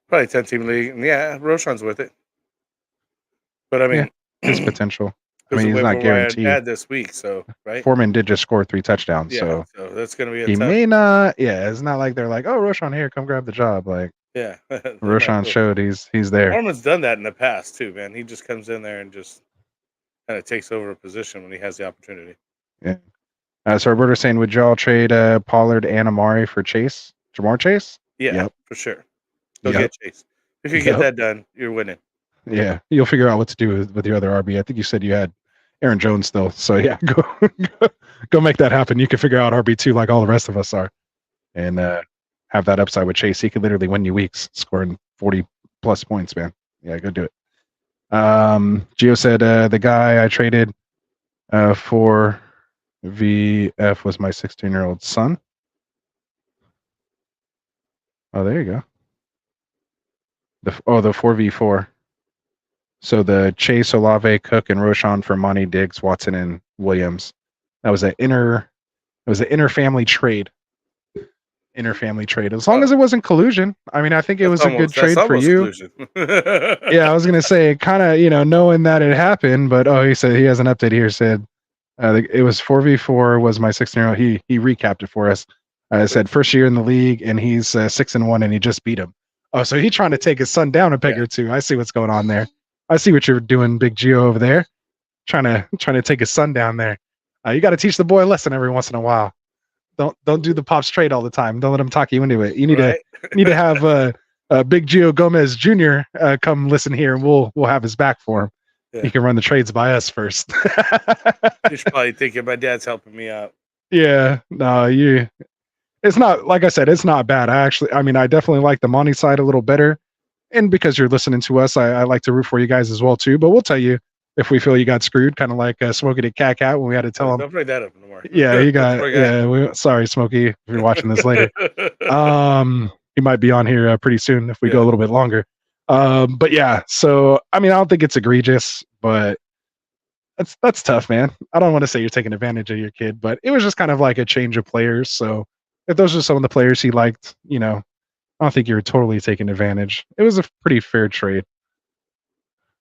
Probably 10-team league. Yeah, Roshan's with it. But I mean, his potential. I mean, he's not guaranteed. Add this week, so right. Foreman did just score 3 touchdowns, so that's going to be. He may not. Yeah, it's not like they're like, "Oh, Roshan, here, come grab the job." Like, yeah, Roshan showed he's there. Foreman's done that in the past too, man. He just comes in there and just kind of takes over a position when he has the opportunity. Yeah. So Roberto's saying, would y'all trade Pollard and Amari for Chase? Jamar Chase? Yeah, for sure. Go get Chase. If you get that done, you're winning. Yeah, you'll figure out what to do with your other RB. I think you said you had Aaron Jones still. So yeah, go make that happen. You can figure out RB2 like all the rest of us are, and have that upside with Chase. He could literally win you weeks, scoring 40+ points, man. Yeah, go do it. Gio said the guy I traded for VF was my 16-year-old son. Oh, there you go. The 4v4. So the Chase, Olave, Cook, and Roshan for Monty, Diggs, Watson, and Williams. That was an inter-family trade. Inter-family trade. As long as it wasn't collusion. I mean, I think it was a good trade for you. Yeah, I was gonna say, kind of, knowing that it happened, but he said he has an update here. Said it was 4v4. Was my 16-year-old? He recapped it for us. Said first year in the league, and he's 6-1, and he just beat him. Oh, so he's trying to take his son down a peg or two. I see what's going on there. I see what you're doing, Big Gio over there. Trying to take his son down there. You got to teach the boy a lesson every once in a while. Don't do the pops trade all the time. Don't let him talk you into it. You need Right. to have Big Gio Gomez Jr. Come listen here, and we'll have his back for him. Yeah. He can run the trades by us first. You should probably thinking my dad's helping me out. Yeah, no, it's not, like I said, it's not bad. I definitely like the Monty side a little better. And because you're listening to us, I like to root for you guys as well too. But we'll tell you if we feel you got screwed, kind of like Smokey the Cat when we had to tell him. Don't bring that up anymore. Yeah, you got. Sorry, Smokey, if you're watching this later. He might be on here pretty soon if we go a little bit longer. But yeah, so I don't think it's egregious, but that's tough, man. I don't want to say you're taking advantage of your kid, but it was just kind of like a change of players. So if those are some of the players he liked, I don't think you're totally taking advantage. It was a pretty fair trade,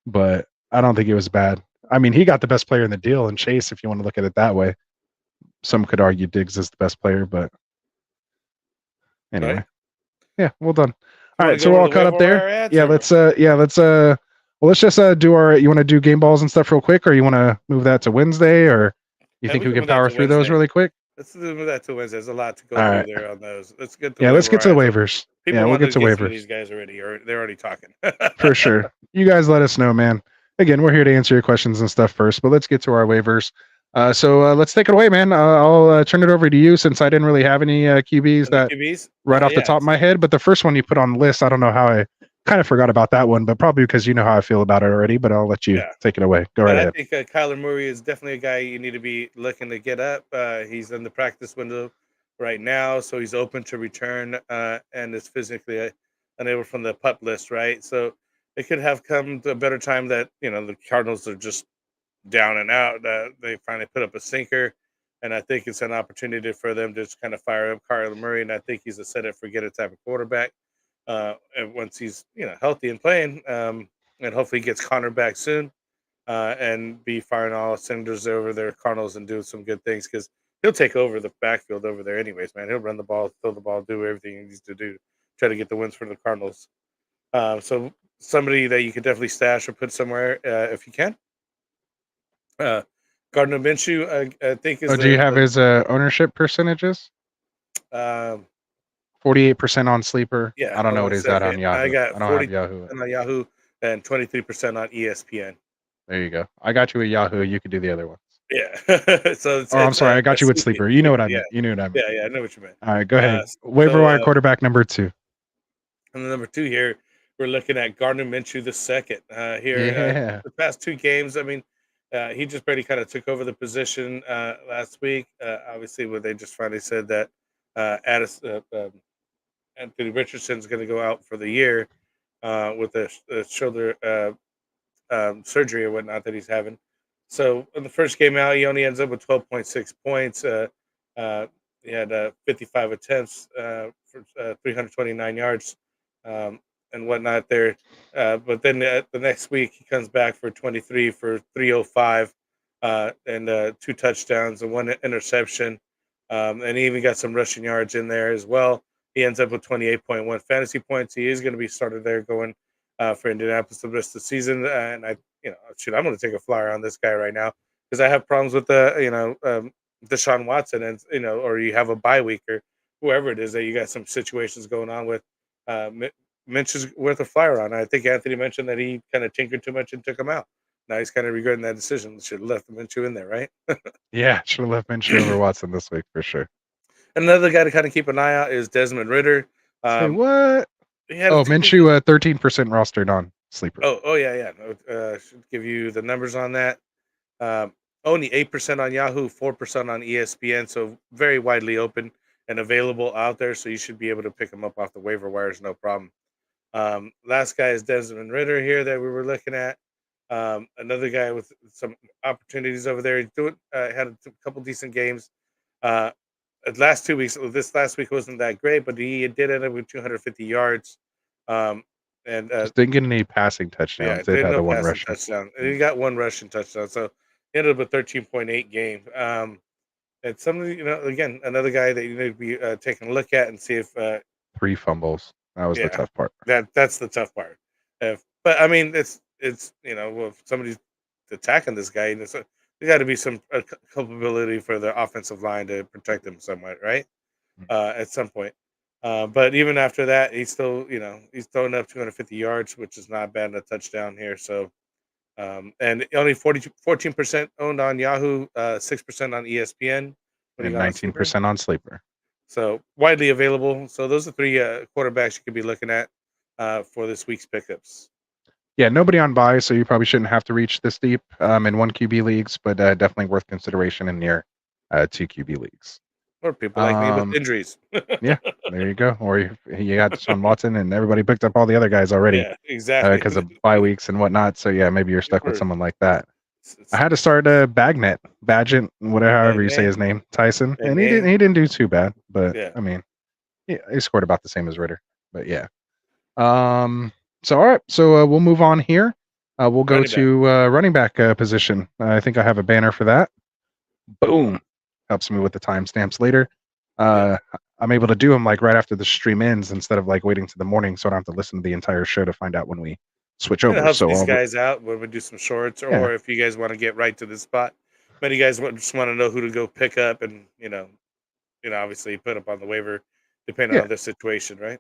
but I don't think it was bad. He got the best player in the deal in Chase, if you want to look at it that way. Some could argue Diggs is the best player, but anyway. Right. Yeah, well done. All right, so we're all caught up there. Yeah, let's just do our. You want to do game balls and stuff real quick, or you want to move that to Wednesday, or you think we can power through those really quick? Let's move that to Wednesday. There's a lot to go through there on those. Let's get to let's get to the waivers. We'll get to waivers. These guys already, they're already talking. For sure. You guys let us know, man. Again, we're here to answer your questions and stuff first, but let's get to our waivers. So let's take it away, man. I'll turn it over to you since I didn't really have any QBs right off the top of my head. But the first one you put on the list, I don't know how I kind of forgot about that one, but probably because you know how I feel about it already. But I'll let you take it away. Go right ahead. I think Kyler Murray is definitely a guy you need to be looking to get up. He's in the practice window right now, so he's open to return and is physically unable from the PUP list, right? So it could have come to a better time that the Cardinals are just down and out. They finally put up a sinker, and I think it's an opportunity for them to just kind of fire up Kyler Murray. And I think he's a set it forget it type of quarterback. And once he's healthy and playing, and hopefully he gets Connor back soon, and be firing all cylinders over there, Cardinals, and do some good things because he'll take over the backfield over there anyways, man. He'll run the ball, throw the ball, do everything he needs to do, try to get the wins for the Cardinals. So somebody that you could definitely stash or put somewhere if you can. Gardner Minshew, I think is. Do you have his ownership percentages? 48% on Sleeper. Yeah, I don't know what is that on Yahoo. I don't have Yahoo on Yahoo and 23% on ESPN. There you go. I got you with Yahoo. You could do the other ones. Yeah. So I'm sorry. I got you with Sleeper. You know what I mean. You knew what I mean. Yeah, I know what you meant. All right, go ahead. Waiver wire quarterback number 2. And the number 2 here, we're looking at Gardner Minshew the second. The past 2 games, he just barely kind of took over the position last week. Obviously, when they just finally said that Anthony Richardson's going to go out for the year with a shoulder surgery or whatnot that he's having. So in the first game out, he only ends up with 12.6 points. He had 55 attempts for 329 yards and whatnot there. But then the next week, he comes back for 23 for 305 and 2 touchdowns and 1 interception. And he even got some rushing yards in there as well. He ends up with 28.1 fantasy points. He is going to be started there going for Indianapolis the rest of the season. And I'm going to take a flyer on this guy right now because I have problems with Deshaun Watson and, or you have a bye week or whoever it is that you got some situations going on with. Minch is worth a flyer on. I think Anthony mentioned that he kind of tinkered too much and took him out. Now he's kind of regretting that decision. Should have left Minshew in there, right? Yeah, should have left Minshew over Watson this week for sure. Another guy to kind of keep an eye out is Desmond Ridder. Say what? Minshew 13% rostered on Sleeper. Oh yeah. Should give you the numbers on that. Only 8% on Yahoo, 4% on ESPN, so very widely open and available out there. So you should be able to pick him up off the waiver wires, no problem. Last guy is Desmond Ridder here that we were looking at. Another guy with some opportunities over there. He's had a couple decent games. Last 2 weeks, this last week wasn't that great, but he did end up with 250 yards. And just didn't get any passing touchdowns. Yeah, they had no one rushing touchdown. He got 1 rushing touchdown, so he ended up with 13.8 game. And somebody, again, another guy that you need to be taking a look at and see if 3 fumbles. That was the tough part. That's the tough part. But it's if somebody's attacking this guy, and got to be some culpability for the offensive line to protect him somewhat, right? At some point. But even after that, he's still, he's throwing up 250 yards, which is not bad in a touchdown here. So, and only 14% owned on Yahoo, 6% on ESPN, And 19% on Sleeper. So widely available. So those are three quarterbacks you could be looking at for this week's pickups. Yeah, nobody on bye, so you probably shouldn't have to reach this deep in one QB leagues, but definitely worth consideration in near two QB leagues. Or people like me with injuries. Yeah, there you go. Or you got Deshaun Watson, and everybody picked up all the other guys already. Yeah, exactly. Because of bye weeks and whatnot. So yeah, maybe you're stuck with someone like that. I had to start a Badgett, however you say his name, Tyson, and he didn't do too bad. But I mean, he scored about the same as Ritter. But yeah. So all right, so we'll move on here. We'll go to running back position. I think I have a banner for that. Boom. Helps me with the timestamps later. I'm able to do them like right after the stream ends instead of like waiting to the morning, so I don't have to listen to the entire show to find out when we switch over. It helps these guys out when we do some shorts, or if you guys want to get right to the spot. Many guys just want to know who to go pick up, and obviously put up on the waiver, depending on their situation, right?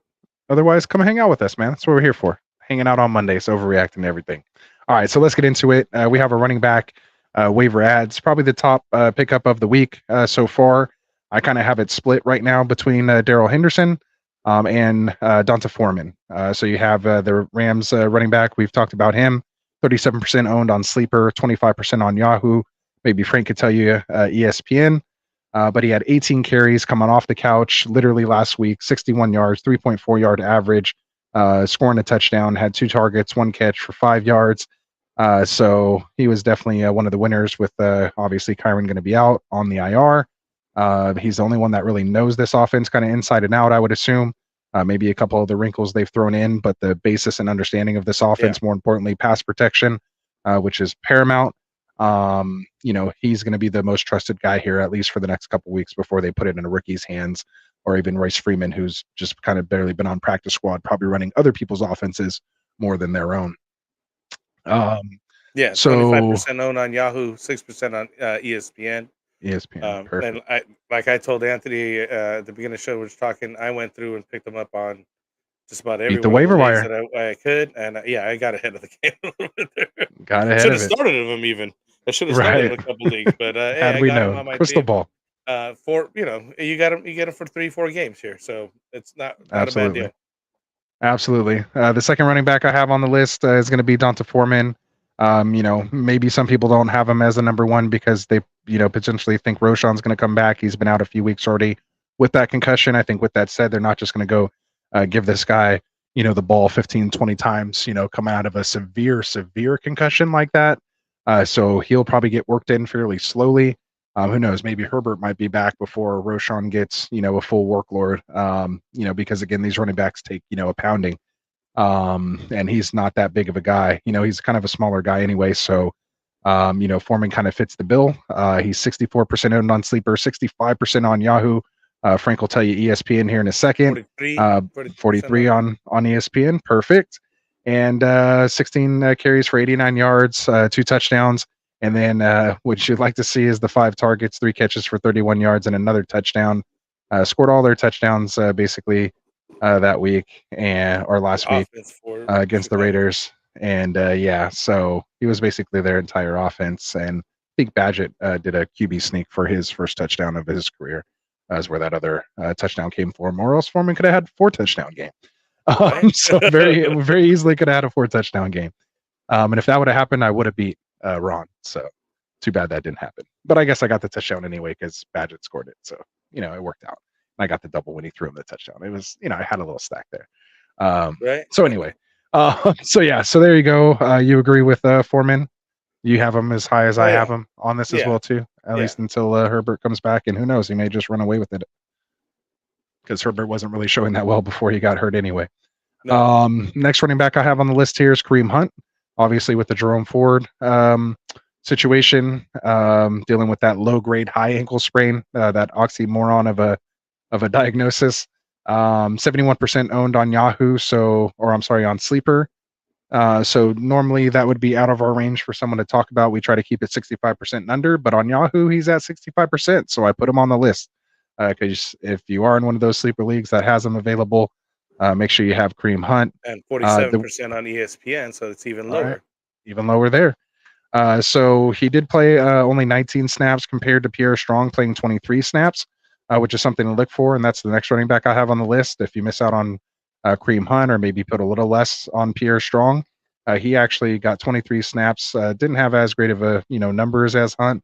Otherwise, come hang out with us, man. That's what we're here for. Hanging out on Mondays, overreacting to everything. All right, so let's get into it. We have a running back waiver ads, probably the top pickup of the week so far. I kind of have it split right now between Darrell Henderson and Donta Foreman. So you have the Rams running back. We've talked about him. 37% owned on Sleeper, 25% on Yahoo. Maybe Frank could tell you ESPN. But he had 18 carries coming off the couch literally last week, 61 yards, 3.4 yard average, scoring a touchdown, had 2 targets, 1 catch for 5 yards. So he was definitely one of the winners with obviously Kyron going to be out on the IR. He's the only one that really knows this offense kind of inside and out, I would assume. Maybe a couple of the wrinkles they've thrown in, but the basis and understanding of this offense, more importantly, pass protection, which is paramount. He's going to be the most trusted guy here, at least for the next couple of weeks before they put it in a rookie's hands, or even Royce Freeman, who's just kind of barely been on practice squad, probably running other people's offenses more than their own. So 25% owned on Yahoo, 6% on ESPN. Perfect. And I told Anthony at the beginning of the show, we were talking, I went through and picked them up on just about every the waiver wire that I could, and I got ahead of the game a little bit there. Got ahead should of have it. started them even. I should have started in a couple leagues, but had we known, crystal ball. You get them for 3-4 games here, so it's not a bad deal. Absolutely. The second running back I have on the list is going to be Donta Foreman. Maybe some people don't have him as a number one because they, potentially think Roshan's going to come back. He's been out a few weeks already with that concussion. I think with that said, they're not just going to go give this guy, the ball 15, 20 times, coming out of a severe concussion like that. So he'll probably get worked in fairly slowly. Who knows? Maybe Herbert might be back before Roshan gets, a full workload. Because again, these running backs take, a pounding. And he's not that big of a guy. He's kind of a smaller guy anyway. So, Foreman kind of fits the bill. He's 64% owned on Sleeper, 65% on Yahoo. Frank will tell you ESPN here in a second. 43 on ESPN. Perfect. And 16 carries for 89 yards, 2 touchdowns. And then what you'd like to see is the 5 targets, 3 catches for 31 yards and another touchdown. Scored all their touchdowns basically that week or last week against the Raiders. And so he was basically their entire offense. And I think Badgett did a QB sneak for his first touchdown of his career. Is where that other touchdown came from, or else Foreman could have had 4 touchdown game. So very easily could have had a 4 touchdown game. And if that would have happened, I would have beat Ron. So too bad that didn't happen. But I guess I got the touchdown anyway because Badgett scored it. So, it worked out. I got the double when he threw him the touchdown. It was, I had a little stack there. So anyway, so there you go. You agree with Foreman? You have him as high as I have him on this as well too, at least until Herbert comes back, and who knows, he may just run away with it because Herbert wasn't really showing that well before he got hurt anyway. No. Next running back I have on the list here is Kareem Hunt, obviously with the Jerome Ford situation, dealing with that low grade high ankle sprain, that oxymoron of a diagnosis. 71% owned on Yahoo, on Sleeper. So normally that would be out of our range for someone to talk about. We try to keep it 65% and under, but on Yahoo, he's at 65%. So I put him on the list because if you are in one of those sleeper leagues that has him available, make sure you have Kareem Hunt. And 47% on ESPN, so it's even lower. Right, even lower there. So he did play only 19 snaps compared to Pierre Strong playing 23 snaps, which is something to look for. And that's the next running back I have on the list. If you miss out on Kareem Hunt or maybe put a little less on Pierre Strong, he actually got 23 snaps. Didn't have as great of a numbers as Hunt.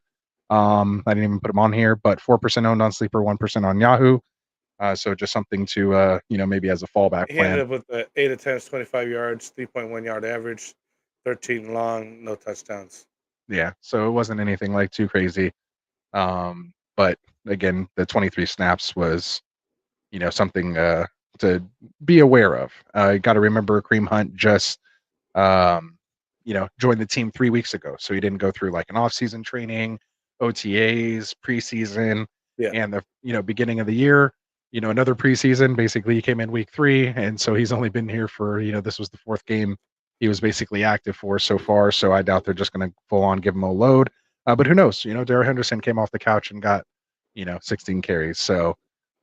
I didn't even put him on here, but 4% owned on Sleeper, 1% on Yahoo. So just something to maybe as a fallback He plan. ended up with 8 attempts, 25 yards, 3.1 yard average, 13 long, no touchdowns. Yeah, so it wasn't anything like too crazy. But again, the 23 snaps was something to be aware of. You got to remember Kareem Hunt just joined the team 3 weeks ago, so he didn't go through like an off-season training, OTAs, preseason, and the beginning of the year. Another preseason. Basically, he came in week 3, and so he's only been here for this was the 4th game he was basically active for so far. So I doubt they're just going to full on give him a load. But who knows? Darrell Henderson came off the couch and got 16 carries. So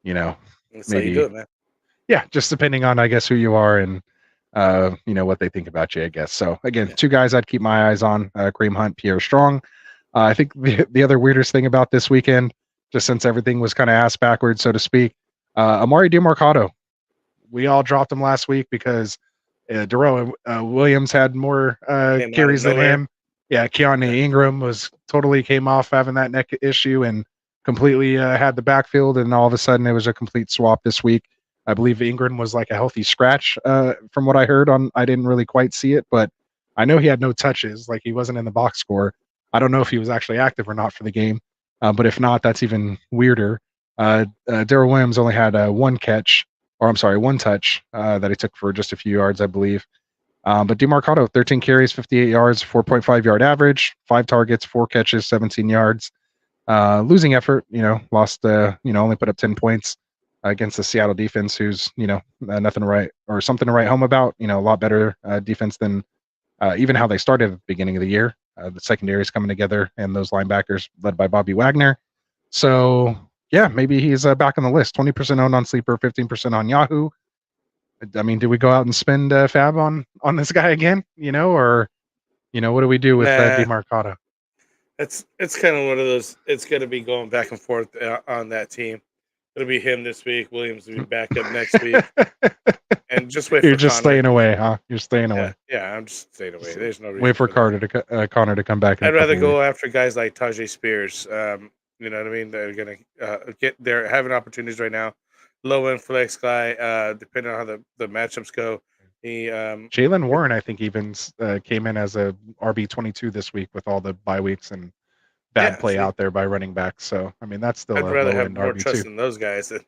That's maybe how you do it, man. Yeah, just depending on I guess who you are and what they think about you, I guess. So again, 2 guys I'd keep my eyes on: Kareem Hunt, Pierre Strong. I think the other weirdest thing about this weekend, just since everything was kind of ass backwards, so to speak, Amari DiMercato. We all dropped him last week because Darrell Williams had more carries than him. Yeah, Keanu Ingram came off having that neck issue and completely had the backfield, and all of a sudden it was a complete swap this week. I believe Ingram was like a healthy scratch from what I heard I didn't really quite see it, but I know he had no touches, like he wasn't in the box score. I don't know if he was actually active or not for the game, but if not, that's even weirder. Darrell Williams only had one touch that he took for just a few yards, I believe. But DiMercato, 13 carries, 58 yards, 4.5 yard average, 5 targets, 4 catches, 17 yards. Losing effort, lost, only put up 10 points against the Seattle defense, who's, nothing to write or something to write home about. A lot better defense than even how they started at the beginning of the year. The secondary is coming together, and those linebackers led by Bobby Wagner. So, yeah, maybe he's back on the list. 20% owned on Sleeper, 15% on Yahoo. I mean, do we go out and spend fab on this guy again? Or what do we do with DiMercato? It's kind of one of those. It's going to be going back and forth on that team. It'll be him this week. Williams will be back up next week. And just wait. You're just staying away, huh? You're staying away. Yeah, I'm just staying away. There's no reason. Wait for Connor to come back. I'd rather go after guys like Tajay Spears. You know what I mean? They're going to they're having opportunities right now. Low end flex guy, depending on how the matchups go. Jaylen Warren, I think, even came in as a RB22 this week with all the bye weeks and bad play out there by running backs. So, I mean, that's still I'd rather have more RB2. trust in those guys than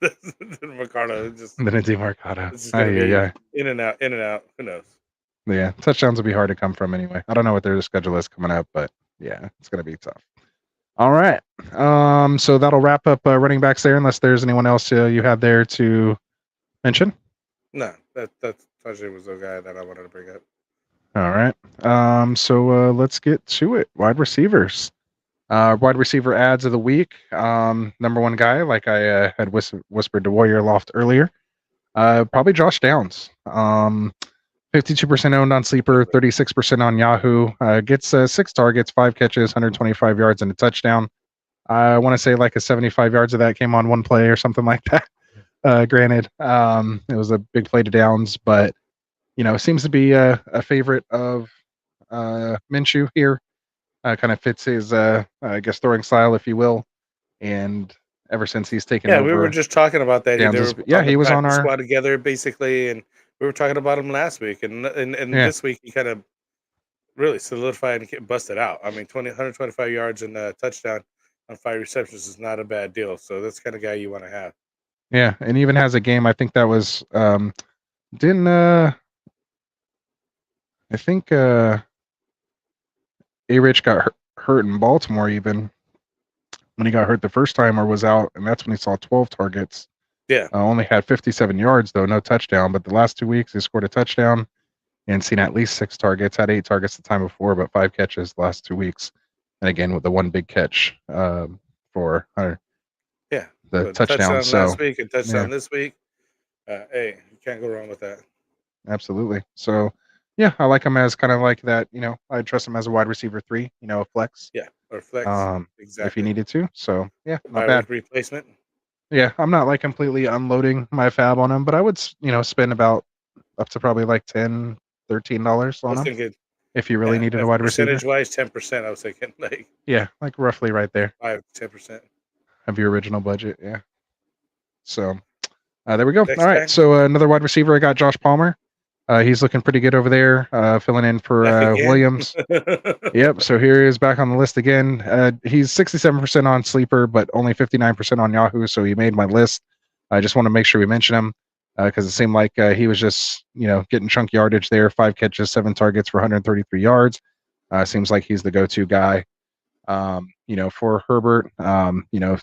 Mercado. Than a DiMercato. In and out. Who knows? Yeah, touchdowns will be hard to come from anyway. I don't know what their schedule is coming up, but yeah, it's going to be tough. All right. So that'll wrap up running backs there, unless there's anyone else you had there to mention. No, that Tajay was the guy that I wanted to bring up. All right. So let's get to it. Wide receivers. Wide receiver ads of the week. Number 1 guy, like I had whispered to Warrior Loft earlier, probably Josh Downs. 52% owned on Sleeper, 36% on Yahoo. Gets 6 targets, 5 catches, 125 yards, and a touchdown. I want to say like a 75 yards of that came on one play or something like that. Granted, it was a big play to Downs, but seems to be a favorite of Minshew here. Kind of fits his, I guess, throwing style, if you will. And ever since he's taken over, we were just talking about that. He was on our squad together basically, and we were talking about him last week, and this week he kind of really solidified and busted out. I mean, 125 yards and a touchdown on 5 receptions is not a bad deal. So that's the kind of guy you want to have. Yeah, and even has a game. I think that was I think A-Rich got hurt in Baltimore even when he got hurt the first time or was out, and that's when he saw 12 targets. Yeah. Only had 57 yards, though, no touchdown. But the last 2 weeks, he scored a touchdown and seen at least 6 targets. Had 8 targets the time before, but 5 catches the last 2 weeks. And again, with the one big catch for the touchdown. So last week and touchdown this week. Hey, you can't go wrong with that. Absolutely. So, yeah, I like him as kind of like that. I trust him as a wide receiver 3. A flex. Yeah, or flex. Exactly. If you needed to. So, yeah, not bye bad. Replacement. Yeah, I'm not like completely unloading my fab on him, but I would spend about up to probably like $10, $13 on him. If you really needed a wide receiver. Percentage-wise, 10%. I was thinking like roughly right there. 5-10% of your original budget. Yeah. So there we go. Next All right. guy. So another wide receiver, I got Josh Palmer. He's looking pretty good over there, filling in for Williams. Yep. So here he is back on the list again. He's 67% on Sleeper, but only 59% on Yahoo. So he made my list. I just want to make sure we mention him because it seemed like he was just, getting chunk yardage there. 5 catches, 7 targets for 133 yards. Seems like he's the go-to guy. For Herbert,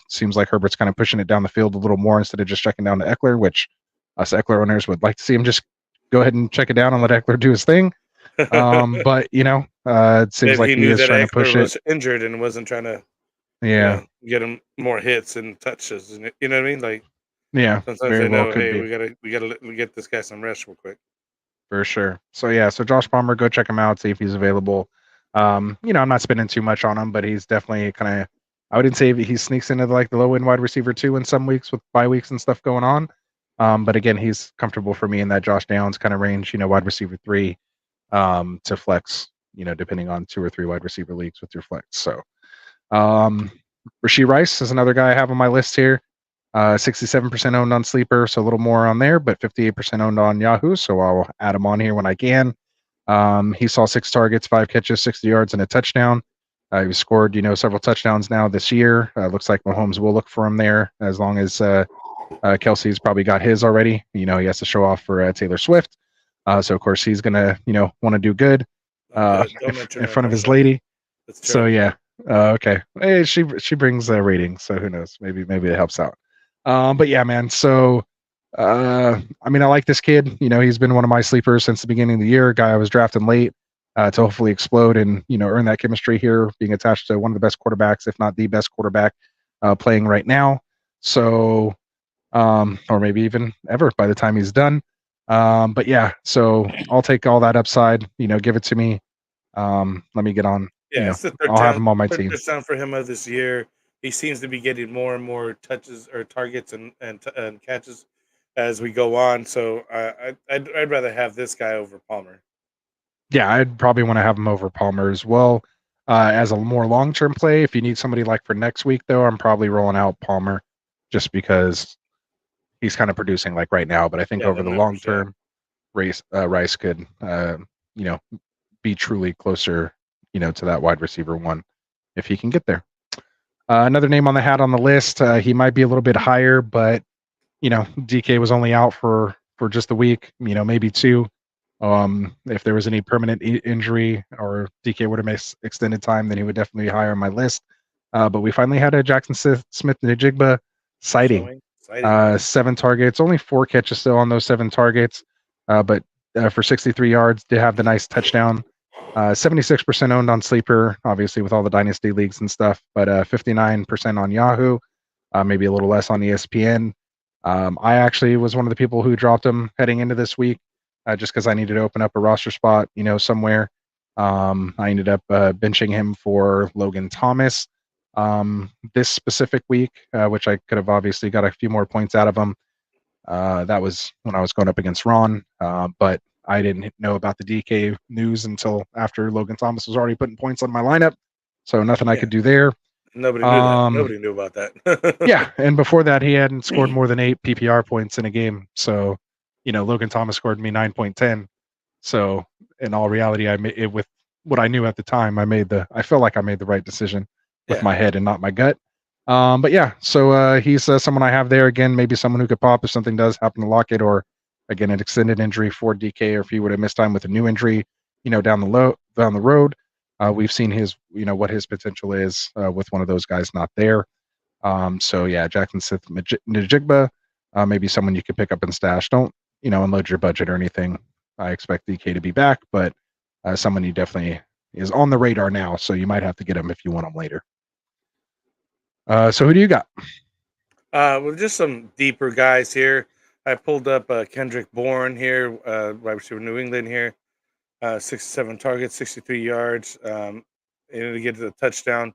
seems like Herbert's kind of pushing it down the field a little more instead of just checking down to Eckler, which us Eckler owners would like to see him just go ahead and check it down and let Eckler do his thing. But it seems like he is trying to push it. Was injured and wasn't trying to, get him more hits and touches. And you know what I mean? Like, sometimes they know, hey, we gotta get this guy some rest real quick. For sure. So so Josh Palmer, go check him out, see if he's available. I'm not spending too much on him, but he's definitely kind of, I wouldn't say he sneaks into the low end wide receiver 2 in some weeks with bye weeks and stuff going on. But again, he's comfortable for me in that Josh Downs kind of range, wide receiver 3 to flex, depending on 2 or 3 wide receiver leagues with your flex. So Rashee Rice is another guy I have on my list here. 67% owned on Sleeper, so a little more on there, but 58% owned on Yahoo. So I'll add him on here when I can. He saw 6 targets, 5 catches, 60 yards, and a touchdown. He's scored, several touchdowns now this year. Looks like Mahomes will look for him there as long as Kelsey's probably got his already. He has to show off for Taylor Swift. So, of course, he's going to, want to do good in front of his lady. So, yeah. Okay. Hey, she brings ratings, so who knows? Maybe it helps out. But, yeah, man. So, I like this kid. He's been one of my sleepers since the beginning of the year. Guy I was drafting late to hopefully explode and, earn that chemistry here, being attached to one of the best quarterbacks, if not the best quarterback playing right now. So, or maybe even ever by the time he's done. But yeah, so I'll take all that upside, give it to me. Let me get on. Yeah, I'll have him on my team. Touchdown for him of this year. He seems to be getting more and more touches or targets and catches as we go on. So I'd rather have this guy over Palmer. Yeah, I'd probably want to have him over Palmer as well. As a more long-term play, if you need somebody like for next week, though, I'm probably rolling out Palmer just because he's kind of producing like right now. But I think over the long term, Rice could, be truly closer, to that wide receiver 1 if he can get there. Another name on the hat on the list, he might be a little bit higher, but DK was only out for just a week, maybe 2. If there was any permanent injury or DK would have missed extended time, then he would definitely be higher on my list. But we finally had a Jackson Smith-Njigba sighting. 7 targets, only 4 catches still on those 7 targets, but for 63 yards, did have the nice touchdown. 76% owned on Sleeper, obviously with all the Dynasty leagues and stuff, but 59% on Yahoo, maybe a little less on ESPN. I actually was one of the people who dropped him heading into this week just because I needed to open up a roster spot, somewhere. I ended up benching him for Logan Thomas this specific week, which I could have obviously got a few more points out of him. That was when I was going up against Ron, but I didn't know about the DK news until after Logan Thomas was already putting points on my lineup, so nothing I could do there. Nobody knew that. Nobody knew about that. Yeah, and before that, he hadn't scored more than 8 PPR points in a game. So, Logan Thomas scored me 9.10. So, in all reality, I made it with what I knew at the time. I felt like I made the right decision with my head and not my gut. But yeah, so he's someone I have there again. Maybe someone who could pop if something does happen to lock it, or again an extended injury for DK, or if he would have missed time with a new injury, down the road. We've seen his, what his potential is with one of those guys not there. So yeah, Jackson Smith-Njigba, maybe someone you could pick up and stash. Don't, unload your budget or anything. I expect DK to be back, but someone you definitely is on the radar now, so you might have to get him if you want him later. So who do you got? Well, just some deeper guys here. I pulled up Kendrick Bourne here, wide receiver New England here. 67 targets, 63 yards. And to get to the touchdown,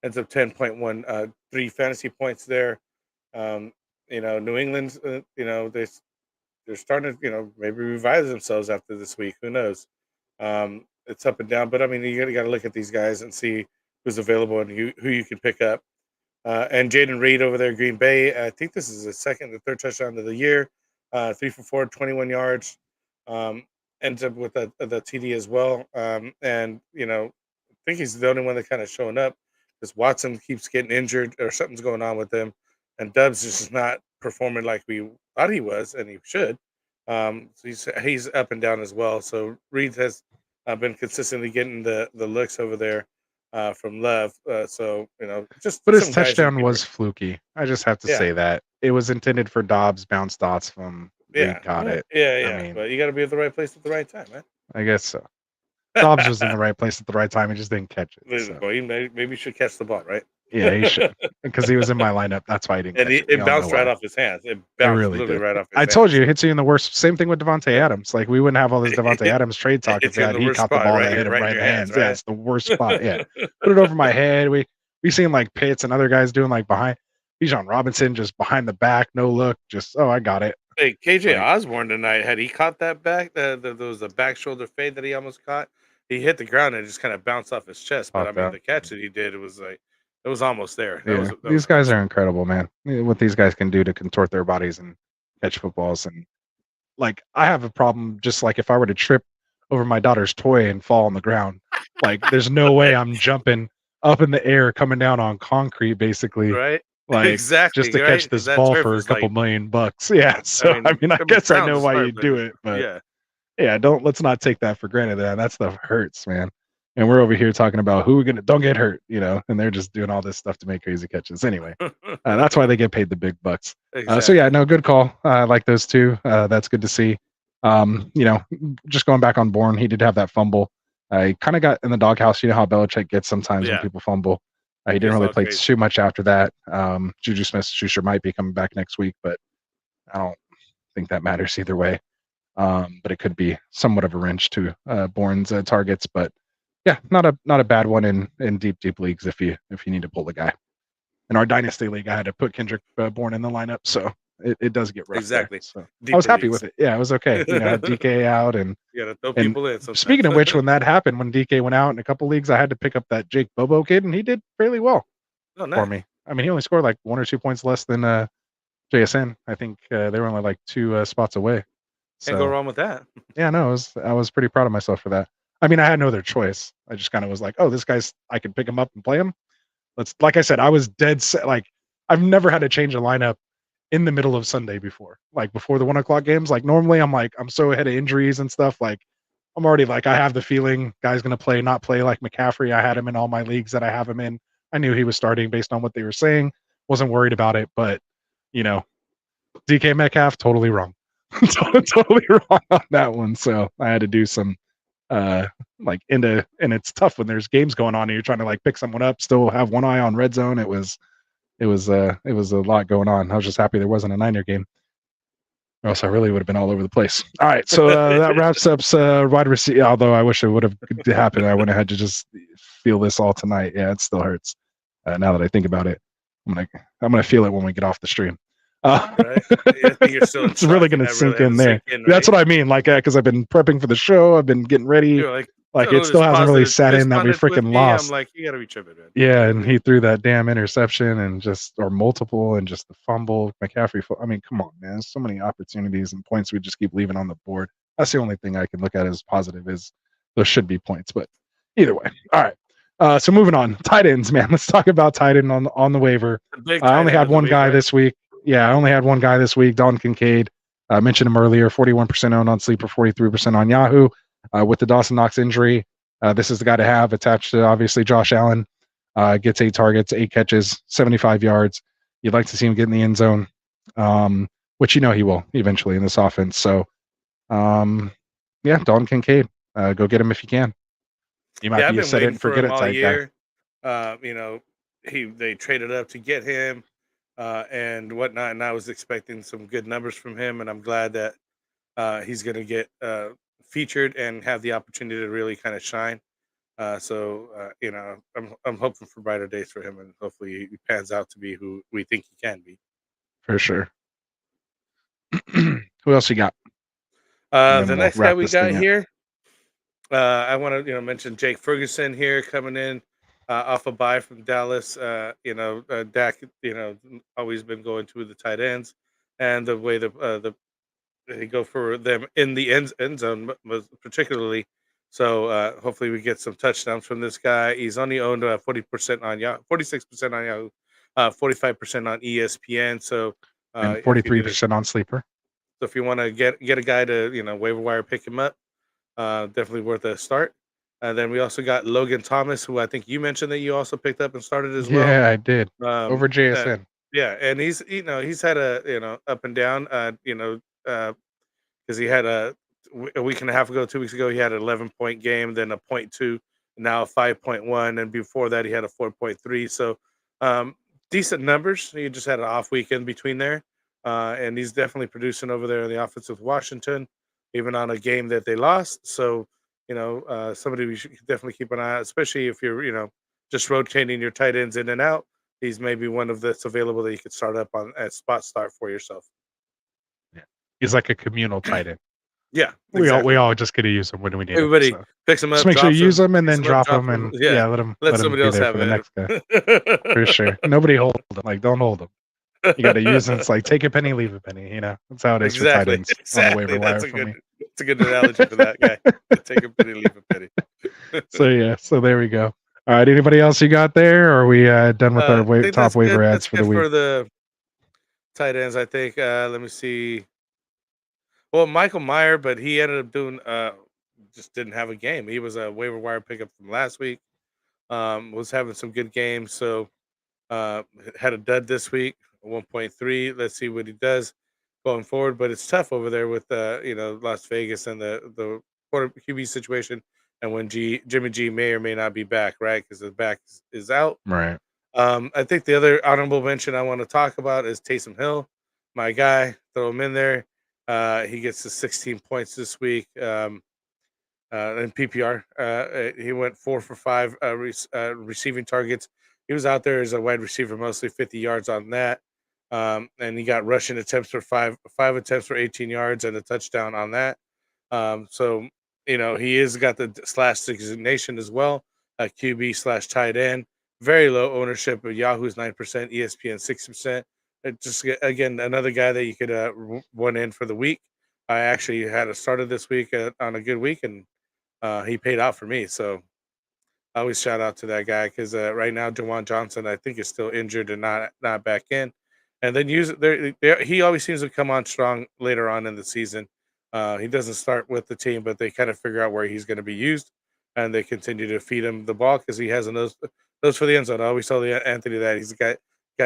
ends up 10.1 3 fantasy points there. New England's, they're starting to, maybe revive themselves after this week. Who knows? It's up and down, but I mean, you got to look at these guys and see who's available and who you can pick up. And Jaden Reed over there, Green Bay. I think this is the third touchdown of the year. 3 for 4, 21 yards. Ends up with the TD as well. And I think he's the only one that kind of showing up because Watson keeps getting injured or something's going on with him, and Dubs is just not performing like we thought he was, and he should. So he's up and down as well. So Reed has been consistently getting the looks over there from Love. But his touchdown was fluky. I just have to say that it was intended for Dobbs, bounced dots from Reed caught it. Yeah. I mean, but you got to be at the right place at the right time, man. I guess so. Dobbs was in the right place at the right time. He just didn't catch it. So. Maybe he should catch the ball, right? Yeah, he should, because he was in my lineup. That's why he didn't. And it bounced right off his hands. It bounced literally right off his hands. I told you, it hits you in the worst. Same thing with Devontae Adams. Like, we wouldn't have all this Devontae Adams trade talk if he caught the ball that hit him right in the hands. Right? Yeah, it's the worst spot. Yeah, put it over my head. We seen like Pitts and other guys doing like behind. Bijan Robinson just behind the back, no look. Just I got it. Hey, KJ Osborne tonight, had he caught that back? There was a back shoulder fade that he almost caught. He hit the ground and it just kind of bounced off his chest. But I mean, the catch that he did, it was almost there. These guys are incredible, man. What these guys can do to contort their bodies and catch footballs. And like, I have a problem just like if I were to trip over my daughter's toy and fall on the ground, like there's no way I'm jumping up in the air, coming down on concrete, basically. Right. Like, exactly, just to catch this ball for a couple $1 million. Yeah. So I mean, I guess I know why you do it, but let's not take that for granted. That stuff hurts, man. And we're over here talking about don't get hurt, and they're just doing all this stuff to make crazy catches. Anyway, that's why they get paid the big bucks. Exactly. Good call. I like those two. That's good to see. Just going back on Bourne, he did have that fumble. He kind of got in the doghouse. You know how Belichick gets sometimes when people fumble. He didn't really play too much after that. Juju Smith-Schuster might be coming back next week, but I don't think that matters either way. But it could be somewhat of a wrench to Bourne's targets. But yeah, not a bad one in deep leagues if you need to pull the guy. In our Dynasty league, I had to put Kendrick Bourne in the lineup, so it does get rough. Exactly. So I was happy with it. Yeah, it was okay. Had DK out and you gotta throw people in. Sometimes. Speaking of which, when that happened, when DK went out in a couple leagues, I had to pick up that Jake Bobo kid, and he did fairly well for me. I mean, he only scored like 1 or 2 points less than JSN. I think they were only like 2 spots away. Can't go wrong with that. Yeah, no, I was pretty proud of myself for that. I mean, I had no other choice. I just kind of was like, oh, this guy's, I can pick him up and play him. Like I said, I was dead set. Like, I've never had to change a lineup in the middle of Sunday before. Like, before the 1 o'clock games. Like, normally I'm so ahead of injuries and stuff. Like, I'm already like, I have the feeling guy's going to play, not play. Like McCaffrey, I had him in all my leagues that I have him in. I knew he was starting based on what they were saying. Wasn't worried about it. But, DK Metcalf, totally wrong. Totally wrong on that one. So I had to do some and it's tough when there's games going on and you're trying to like pick someone up, still have one eye on red zone. It was a lot going on. I was just happy there wasn't a Niner game, or else I really would have been all over the place. All right, so that wraps up wide receiver. Although I wish it would have happened, I wouldn't have had to just feel this all tonight. Yeah, it still hurts now that I think about it. I'm gonna feel it when we get off the stream. Right? It's really going to sink in there. Right? That's what I mean. Like, because I've been prepping for the show, I've been getting ready. Like it still hasn't really sat in that we freaking lost. I'm like, you got to be tripping, man. Yeah, and he threw that damn interception or multiple and just the fumble. McCaffrey. I mean, come on, man. There's so many opportunities and points we just keep leaving on the board. That's the only thing I can look at as positive is those should be points. But either way, all right. So moving on, tight ends, man. Let's talk about tight end on the waiver. I only had one guy this week. Yeah, I only had one guy this week, Don Kincaid. I mentioned him earlier, 41% owned on Sleeper, 43% on Yahoo. With the Dawson Knox injury, this is the guy to have attached to, obviously, Josh Allen. Gets 8 targets, 8 catches, 75 yards. You'd like to see him get in the end zone, which he will eventually in this offense. So, not Yeah, Dalton Kincaid. Go get him if you can. You might Yeah, I've be a been set it waiting and for forget him it all type guy. year. You know, they traded up to get him and whatnot, and I was expecting some good numbers from him, and I'm glad that he's going to get featured and have the opportunity to really kind of shine. You know, I'm hoping for brighter days for him, and hopefully he pans out to be who we think he can be. For sure. Who else you got? And The then we'll next guy wrap we this got thing up. here, I want to mention Jake Ferguson here coming in off a bye from Dallas. Dak always been going to the tight ends, and the way they go for them in the end zone particularly. So hopefully we get some touchdowns from this guy. He's only owned 40% on Yahoo, 46% on Yahoo, 45% on ESPN. So And if you need 43% on Sleeper. so if you want to get a guy to waiver wire pick him up, definitely worth a start. And then we also got Logan Thomas, who I think you mentioned that you also picked up and started as well. Yeah, I did. Um, Over JSN. yeah, and he's had a up and down. Because he had a week and a half ago, 2 weeks ago, he had an 11-point game, then a 0.2, now a 5.1, and before that he had a 4.3. So decent numbers. He just had an off weekend between there, and he's definitely producing over there in the offense with Washington, even on a game that they lost. So somebody we should definitely keep an eye on, especially if you're just rotating your tight ends in and out. He's maybe one of that's available that you could start up on at spot start for yourself. Yeah. He's like a communal tight end. Yeah, We all just get to use him when we need everybody him. So. picks him up. Just make sure you use them and then picks 'em up, drop them and let him somebody be else there have for the it. next guy. For sure. Nobody hold them. Like, don't hold them. You got to use them. It's like take a penny, leave a penny. You know, that's how it is for tight ends on the waiver wire for me. That's a good analogy for that guy. Take a penny, leave a penny. So there we go. All right. Anybody else you got there? Or are we done with our top waiver ads for the week? For the tight ends, I think. Let me see. Well, Michael Meyer, but he ended up doing just didn't have a game. He was a waiver wire pickup from last week. Was having some good games, so had a dud this week, 1.3. Let's see what he does going forward. But it's tough over there with Las Vegas and the QB situation, and when Jimmy G may or may not be back, right? Because the back is out. Right. I think the other honorable mention I want to talk about is Taysom Hill, my guy. Throw him in there. He gets to 16 points this week in PPR. He went 4 for 5 receiving targets. He was out there as a wide receiver, mostly 50 yards on that. And he got rushing attempts for 5 attempts for 18 yards and a touchdown on that. So he is got the slash designation as well, QB / tight end. Very low ownership of Yahoo's 9%, ESPN 6%. Just again another guy that you could one in for the week. I actually had a started this week on a good week, and he paid out for me. So I always shout out to that guy because right now Jawan Johnson I think is still injured and not back in. And then he always seems to come on strong later on in the season. He doesn't start with the team, but they kind of figure out where he's going to be used, and they continue to feed him the ball because he has a nose for the end zone. I always tell Anthony that he's a guy.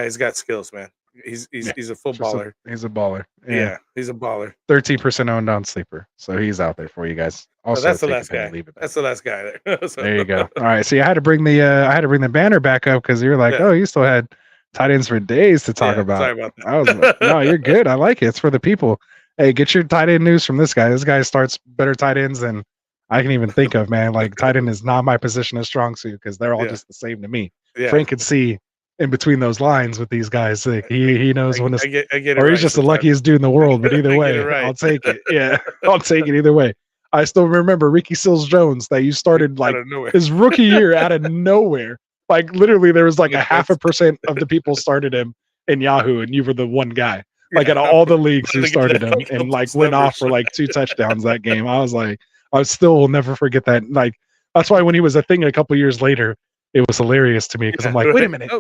He's got skills, man. He's a full baller. He's a baller. Yeah, he's a baller. 13% owned on Sleeper, so he's out there for you guys. Also, that's the last guy. That's the last guy there. So. There you go. All right, so I had to bring the banner back up because you're like, oh, you still had tight ends for days to talk about. Sorry about that. I was like, no, you're good. I like it. It's for the people. Hey, get your tight end news from this guy. This guy starts better tight ends than I can even think of, man. Like tight end is not my position of strong suit because they're all just the same to me. Yeah. Frank could see in between those lines with these guys. Like he knows when to, I get it or right he's just the luckiest dude in the world. But either way, I'll take it. Yeah, I'll take it either way. I still remember Ricky Seals-Jones that you started like his rookie year out of nowhere. Like literally, there was like 0.5% of the people started him in Yahoo, and you were the one guy. Like out of all the leagues who started him, and like went off for like 2 touchdowns that game. I was like, I still will never forget that. Like that's why when he was a thing a couple years later, it was hilarious to me because I'm like, wait a minute.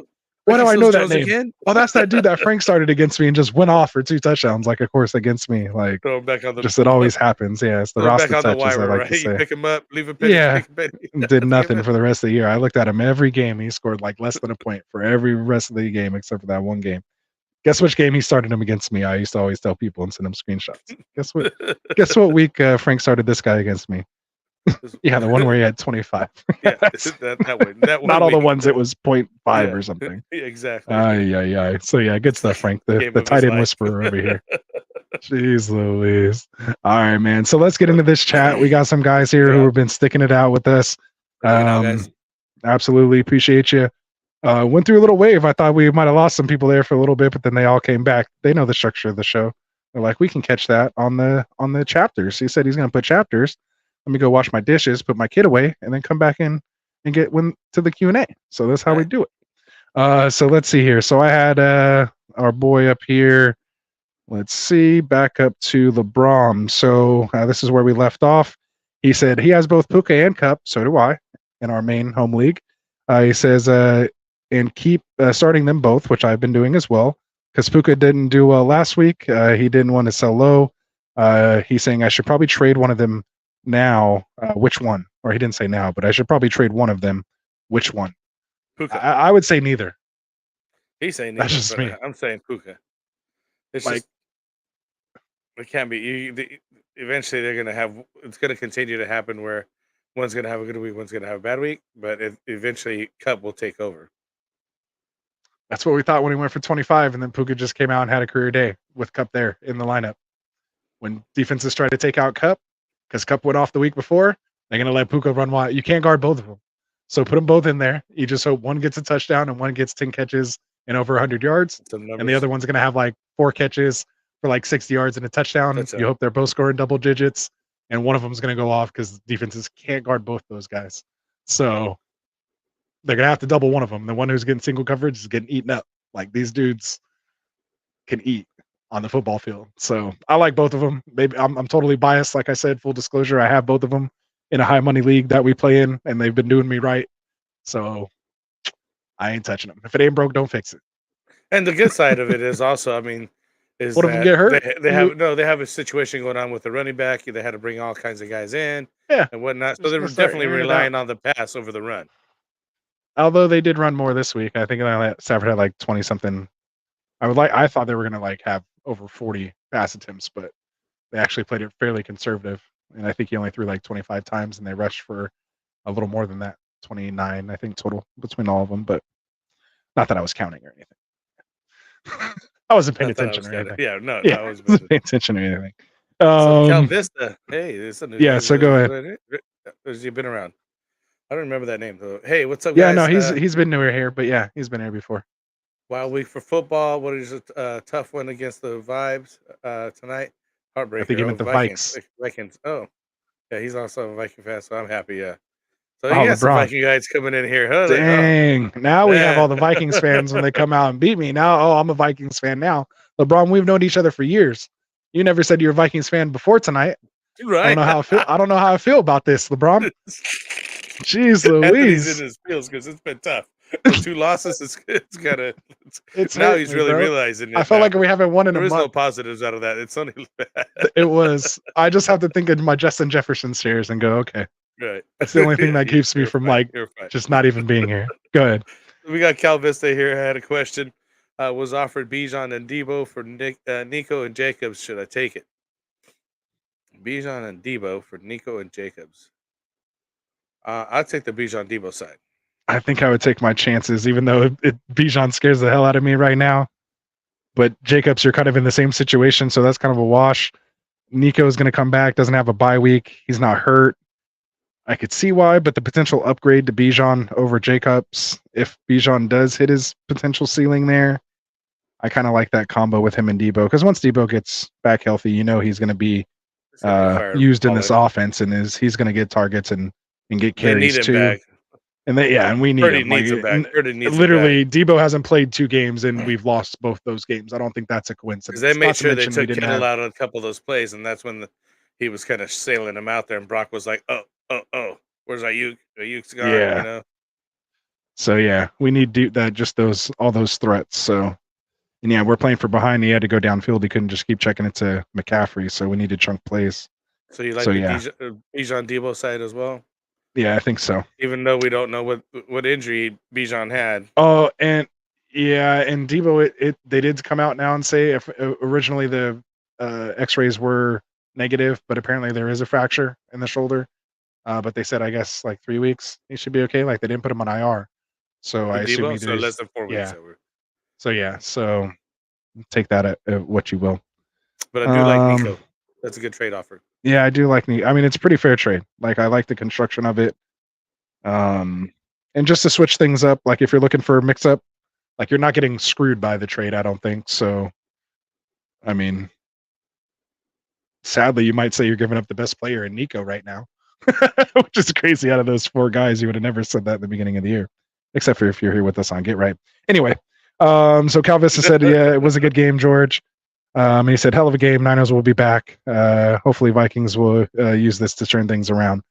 Why do I know that name? Again? Oh, that's that dude that Frank started against me and just went off for 2 touchdowns. Like, of course, against me. Like, throw him back on the just it always happens. Yeah, it's the roster touches. Wire, I like right? to say. You pick him up, leave a penny. Yeah, penny. Did nothing for the rest of the year. I looked at him every game. He scored like less than a point for every rest of the game except for that one game. Guess which game he started him against me? I used to always tell people and send them screenshots. Guess what? Guess what week Frank started this guy against me? Yeah, the one where he had 25. Yeah, that one. Not all the ones it was 0.5 or something. Yeah, exactly. Yeah. So yeah, good stuff, Frank. The tight end whisperer over here. Jeez Louise. All right, man. So let's get into this chat. We got some guys here who have been sticking it out with us. Absolutely appreciate you. Went through a little wave. I thought we might have lost some people there for a little bit, but then they all came back. They know the structure of the show. They're like, we can catch that on the chapters. He said he's going to put chapters. Let me go wash my dishes, put my kid away, and then come back in and get to the Q&A. So that's how we do it. So let's see here. So I had our boy up here. Let's see, back up to LeBron. So this is where we left off. He said he has both Puka and Cup. So do I in our main home league. He says, and keep starting them both, which I've been doing as well. Because Puka didn't do well last week. He didn't want to sell low. He's saying I should probably trade one of them now. Which one? Or he didn't say now, but I should probably trade one of them. Which one? Puka. I would say neither. He's saying neither. That's just me. I'm saying Puka. It's like, it can't be. Eventually, they're gonna have. It's gonna continue to happen where one's gonna have a good week, one's gonna have a bad week, but eventually, Cup will take over. That's what we thought when he went for 25, and then Puka just came out and had a career day with Cup there in the lineup. When defenses try to take out Cup, because Cup went off the week before, they're gonna let Puka run wide. You can't guard both of them, so put them both in there. You just hope one gets a touchdown and one gets 10 catches and over 100 yards, and the other one's gonna have like 4 catches for like 60 yards and a touchdown. You hope they're both scoring double digits, and one of them is going to go off because defenses can't guard both those guys. So they're going to have to double one of them. The one who's getting single coverage is getting eaten up. Like, these dudes can eat on the football field. So I like both of them. Maybe I'm totally biased. Like I said, full disclosure, I have both of them in a high money league that we play in, and they've been doing me right. So I ain't touching them. If it ain't broke, don't fix it. And the good side of it is also, I mean, is what if you get hurt? They have a situation going on with the running back. They had to bring all kinds of guys in, yeah, and whatnot. So they're definitely relying on the pass over the run. Although they did run more this week, I think Stafford had like 20 something. I thought they were going to like have over 40 pass attempts, but they actually played it fairly conservative. And I think he only threw like 25 times, and they rushed for a little more than that, 29, I think total between all of them. But not that I was counting or anything. I wasn't paying attention or anything. I wasn't paying attention or anything. So Cal Vista, hey, this is a new yeah. So go ahead. Has he been around? I don't remember that name though. Hey, what's up, yeah, guys? No, he's been newer here, but yeah, he's been here before. Wild week for football. What is a tough one against the Vibes tonight? Heartbreaker. I think he meant the Vikings. Oh, yeah, he's also a Viking fan, so I'm happy. Yeah. So you got some Viking guys coming in here. Huh? Dang. Now we have all the Vikings fans when they come out and beat me. Now, I'm a Vikings fan now. LeBron, we've known each other for years. You never said you're a Vikings fan before tonight. Right. I don't know how I feel about this, LeBron. Jeez Louise. He's in his feels because it's been tough. 2 losses. It's now he's really realizing it. I felt like we haven't won in a month. There is no positives out of that. It's only bad. It was. I just have to think of my Justin Jefferson shares and go, okay. Right. That's the only thing that keeps me from just not even being here. Go ahead. We got Cal Vista here. I had a question. Was offered Bijan and Debo for Nico and Jacobs. Should I take it? Bijan and Debo for Nico and Jacobs. I'd take the Bijan Debo side. I think I would take my chances, even though Bijan scares the hell out of me right now. But Jacobs, you're kind of in the same situation, so that's kind of a wash. Nico is going to come back, doesn't have a bye week. He's not hurt. I could see why, but the potential upgrade to Bijan over Jacobs, if Bijan does hit his potential ceiling there, I kind of like that combo with him and Debo. Because once Debo gets back healthy, he's going to be used in this offense, and he's going to get targets and get carries too. Back. And we need him. Needs him back. Literally, Debo hasn't played 2 games, and we've lost both those games. I don't think that's a coincidence. They made sure they took Kittle out on a couple of those plays, and that's when he was kind of sailing him out there, and Brock was like, oh, where's Ayuk? Ayuk's gone, Yeah. So, yeah, we need just all those threats. So, and yeah, we're playing for behind. He had to go downfield. He couldn't just keep checking it to McCaffrey, so we need to chunk plays. So you like the Bijan Debo side as well? Yeah, I think so. Even though we don't know what injury Bijan had. Oh, and Yeah, and Debo, they did come out now and say if originally the X-rays were negative, but apparently there is a fracture in the shoulder. But they said I guess like 3 weeks he should be okay. Like they didn't put him on IR, so I With assume Debo, either so less than 4 weeks yeah. over. So take that at what you will. But I do like Nico. That's a good trade offer. Yeah, I do like Nico. I mean, it's a pretty fair trade. Like I like the construction of it. And just to switch things up, like if you're looking for a mix up, like you're not getting screwed by the trade, I don't think. So, I mean, sadly, you might say you're giving up the best player in Nico right now, which is crazy. Out of those 4 guys, you would have never said that at the beginning of the year, except for if you're here with us on Get Right. Anyway, so Calvista said, yeah, it was a good game, George. He said, hell of a game. Niners will be back. Hopefully Vikings will use this to turn things around.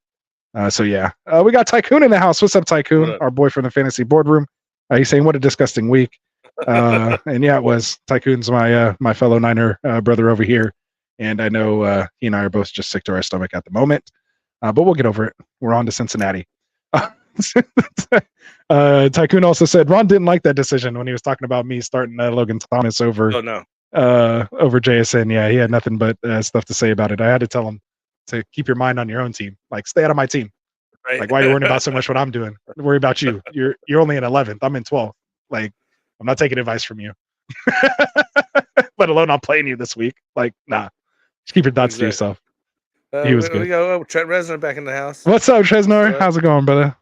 So yeah, we got Tycoon in the house. What's up, Tycoon? What up? Our boy from the fantasy boardroom. He's saying, what a disgusting week. And yeah, it was. Tycoon's my fellow Niner brother over here. And I know he and I are both just sick to our stomach at the moment. But we'll get over it. We're on to Cincinnati. Tycoon also said Ron didn't like that decision when he was talking about me starting Logan Thomas over over JSN. Yeah, he had nothing but stuff to say about it. I had to tell him to keep your mind on your own team. Like, stay out of my team. Right. Like, why are you worrying about so much what I'm doing? Worry about you. You're only in 11th. I'm in 12th. Like, I'm not taking advice from you. Let alone I'm playing you this week. Like, nah. Just keep your thoughts to yourself. He was good. We got Trent Reznor back in the house. What's up, Tresnor? How's it going, brother?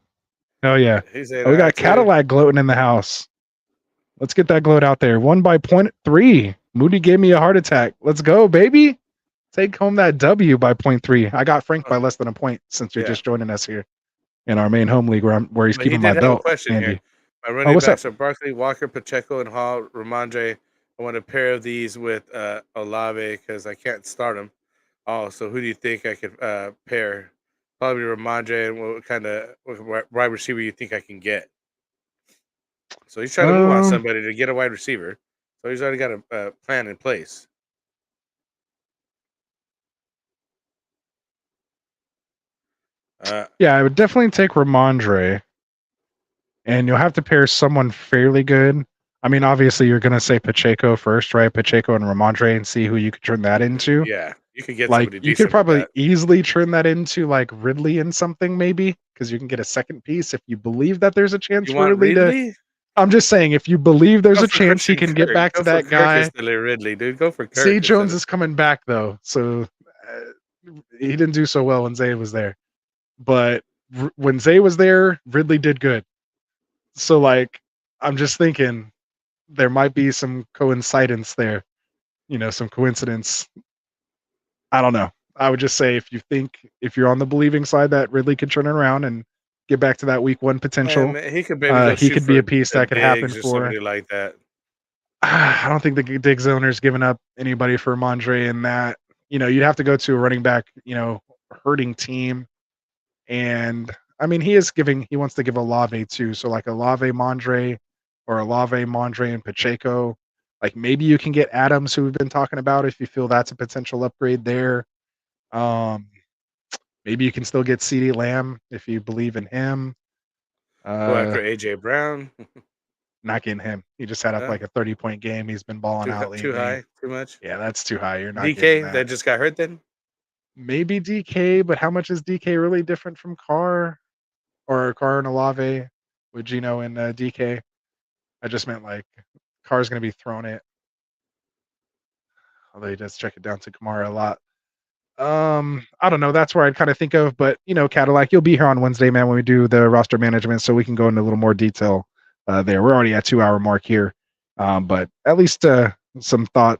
Oh yeah. We got Cadillac gloating in the house. Let's get that gloat out there. 1 by 0.3. Moody gave me a heart attack. Let's go, baby. Take home that W by 0.3. I got Frank by less than a point since you're just joining us here in our main home league where he's keeping my belt. Question Andy. here. My running backs are Barkley, Walker, Pacheco, and Hall, Ramondre. I want to pair of these with Olave because I can't start him. Oh, so who do you think I could pair? Probably Ramondre, and what kind of wide receiver you think I can get? So he's trying to move on somebody to get a wide receiver. So he's already got a plan in place. Yeah, I would definitely take Ramondre, and you'll have to pair someone fairly good. I mean, obviously, you're going to say Pacheco first, right? Pacheco and Ramondre, and see who you could turn that into. Yeah, you could get like somebody you could probably easily turn that into like Ridley in something, maybe, because you can get a second piece if you believe that there's a chance for Ridley to. I'm just saying, if you believe there's a chance he can get back to that guy. Ridley, dude, go for Kirk. Zay Jones is coming back though, so he didn't do so well when Zay was there. But when Zay was there, Ridley did good. So like, I'm just thinking there might be some coincidence there, some coincidence. I don't know. I would just say if you're on the believing side that Ridley could turn it around and get back to that week 1 potential, he could be a piece that could happen for somebody like that. I don't think the Diggs owner's giving up anybody for Mondre in that. You'd have to go to a running back, hurting team. And I mean, he wants to give Olave too. So like Olave Mondre or Olave Mondre and Pacheco. Like maybe you can get Adams, who we've been talking about, if you feel that's a potential upgrade there. Maybe you can still get CeeDee Lamb if you believe in him. Go after AJ Brown. Not getting him. He just had up like a 30-point game. He's been balling out lately. Too high, too much. Yeah, that's too high. You're not DK that just got hurt then. Maybe DK, but how much is DK really different from Carr or Carr and Olave with Gino and DK? I just meant like Carr's going to be thrown it. Although he does check it down to Kamara a lot. I don't know. That's where I'd kind of think of, but Cadillac, you'll be here on Wednesday, man, when we do the roster management, so we can go into a little more detail there. We're already at 2-hour mark here, but at least some thought.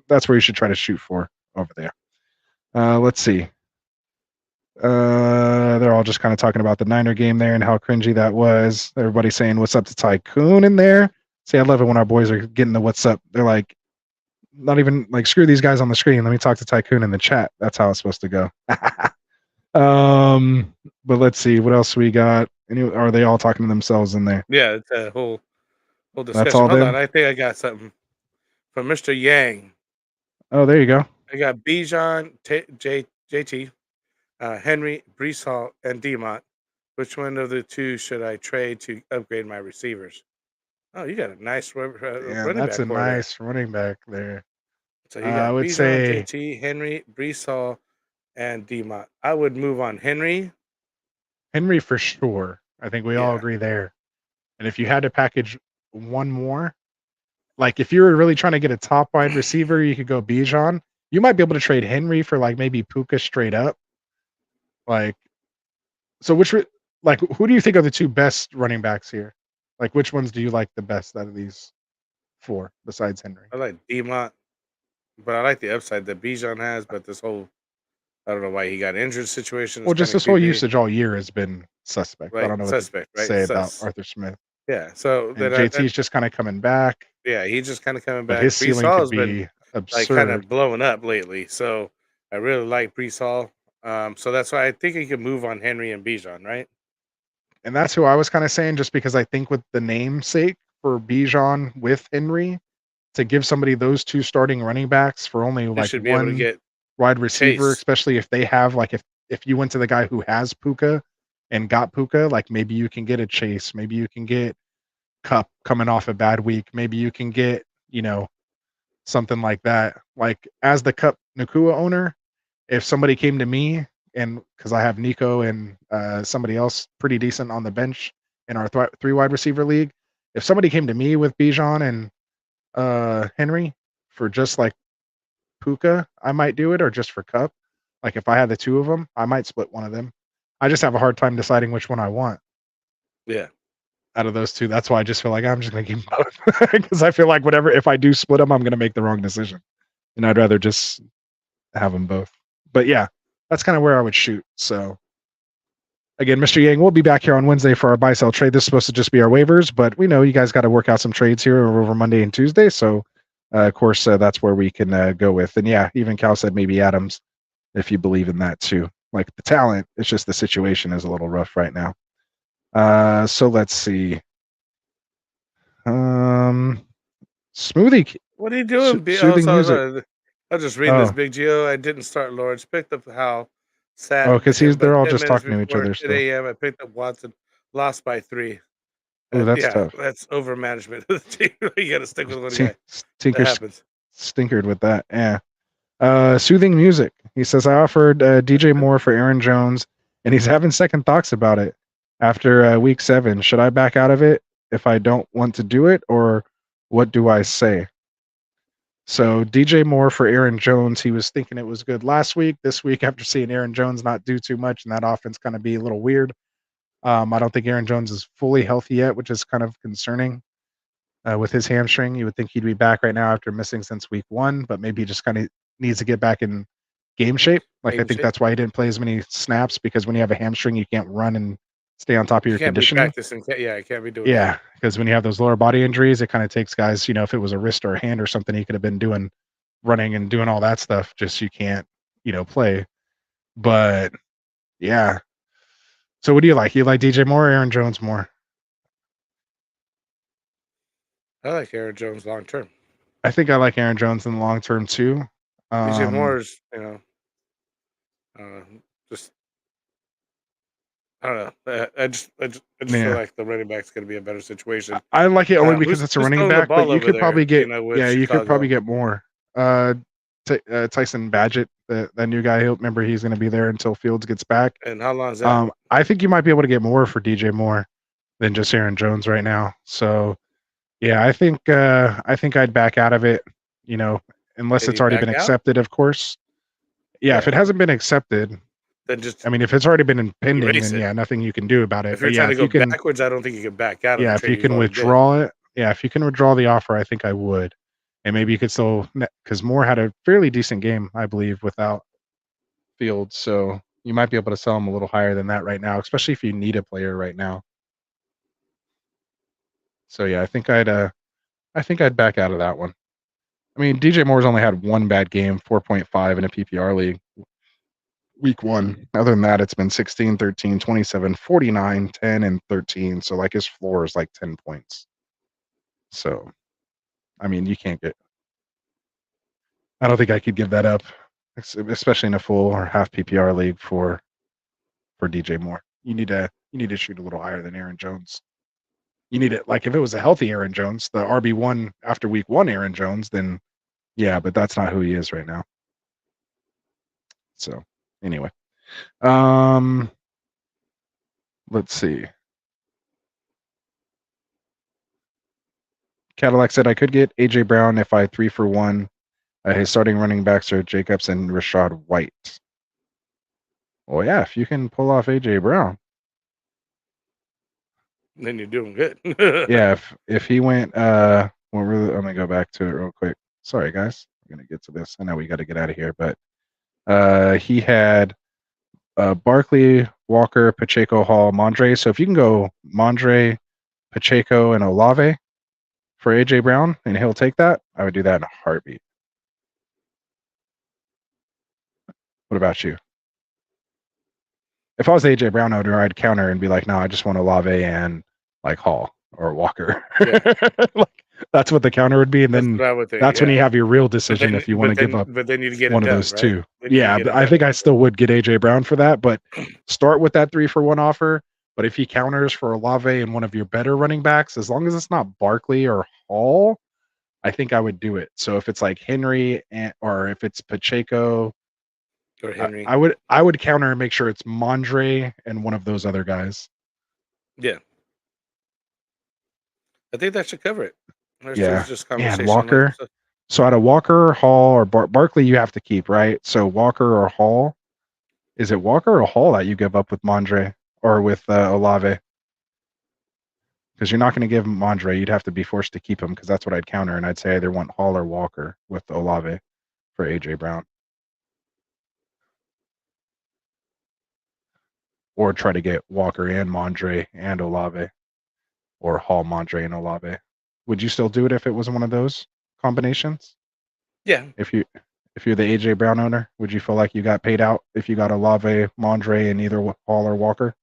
That's where you should try to shoot for over there. Let's see. They're all just kind of talking about the Niner game there and how cringy that was. Everybody's saying what's up to Tycoon in there. See, I love it when our boys are getting the what's up. They're like, not even like, screw these guys on the screen. Let me talk to Tycoon in the chat. That's how it's supposed to go. But let's see what else we got. Are they all talking to themselves in there? Yeah, it's a whole discussion. That's all. Hold on, I think I got something from Mr. Yang. Oh, there you go. I got Bijan, JT, Henry, Brees Hall, and Demont. Which one of the two should I trade to upgrade my receivers? Oh, you got a nice Yeah, running that's back a core there. nice running back there. So you I got would Bijan, say JT, Henry, Brees Hall, and Demont. I would move on Henry. Henry for sure. I think we all Yeah. agree there. And if you had to package one more, like if you were really trying to get a top wide receiver, you could go Bijan. You might be able to trade Henry for like maybe Puka straight up. Like, so like who do you think are the two best running backs here? Like, which ones do you like the best out of these four besides Henry? I like Demont, but I like the upside that Bijan has. But this whole, I don't know why he got injured situation is Well, just kind of this whole creepy. usage all year has been suspect. I Right, don't know what to suspect, right? say about Sus. Arthur Smith. Yeah. So And then JT's just kind of coming back, yeah, he's just kind of coming but back. his Brees ceiling Hall could has been be like kind absurd. of blowing up lately. So I really like Brees Hall. So that's why I think he can move on Henry and Bijan, right? And that's who I was kind of saying, just because I think with the namesake for Bijan with Henry, to give somebody those two starting running backs for only They like should be able to one get wide receiver, Chase. especially if they have like if you went to the guy who has Puka and got Puka, like maybe you can get a Chase, maybe you can get Cup coming off a bad week, maybe you can get, something like that. Like as the Cup Nakua owner, if somebody came to me and because I have Nico and somebody else pretty decent on the bench in our three wide receiver league, if somebody came to me with Bijan and Henry for just like Puka, I might do it, or just for Cup. Like if I had the two of them, I might split one of them. I just have a hard time deciding which one I want Yeah. out of those two. That's why I just feel like I'm just gonna keep them both because I feel like whatever, if I do split them, I'm gonna make the wrong decision, and I'd rather just have them both. But yeah, that's kind of where I would shoot. So again, Mr. Yang, we'll be back here on Wednesday for our buy sell trade. This is supposed to just be our waivers, but we know you guys got to work out some trades here over Monday and Tuesday. So of course, that's where we can go with. And yeah, even Cal said maybe Adams, if you believe in that too. Like the talent, it's just the situation is a little rough right now. So let's see. Smoothie. What are you doing? Soothing music. I was just reading this Oh. Big Geo. I didn't start Lawrence. Picked up how sad. Oh, because but they're all 10 just minutes talking to each before other 10 still. a.m. I picked up Watson. Lost by 3. Oh, that's yeah, tough. that's over management of the team. You got to stick with one guy. Tinker That happens. stinkered with that. Yeah. Soothing music. He says, I offered DJ Moore for Aaron Jones, and he's having second thoughts about it after week 7. Should I back out of it if I don't want to do it, or what do I say? So DJ Moore for Aaron Jones, he was thinking it was good last week. This week, after seeing Aaron Jones not do too much and that offense kind of be a little weird, I don't think Aaron Jones is fully healthy yet, which is kind of concerning. With his hamstring, you would think he'd be back right now after missing since week 1, but maybe he just kind of needs to get back in game shape. Like I think that's why he didn't play as many snaps, because when you have a hamstring, you can't run and stay on top of your conditioning. Yeah, it can't be doing. Yeah, because when you have those lower body injuries, it kind of takes guys. If it was a wrist or a hand or something, he could have been doing running and doing all that stuff. Just you can't, play. But yeah. So what do you like? You like DJ Moore or Aaron Jones more? I like Aaron Jones long term. I think I like Aaron Jones in the long term too. DJ Moore's, just I don't know. I just feel like the running back's going to be a better situation. I like it only because it's a running back, but you could probably get you could probably get more. Tyson Badgett, the new guy. Remember, he's going to be there until Fields gets back. And how long is that? I think you might be able to get more for DJ Moore than just Aaron Jones right now. So yeah, I think I'd back out of it. Unless it's already been accepted, of course. Yeah, if it hasn't been accepted, then just. I mean, if it's already been pending, then yeah, nothing you can do about it. If you're trying to go backwards, I don't think you can back out. Yeah, if you can withdraw it. Yeah, if you can withdraw the offer, I think I would. And maybe you could still, because Moore had a fairly decent game, I believe, without Fields. So you might be able to sell him a little higher than that right now, especially if you need a player right now. So yeah, I think I'd back out of that one. I mean, DJ Moore's only had one bad game, 4.5 in a PPR league. Week 1. Other than that, it's been 16, 13, 27, 49, 10, and 13. So like his floor is like 10 points. So, I mean, you can't get. I don't think I could give that up, especially in a full or half PPR league for DJ Moore. You need to shoot a little higher than Aaron Jones. You need it like if it was a healthy Aaron Jones, the RB1 after week 1 Aaron Jones, then yeah, but that's not who he is right now. So anyway, let's see. Cadillac said I could get AJ Brown if I 3-for-1. His starting running backs are Jacobs and Rashad White. Well, yeah, if you can pull off AJ Brown, then you're doing good. yeah. If he went, I'm gonna go back to it real quick. Sorry, guys, I'm gonna get to this. I know we got to get out of here, but he had Barkley, Walker, Pacheco, Hall, Mondre. So if you can go Mondre, Pacheco, and Olave for AJ Brown, and he'll take that, I would do that in a heartbeat. What about you? If I was the AJ Brown owner, I'd counter and be like, no, I just want Olave and like Hall or Walker. Yeah. Like, that's what the counter would be, and then that's when you have your real decision then, if you want to give up but then you'd get one it of done, those right? two. Then you Yeah, get but it I done. think I still would get AJ Brown for that, but start with that 3-for-1 offer. But if he counters for Olave and one of your better running backs, as long as it's not Barkley or Hall, I think I would do it. So if it's like Henry or if it's Pacheco, Or Henry. I would counter and make sure it's Mondre and one of those other guys. Yeah. I think that should cover it. Yeah. Just Man, conversation. Walker. So out of Walker, Hall, or Barkley, you have to keep, right? So Walker or Hall. Is it Walker or Hall that you give up with Mondre or with Olave? Because you're not going to give him Mondre. You'd have to be forced to keep him because that's what I'd counter. And I'd say either want Hall or Walker with Olave for AJ Brown. Or try to get Walker and Mondre and Olave. Or Hall, Mondre, and Olave. Would you still do it if it was one of those combinations? Yeah. If you're the AJ Brown owner, would you feel like you got paid out if you got Olave, Mondre, and either Hall or Walker?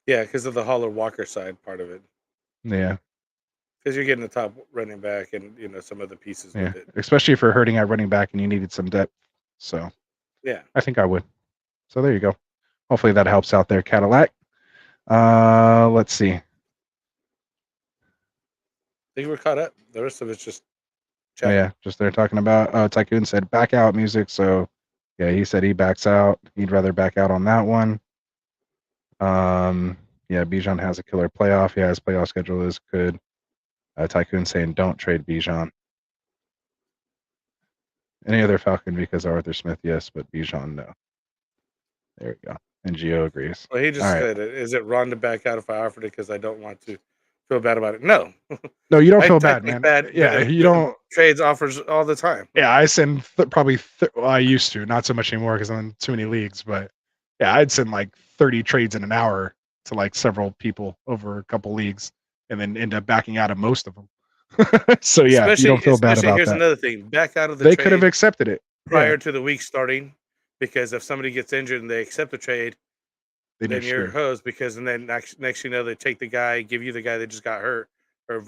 Yeah, because of the Hall or Walker side part of it. Yeah. Because you're getting the top running back and some other pieces with it. Especially if you're hurting at running back and you needed some depth. So yeah, I think I would. So there you go. Hopefully that helps out there, Cadillac. Let's see. I think we're caught up. The rest of it's just chat. Oh, yeah, just there talking about Tycoon said back out music. So yeah, he said he backs out. He'd rather back out on that one. Yeah, Bijan has a killer playoff. Yeah, his playoff schedule is good. Tycoon saying don't trade Bijan. Any other Falcon because Arthur Smith, yes, but Bijan, no. There we go. And Gio agrees. Well, he just said it. Is it wrong to back out if I offered it because I don't want to feel bad about it? No. No, you don't feel bad, man. Yeah, you don't. Trades offers all the time. Yeah, I send probably, I used to, not so much anymore because I'm in too many leagues, but yeah, I'd send like 30 trades in an hour to like several people over a couple leagues and then end up backing out of most of them. So yeah, you don't feel bad about here's that. Another thing, back out of the they trade could have accepted it prior to the week starting, because if somebody gets injured and they accept the trade, then you're hosed, because and then next they take the guy, give you the guy that just got hurt, or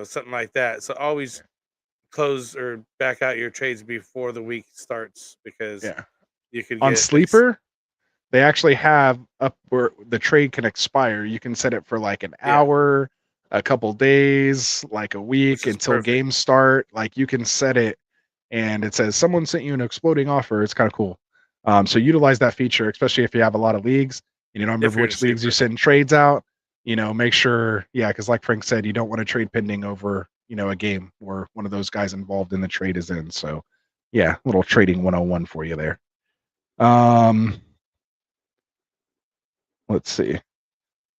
something like that. So always close or back out your trades before the week starts, because you could on Sleeper. They actually have up where the trade can expire. You can set it for like an hour, a couple days, like a week until games start. Like you can set it and it says someone sent you an exploding offer. It's kind of cool. So utilize that feature, especially if you have a lot of leagues and you don't remember which leagues you send trades out. Make sure, because like Frank said, you don't want to trade pending over, a game where one of those guys involved in the trade is in. So yeah, little trading 101 for you there. Let's see.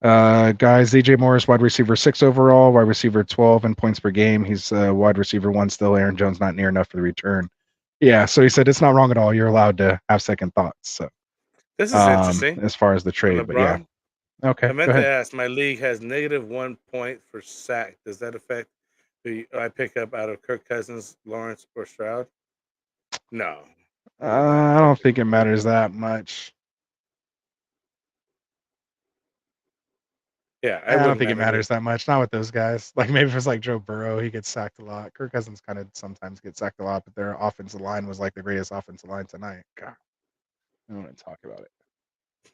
Guys, DJ Morris, wide receiver 6 overall, wide receiver 12 in points per game. He's wide receiver 1 still. Aaron Jones not near enough for the return. Yeah, so he said it's not wrong at all. You're allowed to have second thoughts. So this is interesting as far as the trade, but yeah. Okay. I meant to ask, my league has -1 point for sack. Does that affect who I pick up out of Kirk Cousins, Lawrence, or Stroud? No. I don't think it matters that much. Yeah, I don't think it matters that much. Not with those guys. Like maybe if it's like Joe Burrow, he gets sacked a lot. Kirk Cousins kind of sometimes gets sacked a lot, but their offensive line was like the greatest offensive line tonight. God, I don't want to talk about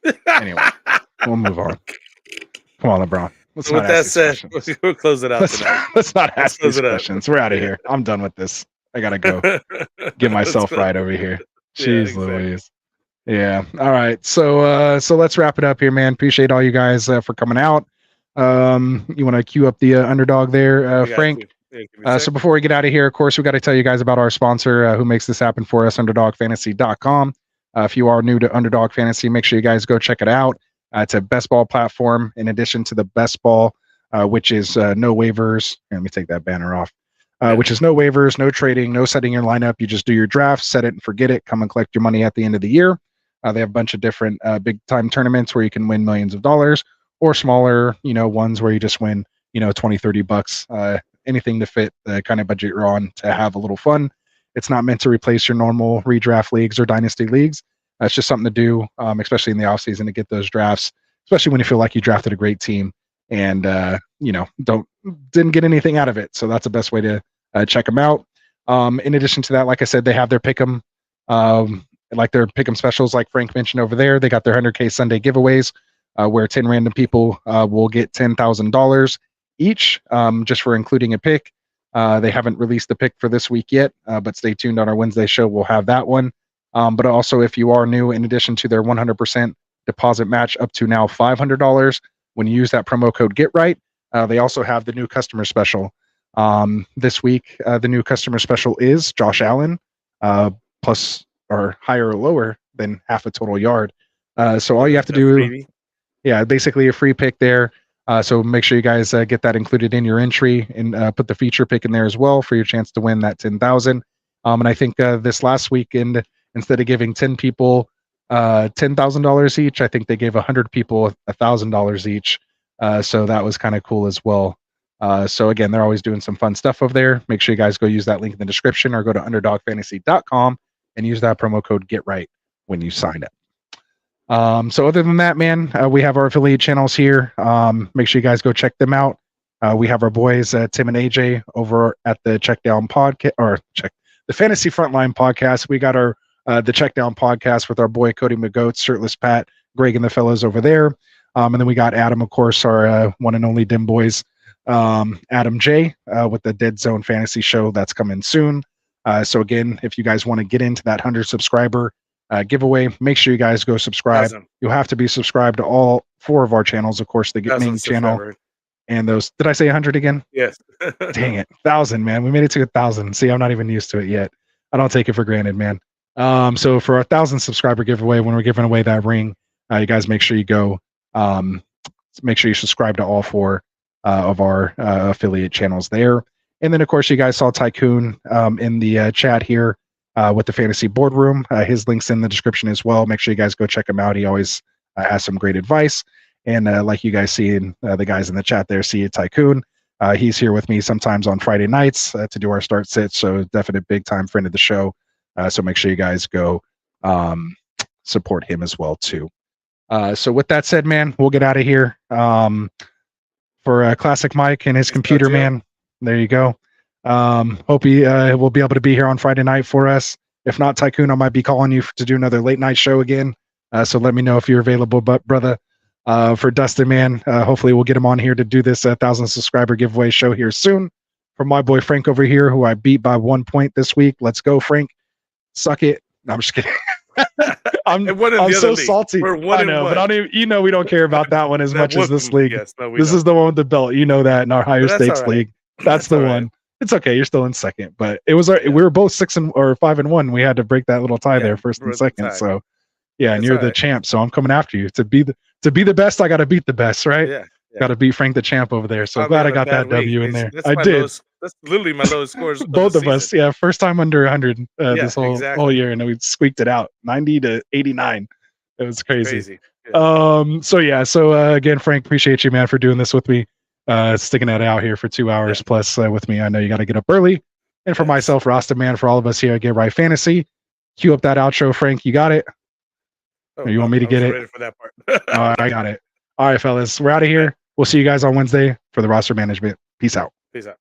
it. Anyway, we'll move on. Come on, LeBron. Let's So not with that ask these said, questions. we'll close it out tonight. Let's not ask close these it up. questions. We're out of Yeah. here. I'm done with this. I gotta go get Let's myself close- right over here. Yeah, Jeez exactly. Louise. Yeah. All right. So let's wrap it up here, man. Appreciate all you guys for coming out. You want to queue up the underdog there, We got Frank? you. Yeah, give me a So sec. before we get out of here, of course, we got to tell you guys about our sponsor who makes this happen for us, UnderdogFantasy.com. If you are new to Underdog Fantasy, make sure you guys go check it out. It's a best ball platform in addition to the best ball, which is no waivers. Let me take that banner off. Which is no waivers, no trading, no setting your lineup. You just do your draft, set it and forget it. Come and collect your money at the end of the year. They have a bunch of different big time tournaments where you can win millions of dollars, or smaller, ones where you just win, 20, $30. Anything to fit the kind of budget you're on to have a little fun. It's not meant to replace your normal redraft leagues or dynasty leagues. It's just something to do, especially in the offseason, to get those drafts, especially when you feel like you drafted a great team and didn't get anything out of it. So that's the best way to check them out. In addition to that, like I said, they have their pick'em, like their pick'em specials, like Frank mentioned over there. They got their 100K Sunday giveaways, where 10 random people will get $10,000 each, just for including a pick. They haven't released the pick for this week yet, but stay tuned on our Wednesday show. We'll have that one. But also, if you are new, in addition to their 100% deposit match up to now $500, when you use that promo code GetRight, they also have the new customer special. This week, the new customer special is Josh Allen, plus or higher or lower than half a total yard. So all you have to do, basically a free pick there. So make sure you guys get that included in your entry and put the feature pick in there as well for your chance to win that $10,000. And I think this last weekend, instead of giving 10 people $10,000 each, I think they gave 100 people $1,000 each. So that was kind of cool as well. So again, they're always doing some fun stuff over there. Make sure you guys go use that link in the description or go to UnderdogFantasy.com and use that promo code GetRight when you sign up. So other than that, man, we have our affiliate channels here. Make sure you guys go check them out. We have our boys, Tim and AJ, over at the Checkdown Podcast, the Fantasy Frontline Podcast. We got our the Checkdown Podcast with our boy Cody McGoats, Shirtless Pat, Greg, and the fellows over there. And then we got Adam, of course, our one and only Dim Boys, Adam J, with the Dead Zone Fantasy Show that's coming soon. So again, if you guys want to get into that 100 subscriber giveaway, make sure you guys go subscribe. 1,000. You'll have to be subscribed to all 4 of our channels, of course, the main channel and those. Did I say 100 again? Yes. Dang it, 1,000, man. We made it to 1,000. See, I'm not even used to it yet. I don't take it for granted, man. So for our 1,000 subscriber giveaway, when we're giving away that ring, you guys make sure you go. Make sure you subscribe to all 4 of our affiliate channels there. And then, of course, you guys saw Tycoon in the chat here with the Fantasy Boardroom. His link's in the description as well. Make sure you guys go check him out. He always has some great advice. And like you guys see in the guys in the chat there, see Tycoon. He's here with me sometimes on Friday nights to do our start sits. So definite big time friend of the show. So make sure you guys go support him as well, too. So with that said, man, we'll get out of here. For Classic Mike and his computer, man, there you go. Hope he will be able to be here on Friday night for us. If not, Tycoon, I might be calling you to do another late night show again. So let me know if you're available, but brother. For Dustin, man, hopefully we'll get him on here to do this 1,000 subscriber giveaway show here soon. For my boy Frank over here, who I beat by 1 point this week. Let's go, Frank. Suck it. No, I'm just kidding. I'm so salty. I know, but I don't even, we don't care about that one as much as this league. Yes, no, this is the one with the belt. You know that in our higher stakes league. That's the one. Right. It's okay. You're still in second, but it was we were both 5-1. We had to break that little tie there, first and second. So yeah, and you're the champ. So I'm coming after you to be the best. I got to beat the best, right? Yeah. Got to beat Frank the champ over there. So glad I got that W in there. I did. That's literally my lowest scores. Both of us, yeah. First time under 100 this whole year, and we squeaked it out, 90 to 89. It was crazy. Yeah. So again, Frank, appreciate you, man, for doing this with me, sticking it out here for 2 hours plus with me. I know you got to get up early, and for myself, Rasta, man, for all of us here at Get Right Fantasy, cue up that outro, Frank. You got it. Or you want me to get it? Ready for that part. All right, I got it. All right, fellas, we're out of here. We'll see you guys on Wednesday for the roster management. Peace out. Peace out.